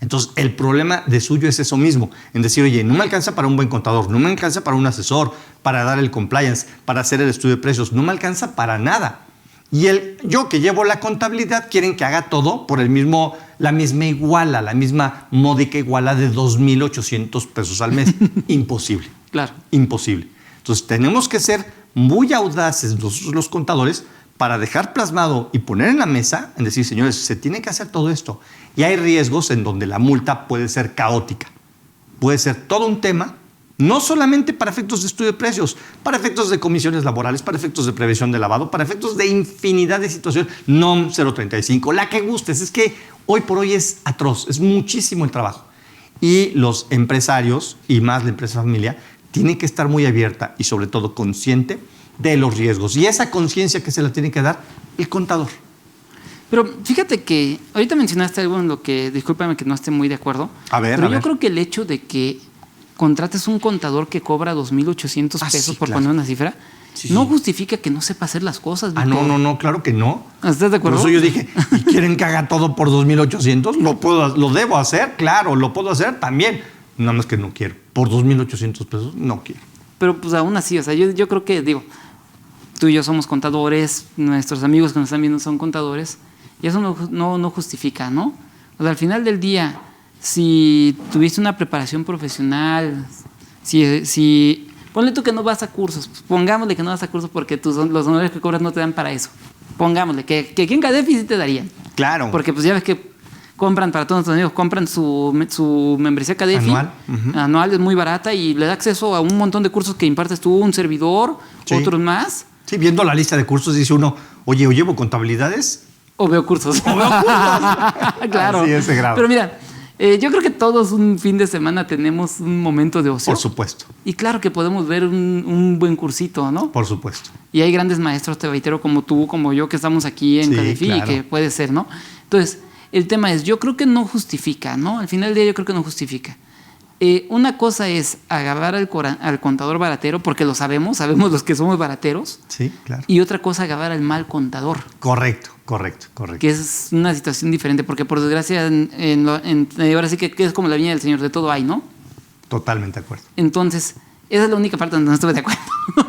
Entonces, el problema de suyo es eso mismo, en decir, oye, no me alcanza para un buen contador, no me alcanza para un asesor, para dar el compliance, para hacer el estudio de precios, no me alcanza para nada. Y yo que llevo la contabilidad, quieren que haga todo por la misma iguala, la misma módica iguala de 2,800 pesos al mes. Imposible. Claro. Imposible. Entonces, tenemos que ser muy audaces nosotros los contadores para dejar plasmado y poner en la mesa, en decir, señores, se tiene que hacer todo esto. Y hay riesgos en donde la multa puede ser caótica. Puede ser todo un tema, no solamente para efectos de estudio de precios, para efectos de comisiones laborales, para efectos de prevención de lavado, para efectos de infinidad de situaciones. NOM 035, la que gustes. Es que hoy por hoy es atroz, es muchísimo el trabajo. Y los empresarios, y más la empresa familia, tienen que estar muy abierta y sobre todo consciente de los riesgos. Y esa conciencia que se la tiene que dar el contador. Pero fíjate que ahorita mencionaste algo en lo que, discúlpame que no esté muy de acuerdo, A ver. yo creo que el hecho de que contrates un contador que cobra 2,800 pesos sí, por claro. poner una cifra, Sí, no sí. justifica que no sepa hacer las cosas, Ah, Víctor. no, claro que no. ¿Estás de acuerdo? Por eso yo dije, ¿y quieren que haga todo por 2,800? Lo debo hacer, claro, lo puedo hacer también. Nada más que no quiero. Por 2,800 pesos, no quiero. Pero pues aún así, o sea, yo creo que, digo, tú y yo somos contadores, nuestros amigos que nos están viendo son contadores, y eso no justifica, ¿no? O sea, al final del día, si tuviste una preparación profesional, si ponle tú que no vas a cursos, pues pongámosle que no vas a cursos porque los honorarios que cobras no te dan para eso. Pongámosle que aquí en Cadefi sí te darían. Claro. Porque pues ya ves que compran, para todos nuestros amigos, compran su membresía Cadefi. Anual. Ujú. Anual, es muy barata y le da acceso a un montón de cursos que impartes tú, un servidor, Sí. otros más. Sí, viendo la lista de cursos dice uno, oye, ¿o llevo contabilidades? O veo cursos. O veo cursos. Claro. Así es, ese grado. Pero mira, yo creo que todos un fin de semana tenemos un momento de ocio. Por supuesto, Y claro que podemos ver un buen cursito, ¿no? por supuesto. Y hay grandes maestros, te reitero, como tú, como yo, que estamos aquí en Sí, Cadefi, claro. que puede ser, ¿no? Entonces, el tema es, yo creo que no justifica, ¿no? Al final del día yo creo que no justifica. Una cosa es agarrar al contador baratero, porque lo sabemos los que somos barateros, Sí, claro. y otra cosa agarrar al mal contador, Correcto. que es una situación diferente, porque por desgracia, ahora sí que es como la viña del Señor, de todo hay, ¿no? Totalmente de acuerdo. Entonces, esa es la única parte donde no estuve de acuerdo.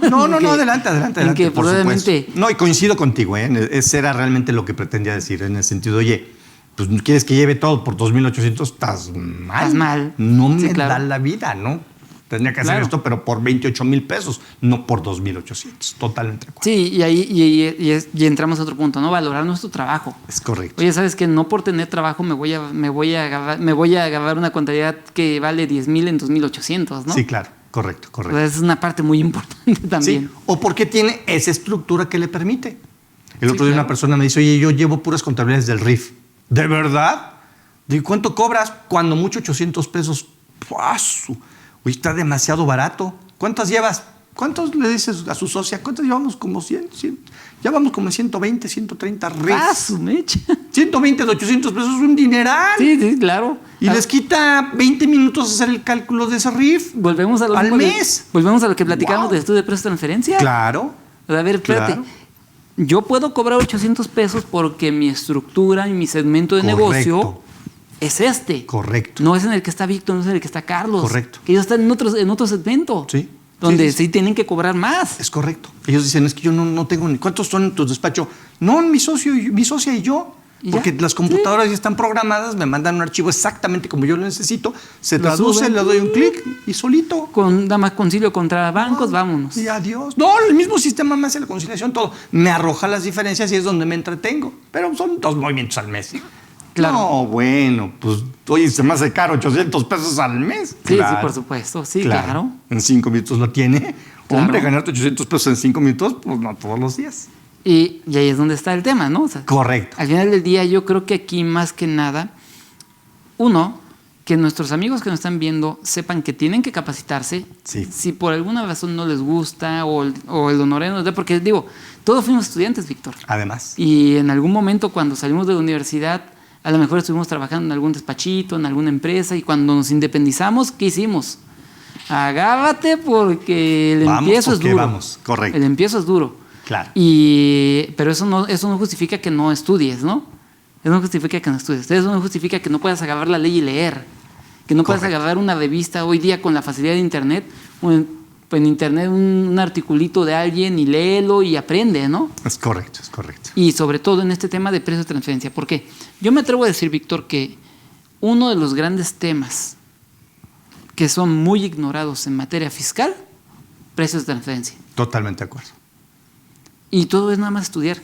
No, En que- adelante, en que por probablemente supuesto. No, y coincido contigo, ¿eh? Ese era realmente lo que pretendía decir, en el sentido, oye, pues quieres que lleve todo por 2,800, estás mal. Estás mal. No me Sí, claro. da la vida, ¿no? Tendría que hacer Claro. esto, pero por 28,000 pesos, no por 2,800. Totalmente de acuerdo. Sí, y ahí y entramos a otro punto, ¿no? Valorar nuestro trabajo. Es correcto. Oye, ¿sabes qué? No por tener trabajo me voy a agarrar una contabilidad que vale 10,000 en 2,800, ¿no? Sí, claro. Correcto, O correcto. sea, esa es una parte muy importante también. Sí, o porque tiene esa estructura que le permite. El Sí, otro día claro. una persona me dice, oye, yo llevo puras contabilidades del RIF. ¿De verdad? Digo, ¿cuánto cobras? Cuando mucho 800 pesos. ¡Paso! Oye, está demasiado barato. ¿Cuántas llevas? ¿Cuántos le dices a su socia? ¿Cuántas llevamos? Como 100. Ya vamos como en 120, 130 RIF. ¡Ah, su mecha! 120 de 800 pesos es un dineral. Sí, claro. Y les quita 20 minutos hacer el cálculo de ese RIF. Volvemos a lo al mismo mes. Volvemos a lo que platicamos Wow. del estudio de precios de transferencia. Claro. O sea, a ver, espérate. Claro. Yo puedo cobrar 800 pesos porque mi estructura y mi segmento de Correcto. negocio es este. Correcto. No es en el que está Víctor, no es en el que está Carlos. Correcto. Que ellos están en otro segmento. Sí. Donde Sí. sí tienen que cobrar más. Es correcto. Ellos dicen, es que yo no tengo ni... ¿Cuántos son en tu despacho? No, mi socia y yo. ¿Y Porque ya? las computadoras ya están programadas, me mandan un archivo exactamente como yo lo necesito, se Lo traduce, suben. le doy un clic y solito. Con nada más concilio contra bancos, vámonos. Y adiós. No, el mismo sistema me hace la conciliación, todo. Me arroja las diferencias y es donde me entretengo. Pero son 2 movimientos al mes. Claro. No, bueno, pues, oye, se me hace caro 800 pesos al mes. Sí, por supuesto. Sí, claro. En 5 minutos lo tiene. Claro. Hombre, ganarte 800 pesos en 5 minutos, pues no todos los días. Y ahí es donde está el tema, ¿no? O sea, Correcto. al final del día, yo creo que aquí más que nada, uno, que nuestros amigos que nos están viendo sepan que tienen que capacitarse. Sí. Si por alguna razón no les gusta o el honorario no les da, porque digo, todos fuimos estudiantes, Víctor. Además. Y en algún momento cuando salimos de la universidad, a lo mejor estuvimos trabajando en algún despachito, en alguna empresa, y cuando nos independizamos, ¿qué hicimos? Agárrate porque el Vamos, empiezo es porque duro. vamos, correcto. El empiezo es duro. Claro. Pero eso no justifica que no estudies, ¿no? Eso no justifica que no estudies. Eso no justifica que no puedas agarrar la ley y leer. Que no puedas Correcto. agarrar una revista hoy día con la facilidad de Internet, o en Internet un articulito de alguien y léelo y aprende, ¿no? Es correcto, es correcto. Y sobre todo en este tema de precios de transferencia. ¿Por qué? Yo me atrevo a decir, Víctor, que uno de los grandes temas que son muy ignorados en materia fiscal, precios de transferencia. Totalmente de acuerdo. Y todo es nada más estudiar.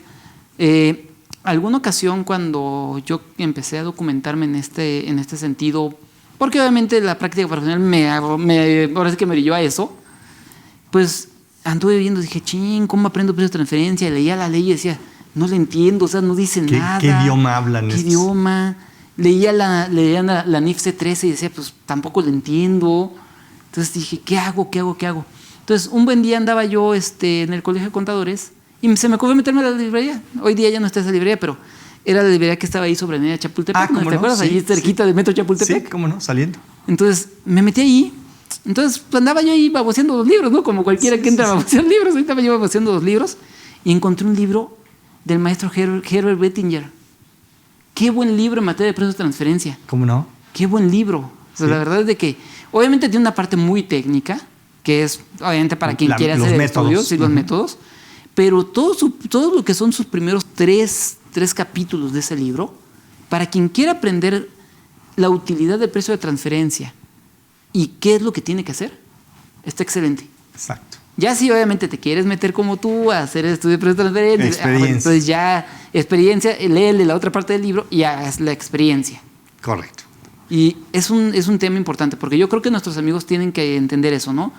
Alguna ocasión cuando yo empecé a documentarme en este sentido, porque obviamente la práctica profesional ahora sí que me brilló a eso, pues anduve viendo, dije, ching, ¿cómo aprendo precios de transferencia? Leía la ley y decía, no le entiendo, o sea, no dice nada. ¿Qué idioma hablan ¿Qué estos? idioma? Leía la NIF C13 y decía, pues tampoco le entiendo. Entonces dije, ¿qué hago? Entonces, un buen día andaba yo en el colegio de contadores y se me ocurrió meterme a la librería. Hoy día ya no está esa librería, pero era la librería que estaba ahí sobre Avenida Chapultepec. Ah, ¿cómo ¿Te no? acuerdas? Sí, Allí cerquita de Metro Chapultepec. Sí, cómo no, saliendo. Entonces, me metí ahí Entonces pues, andaba yo ahí baboseando los libros, ¿no? Como cualquiera que entra a babosear libros. Ahorita estaba yo baboseando los libros y encontré un libro del maestro Herbert Bettinger. Qué buen libro en materia de precios de transferencia. ¿Cómo no? Qué buen libro. O sea, la verdad es de que obviamente tiene una parte muy técnica, que es obviamente para quien quiere hacer estudios y los métodos, pero todo lo que son sus primeros tres capítulos de ese libro, para quien quiera aprender la utilidad del precio de transferencia y qué es lo que tiene que hacer, está excelente. Exacto. Ya si obviamente te quieres meter como tú a hacer estudio de precio de transferencia, Experiencia. entonces ya experiencia, léele la otra parte del libro y haz la experiencia. Correcto. Y es un tema importante, porque yo creo que nuestros amigos tienen que entender eso, ¿no?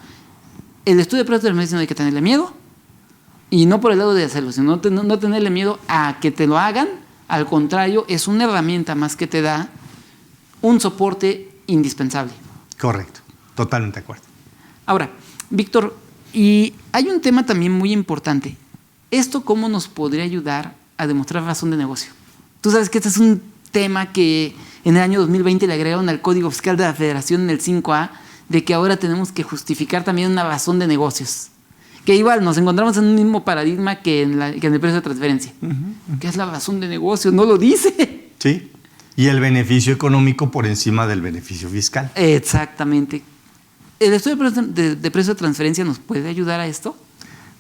El estudio de precios de transferencia no hay que tenerle miedo, y no por el lado de hacerlo, sino no tenerle miedo a que te lo hagan. Al contrario, es una herramienta más que te da un soporte indispensable. Correcto, totalmente de acuerdo. Ahora, Víctor, y hay un tema también muy importante. ¿Esto cómo nos podría ayudar a demostrar razón de negocio? Tú sabes que este es un tema que en el año 2020 le agregaron al Código Fiscal de la Federación en el 5A, de que ahora tenemos que justificar también una razón de negocios. Que igual nos encontramos en un mismo paradigma que en el precio de transferencia. ¿Qué es la razón de negocio? No lo dice. Sí. Y el beneficio económico por encima del beneficio fiscal. Exactamente. ¿El estudio de precio de transferencia nos puede ayudar a esto?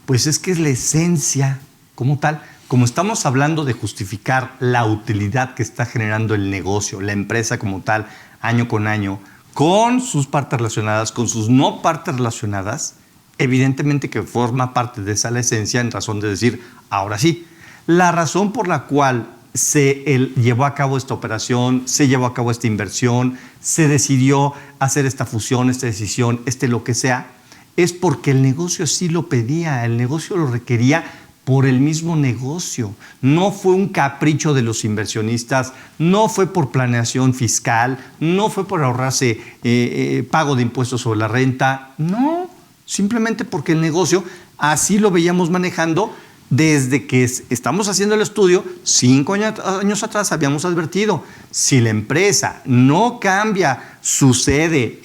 Pues es que es la esencia como tal. Como estamos hablando de justificar la utilidad que está generando el negocio, la empresa como tal, año con año, con sus partes relacionadas, con sus no partes relacionadas, evidentemente que forma parte de esa la esencia en razón de decir, ahora sí, la razón por la cual se llevó a cabo esta operación, se llevó a cabo esta inversión, se decidió hacer esta fusión, esta decisión, lo que sea, es porque el negocio sí lo pedía, el negocio lo requería por el mismo negocio. No fue un capricho de los inversionistas, no fue por planeación fiscal, no fue por ahorrarse pago de impuestos sobre la renta, no, simplemente porque el negocio así lo veíamos manejando. Desde que estamos haciendo el estudio, 5 años atrás habíamos advertido, si la empresa no cambia su sede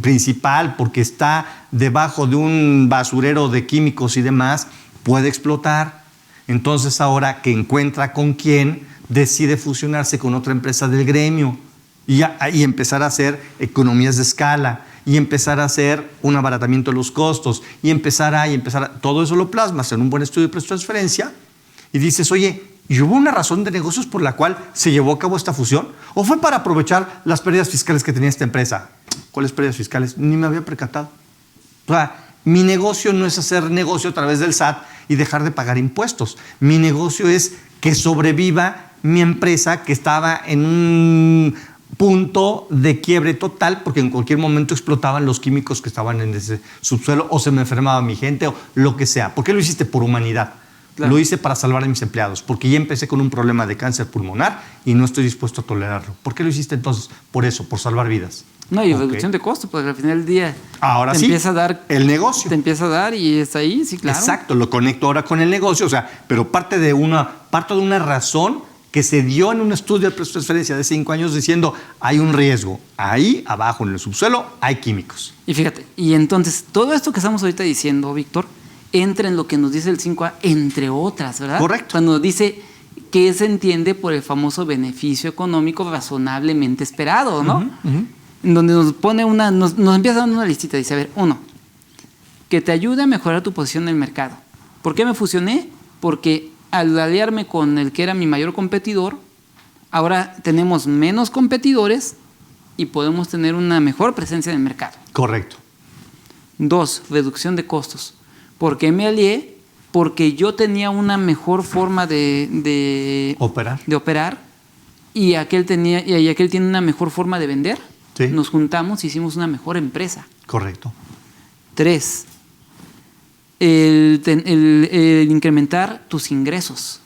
principal porque está debajo de un basurero de químicos y demás, puede explotar. Entonces ahora que encuentra con quién, decide fusionarse con otra empresa del gremio y empezar a hacer economías de escala. Y empezar a hacer un abaratamiento de los costos y empezar a todo eso lo plasmas en un buen estudio de precio de transferencia y dices, oye, ¿y hubo una razón de negocios por la cual se llevó a cabo esta fusión? ¿O fue para aprovechar las pérdidas fiscales que tenía esta empresa? ¿Cuáles pérdidas fiscales? Ni me había percatado. O sea, mi negocio no es hacer negocio a través del SAT y dejar de pagar impuestos. Mi negocio es que sobreviva mi empresa que estaba en un punto de quiebre total porque en cualquier momento explotaban los químicos que estaban en ese subsuelo o se me enfermaba mi gente o lo que sea. ¿Por qué lo hiciste? Por humanidad. Claro. Lo hice para salvar a mis empleados porque ya empecé con un problema de cáncer pulmonar y no estoy dispuesto a tolerarlo. ¿Por qué lo hiciste entonces? Por eso, por salvar vidas. No, y reducción de costos, porque al final del día ahora te sí, empieza a dar el negocio. Te empieza a dar y está ahí, sí, claro. Exacto, lo conecto ahora con el negocio, o sea, pero parte de una razón que se dio en un estudio de precio de transferencia de 5 años diciendo hay un riesgo. Ahí abajo en el subsuelo hay químicos. Y fíjate, y entonces todo esto que estamos ahorita diciendo, Víctor, entra en lo que nos dice el 5A, entre otras, ¿verdad? Correcto. Cuando nos dice que se entiende por el famoso beneficio económico razonablemente esperado, ¿no? En donde nos pone nos empieza dando una listita, dice, a ver, 1, que te ayude a mejorar tu posición en el mercado. ¿Por qué me fusioné? Porque al aliarme con el que era mi mayor competidor, ahora tenemos menos competidores y podemos tener una mejor presencia en el mercado. Correcto. 2, reducción de costos. ¿Por qué me alié? Porque yo tenía una mejor forma de operar y aquel tiene una mejor forma de vender. Sí. Nos juntamos y hicimos una mejor empresa. Correcto. 3, el incrementar tus ingresos.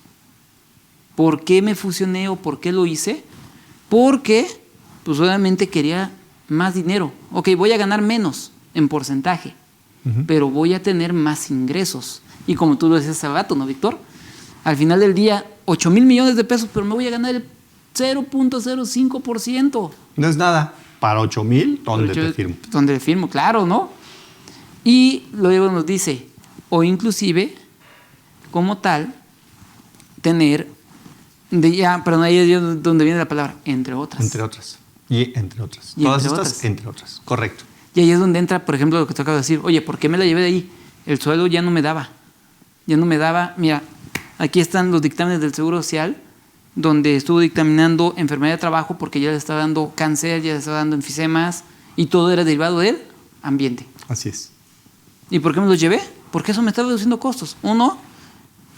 ¿Por qué me fusioné o por qué lo hice? Porque pues obviamente quería más dinero. Ok, voy a ganar menos en porcentaje, pero voy a tener más ingresos. Y como tú lo decías hace rato, ¿no, Víctor? Al final del día, 8,000 millones de pesos, pero me voy a ganar el 0.05%. No es nada. Para 8,000, ¿dónde te firmo? ¿Dónde firmo? Claro, ¿no? Y luego nos dice, o inclusive, como tal, tener, perdón, ahí es donde viene la palabra, entre otras. Entre otras. Y entre otras. Y Todas entre estas, otras. entre otras. Correcto. Y ahí es donde entra, por ejemplo, lo que te acabo de decir. Oye, ¿por qué me la llevé de ahí? El sueldo ya no me daba. Ya no me daba. Mira, aquí están los dictámenes del Seguro Social, donde estuvo dictaminando enfermedad de trabajo porque ya le estaba dando cáncer, ya le estaba dando enfisemas, y todo era derivado del ambiente. Así es. ¿Y por qué me los llevé? Porque eso me estaba reduciendo costos. Uno,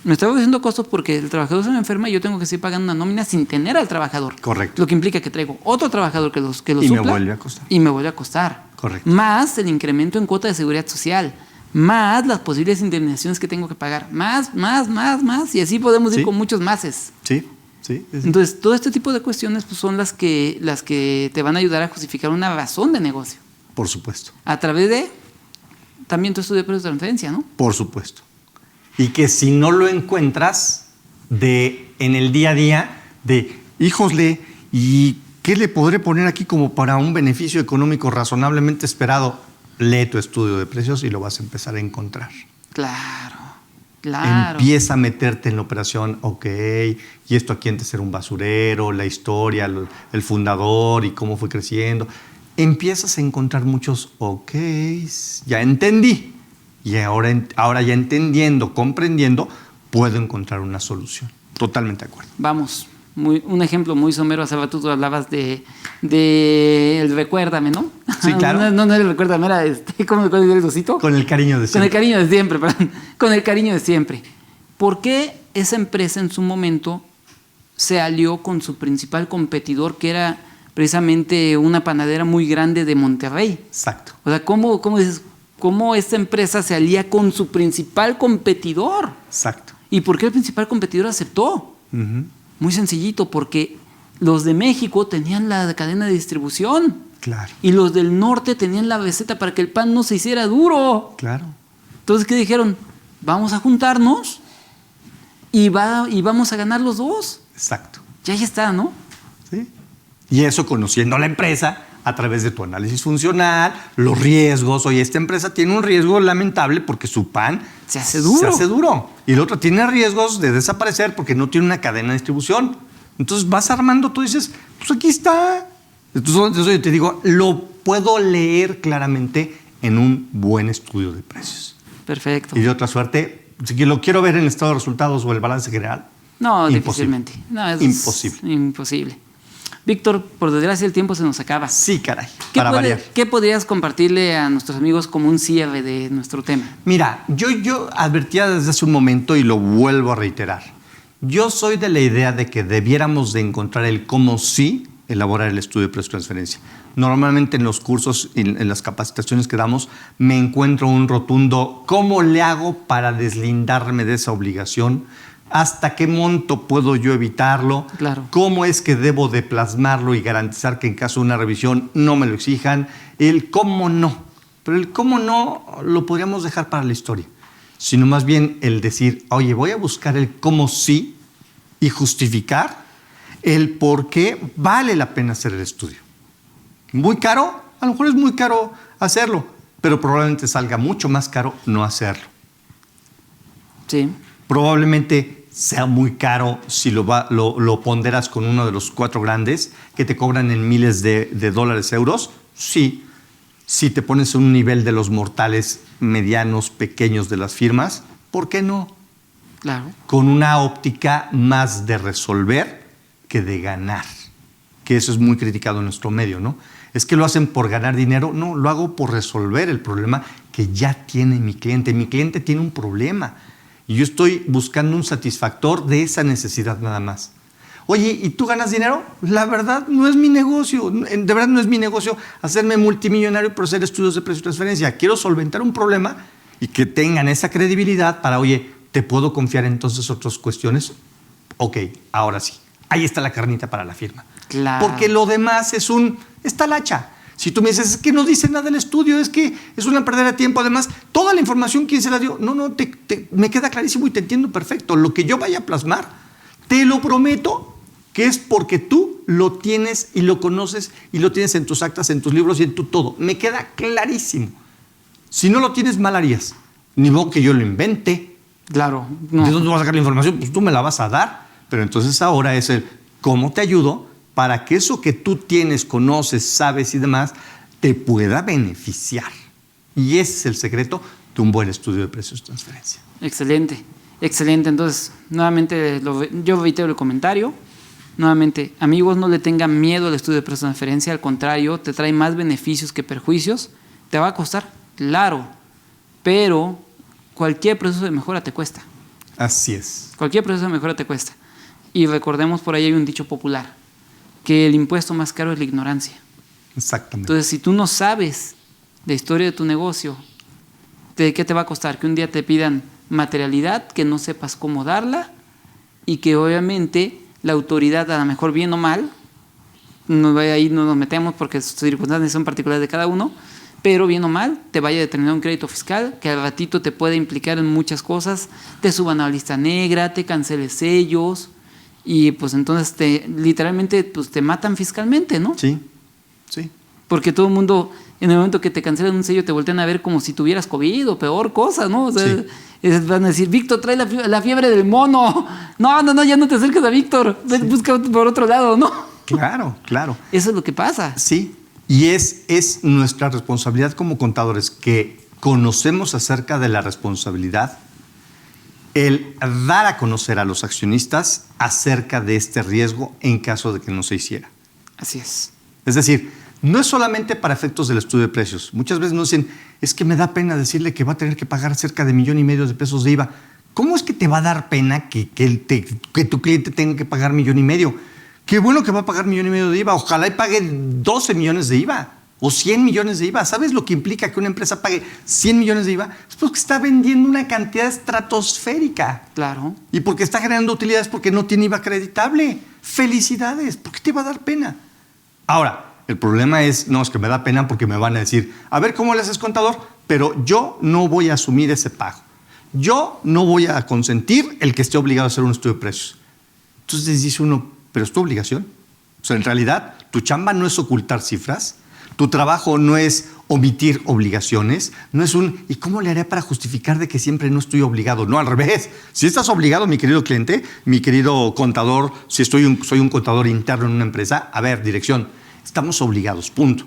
me estaba reduciendo costos porque el trabajador se me enferma y yo tengo que seguir pagando una nómina sin tener al trabajador. Correcto. Lo que implica que traigo otro trabajador que los Y supla. me vuelve a costar. Y me vuelve a costar. Correcto. Más el incremento en cuota de seguridad social. Más las posibles indemnizaciones que tengo que pagar. Más. Y así podemos ir Sí. con muchos máses. Sí. Entonces, todo este tipo de cuestiones pues, son las que te van a ayudar a justificar una razón de negocio. Por supuesto. A través de también tu estudio de precios de transferencia, ¿no? Por supuesto. Y que si no lo encuentras en el día a día, híjole, ¿y qué le podré poner aquí como para un beneficio económico razonablemente esperado? Lee tu estudio de precios y lo vas a empezar a encontrar. Claro. Empieza a meterte en la operación, ok, y esto aquí antes era un basurero, la historia, el fundador y cómo fue creciendo. Empiezas a encontrar muchos ok, ya entendí. Y ahora ya entendiendo, comprendiendo, puedo encontrar una solución. Totalmente de acuerdo. Vamos, un ejemplo muy somero. Hace rato tú hablabas de el recuérdame, ¿no? Sí, claro. No era el recuérdame, era ¿cómo me acuerdo del osito? Con el cariño de siempre. Con el cariño de siempre, perdón. Con el cariño de siempre. ¿Por qué esa empresa en su momento se alió con su principal competidor, que era precisamente una panadera muy grande de Monterrey? Exacto. O sea, ¿cómo esta empresa se alía con su principal competidor? Exacto. ¿Y por qué el principal competidor aceptó? Uh-huh. Muy sencillito, porque los de México tenían la cadena de distribución. Claro. Y los del norte tenían la receta para que el pan no se hiciera duro. Claro. Entonces, ¿qué dijeron? Vamos a juntarnos y vamos a ganar los dos. Exacto. Ya está, ¿no? Sí. Y eso conociendo a la empresa a través de tu análisis funcional, los riesgos. Oye, esta empresa tiene un riesgo lamentable porque su pan se hace duro. Y el otro tiene riesgos de desaparecer porque no tiene una cadena de distribución. Entonces vas armando, tú dices, pues aquí está. Entonces yo te digo, lo puedo leer claramente en un buen estudio de precios. Perfecto. Y de otra suerte, si lo quiero ver en el estado de resultados o el balance general. No, imposible. difícilmente. No, es imposible. Imposible. Víctor, por desgracia el tiempo se nos acaba. Sí, caray, para variar. ¿Qué podrías compartirle a nuestros amigos como un cierre de nuestro tema? Mira, yo advertía desde hace un momento y lo vuelvo a reiterar. Yo soy de la idea de que debiéramos de encontrar el cómo sí elaborar el estudio de precios de transferencia. Normalmente en los cursos y en las capacitaciones que damos me encuentro un rotundo ¿cómo le hago para deslindarme de esa obligación? ¿Hasta qué monto puedo yo evitarlo? Claro. ¿Cómo es que debo de plasmarlo y garantizar que en caso de una revisión no me lo exijan? El cómo no. Pero el cómo no lo podríamos dejar para la historia. Sino más bien el decir, oye, voy a buscar el cómo sí y justificar el por qué vale la pena hacer el estudio. ¿Muy caro? A lo mejor es muy caro hacerlo, pero probablemente salga mucho más caro no hacerlo. Sí. Probablemente sea muy caro si lo ponderas con uno de los 4 grandes que te cobran en miles de dólares, euros. Sí, si te pones a un nivel de los mortales medianos, pequeños de las firmas, ¿por qué no? Claro. Con una óptica más de resolver que de ganar, que eso es muy criticado en nuestro medio, ¿no? Es que lo hacen por ganar dinero. No, lo hago por resolver el problema que ya tiene mi cliente. Mi cliente tiene un problema y yo estoy buscando un satisfactor de esa necesidad nada más. Oye, ¿y tú ganas dinero? La verdad no es mi negocio, de verdad no es mi negocio hacerme multimillonario por hacer estudios de precio y transferencia. Quiero solventar un problema y que tengan esa credibilidad para, oye, ¿te puedo confiar entonces otras cuestiones? Ok, ahora sí. Ahí está la carnita para la firma. Claro. Porque lo demás es talacha. Si tú me dices, es que no dice nada el estudio, es que es una pérdida de tiempo. Además, toda la información, ¿quién se la dio? No, me queda clarísimo y te entiendo perfecto. Lo que yo vaya a plasmar, te lo prometo que es porque tú lo tienes y lo conoces y lo tienes en tus actas, en tus libros y en tu todo. Me queda clarísimo. Si no lo tienes, mal harías. Ni modo que yo lo invente. Claro. No. ¿De dónde vas a sacar la información? Pues tú me la vas a dar. Pero entonces ahora es el cómo te ayudo para que eso que tú tienes, conoces, sabes y demás, te pueda beneficiar. Y ese es el secreto de un buen estudio de precios de transferencia. Excelente, excelente. Entonces, nuevamente, yo reitero el comentario. Nuevamente, amigos, no le tengan miedo al estudio de precios de transferencia. Al contrario, te trae más beneficios que perjuicios. Te va a costar, claro, pero cualquier proceso de mejora te cuesta. Así es. Cualquier proceso de mejora te cuesta. Y recordemos, por ahí hay un dicho popular, que el impuesto más caro es la ignorancia. Exactamente. Entonces, si tú no sabes la historia de tu negocio, ¿de qué te va a costar? Que un día te pidan materialidad, que no sepas cómo darla y que obviamente la autoridad, a lo mejor bien o mal, ahí no nos metemos porque sus circunstancias son particulares de cada uno, pero bien o mal te vaya a determinar un crédito fiscal que al ratito te puede implicar en muchas cosas, te suban a la lista negra, te canceles sellos y pues entonces literalmente pues te matan fiscalmente, ¿no? Sí, sí. Porque todo el mundo, en el momento que te cancelan un sello, te voltean a ver como si tuvieras COVID o peor cosa, ¿no? O sea, Sí. Van a decir, Víctor, trae la fiebre del mono. No, ya no te acerques a Víctor. Busca por otro lado, ¿no? Claro, claro. Eso es lo que pasa. Sí, y es nuestra responsabilidad como contadores que conocemos acerca de la responsabilidad, el dar a conocer a los accionistas acerca de este riesgo en caso de que no se hiciera. Así es. Es decir, no es solamente para efectos del estudio de precios. Muchas veces nos dicen, es que me da pena decirle que va a tener que pagar cerca de 1,5 millones de pesos de IVA. ¿Cómo es que te va a dar pena que tu cliente tenga que pagar 1,5 millones? Qué bueno que va a pagar 1,5 millones de IVA. Ojalá y pague 12 millones de IVA o 100 millones de IVA. ¿Sabes lo que implica que una empresa pague 100 millones de IVA? Es porque está vendiendo una cantidad estratosférica. Claro. Y porque está generando utilidades porque no tiene IVA acreditable. ¡Felicidades! ¿Por qué te va a dar pena? Ahora, el problema es que me da pena porque me van a decir, a ver cómo le haces, contador, pero yo no voy a asumir ese pago. Yo no voy a consentir el que esté obligado a hacer un estudio de precios. Entonces dice uno, pero es tu obligación. O sea, en realidad, tu chamba no es ocultar cifras, tu trabajo no es omitir obligaciones, no es ¿y cómo le haré para justificar de que siempre no estoy obligado? No, al revés. Si estás obligado, mi querido cliente, mi querido contador, si soy un contador interno en una empresa, a ver, dirección, estamos obligados, punto.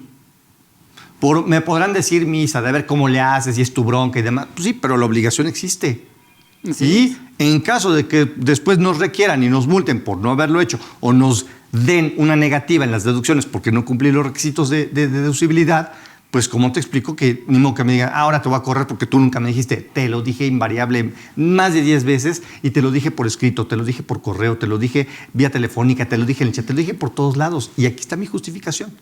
Me podrán decir, Misa, de ver cómo le haces y es tu bronca y demás. Pues sí, pero la obligación existe. Sí. Y en caso de que después nos requieran y nos multen por no haberlo hecho o nos den una negativa en las deducciones porque no cumplí los requisitos de deducibilidad, pues como te explico que ni modo que me digan, ahora te voy a correr porque tú nunca me dijiste. Te lo dije invariable más de 10 veces y te lo dije por escrito, te lo dije por correo, te lo dije vía telefónica, te lo dije en el chat, te lo dije por todos lados y aquí está mi justificación.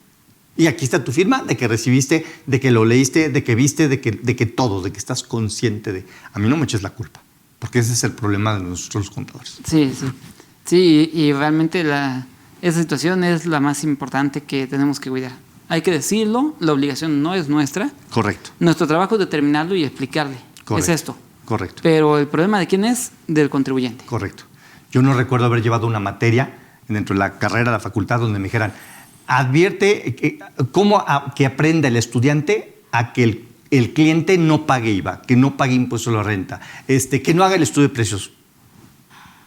Y aquí está tu firma de que recibiste, de que lo leíste, de que viste, de que todo, de que estás consciente de. A mí no me eches la culpa, porque ese es el problema de nosotros los contadores. Sí. Sí, y realmente esa situación es la más importante que tenemos que cuidar. Hay que decirlo, la obligación no es nuestra. Correcto. Nuestro trabajo es determinarlo y explicarle. Correcto. Es esto. Correcto. Pero el problema de quién es, del contribuyente. Correcto. Yo no recuerdo haber llevado una materia dentro de la carrera de la facultad donde me dijeran, advierte cómo que aprenda el estudiante a que el cliente no pague IVA, que no pague impuesto a la renta, que no haga el estudio de precios.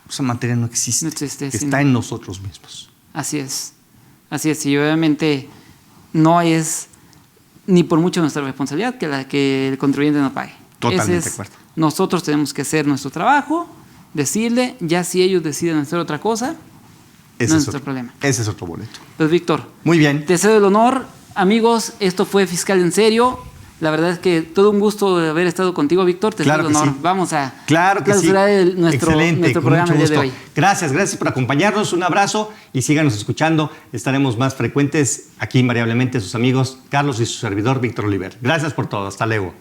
Esa materia no existe. No existe, está en nosotros mismos. Así es. Así es. Y obviamente no es ni por mucho nuestra responsabilidad que el contribuyente no pague. Totalmente de acuerdo. Nosotros tenemos que hacer nuestro trabajo, decirle, ya si ellos deciden hacer otra cosa, no es nuestro problema. Ese es otro boleto. Pues Víctor. Muy bien. Te cedo el honor. Amigos, esto fue Fiscal en Serio. La verdad es que todo un gusto de haber estado contigo, Víctor. Te cedo el honor. Sí. Vamos a clausurar nuestro programa el día de hoy. Gracias por acompañarnos. Un abrazo y síganos escuchando. Estaremos más frecuentes aquí invariablemente sus amigos Carlos y su servidor Víctor Oliver. Gracias por todo. Hasta luego.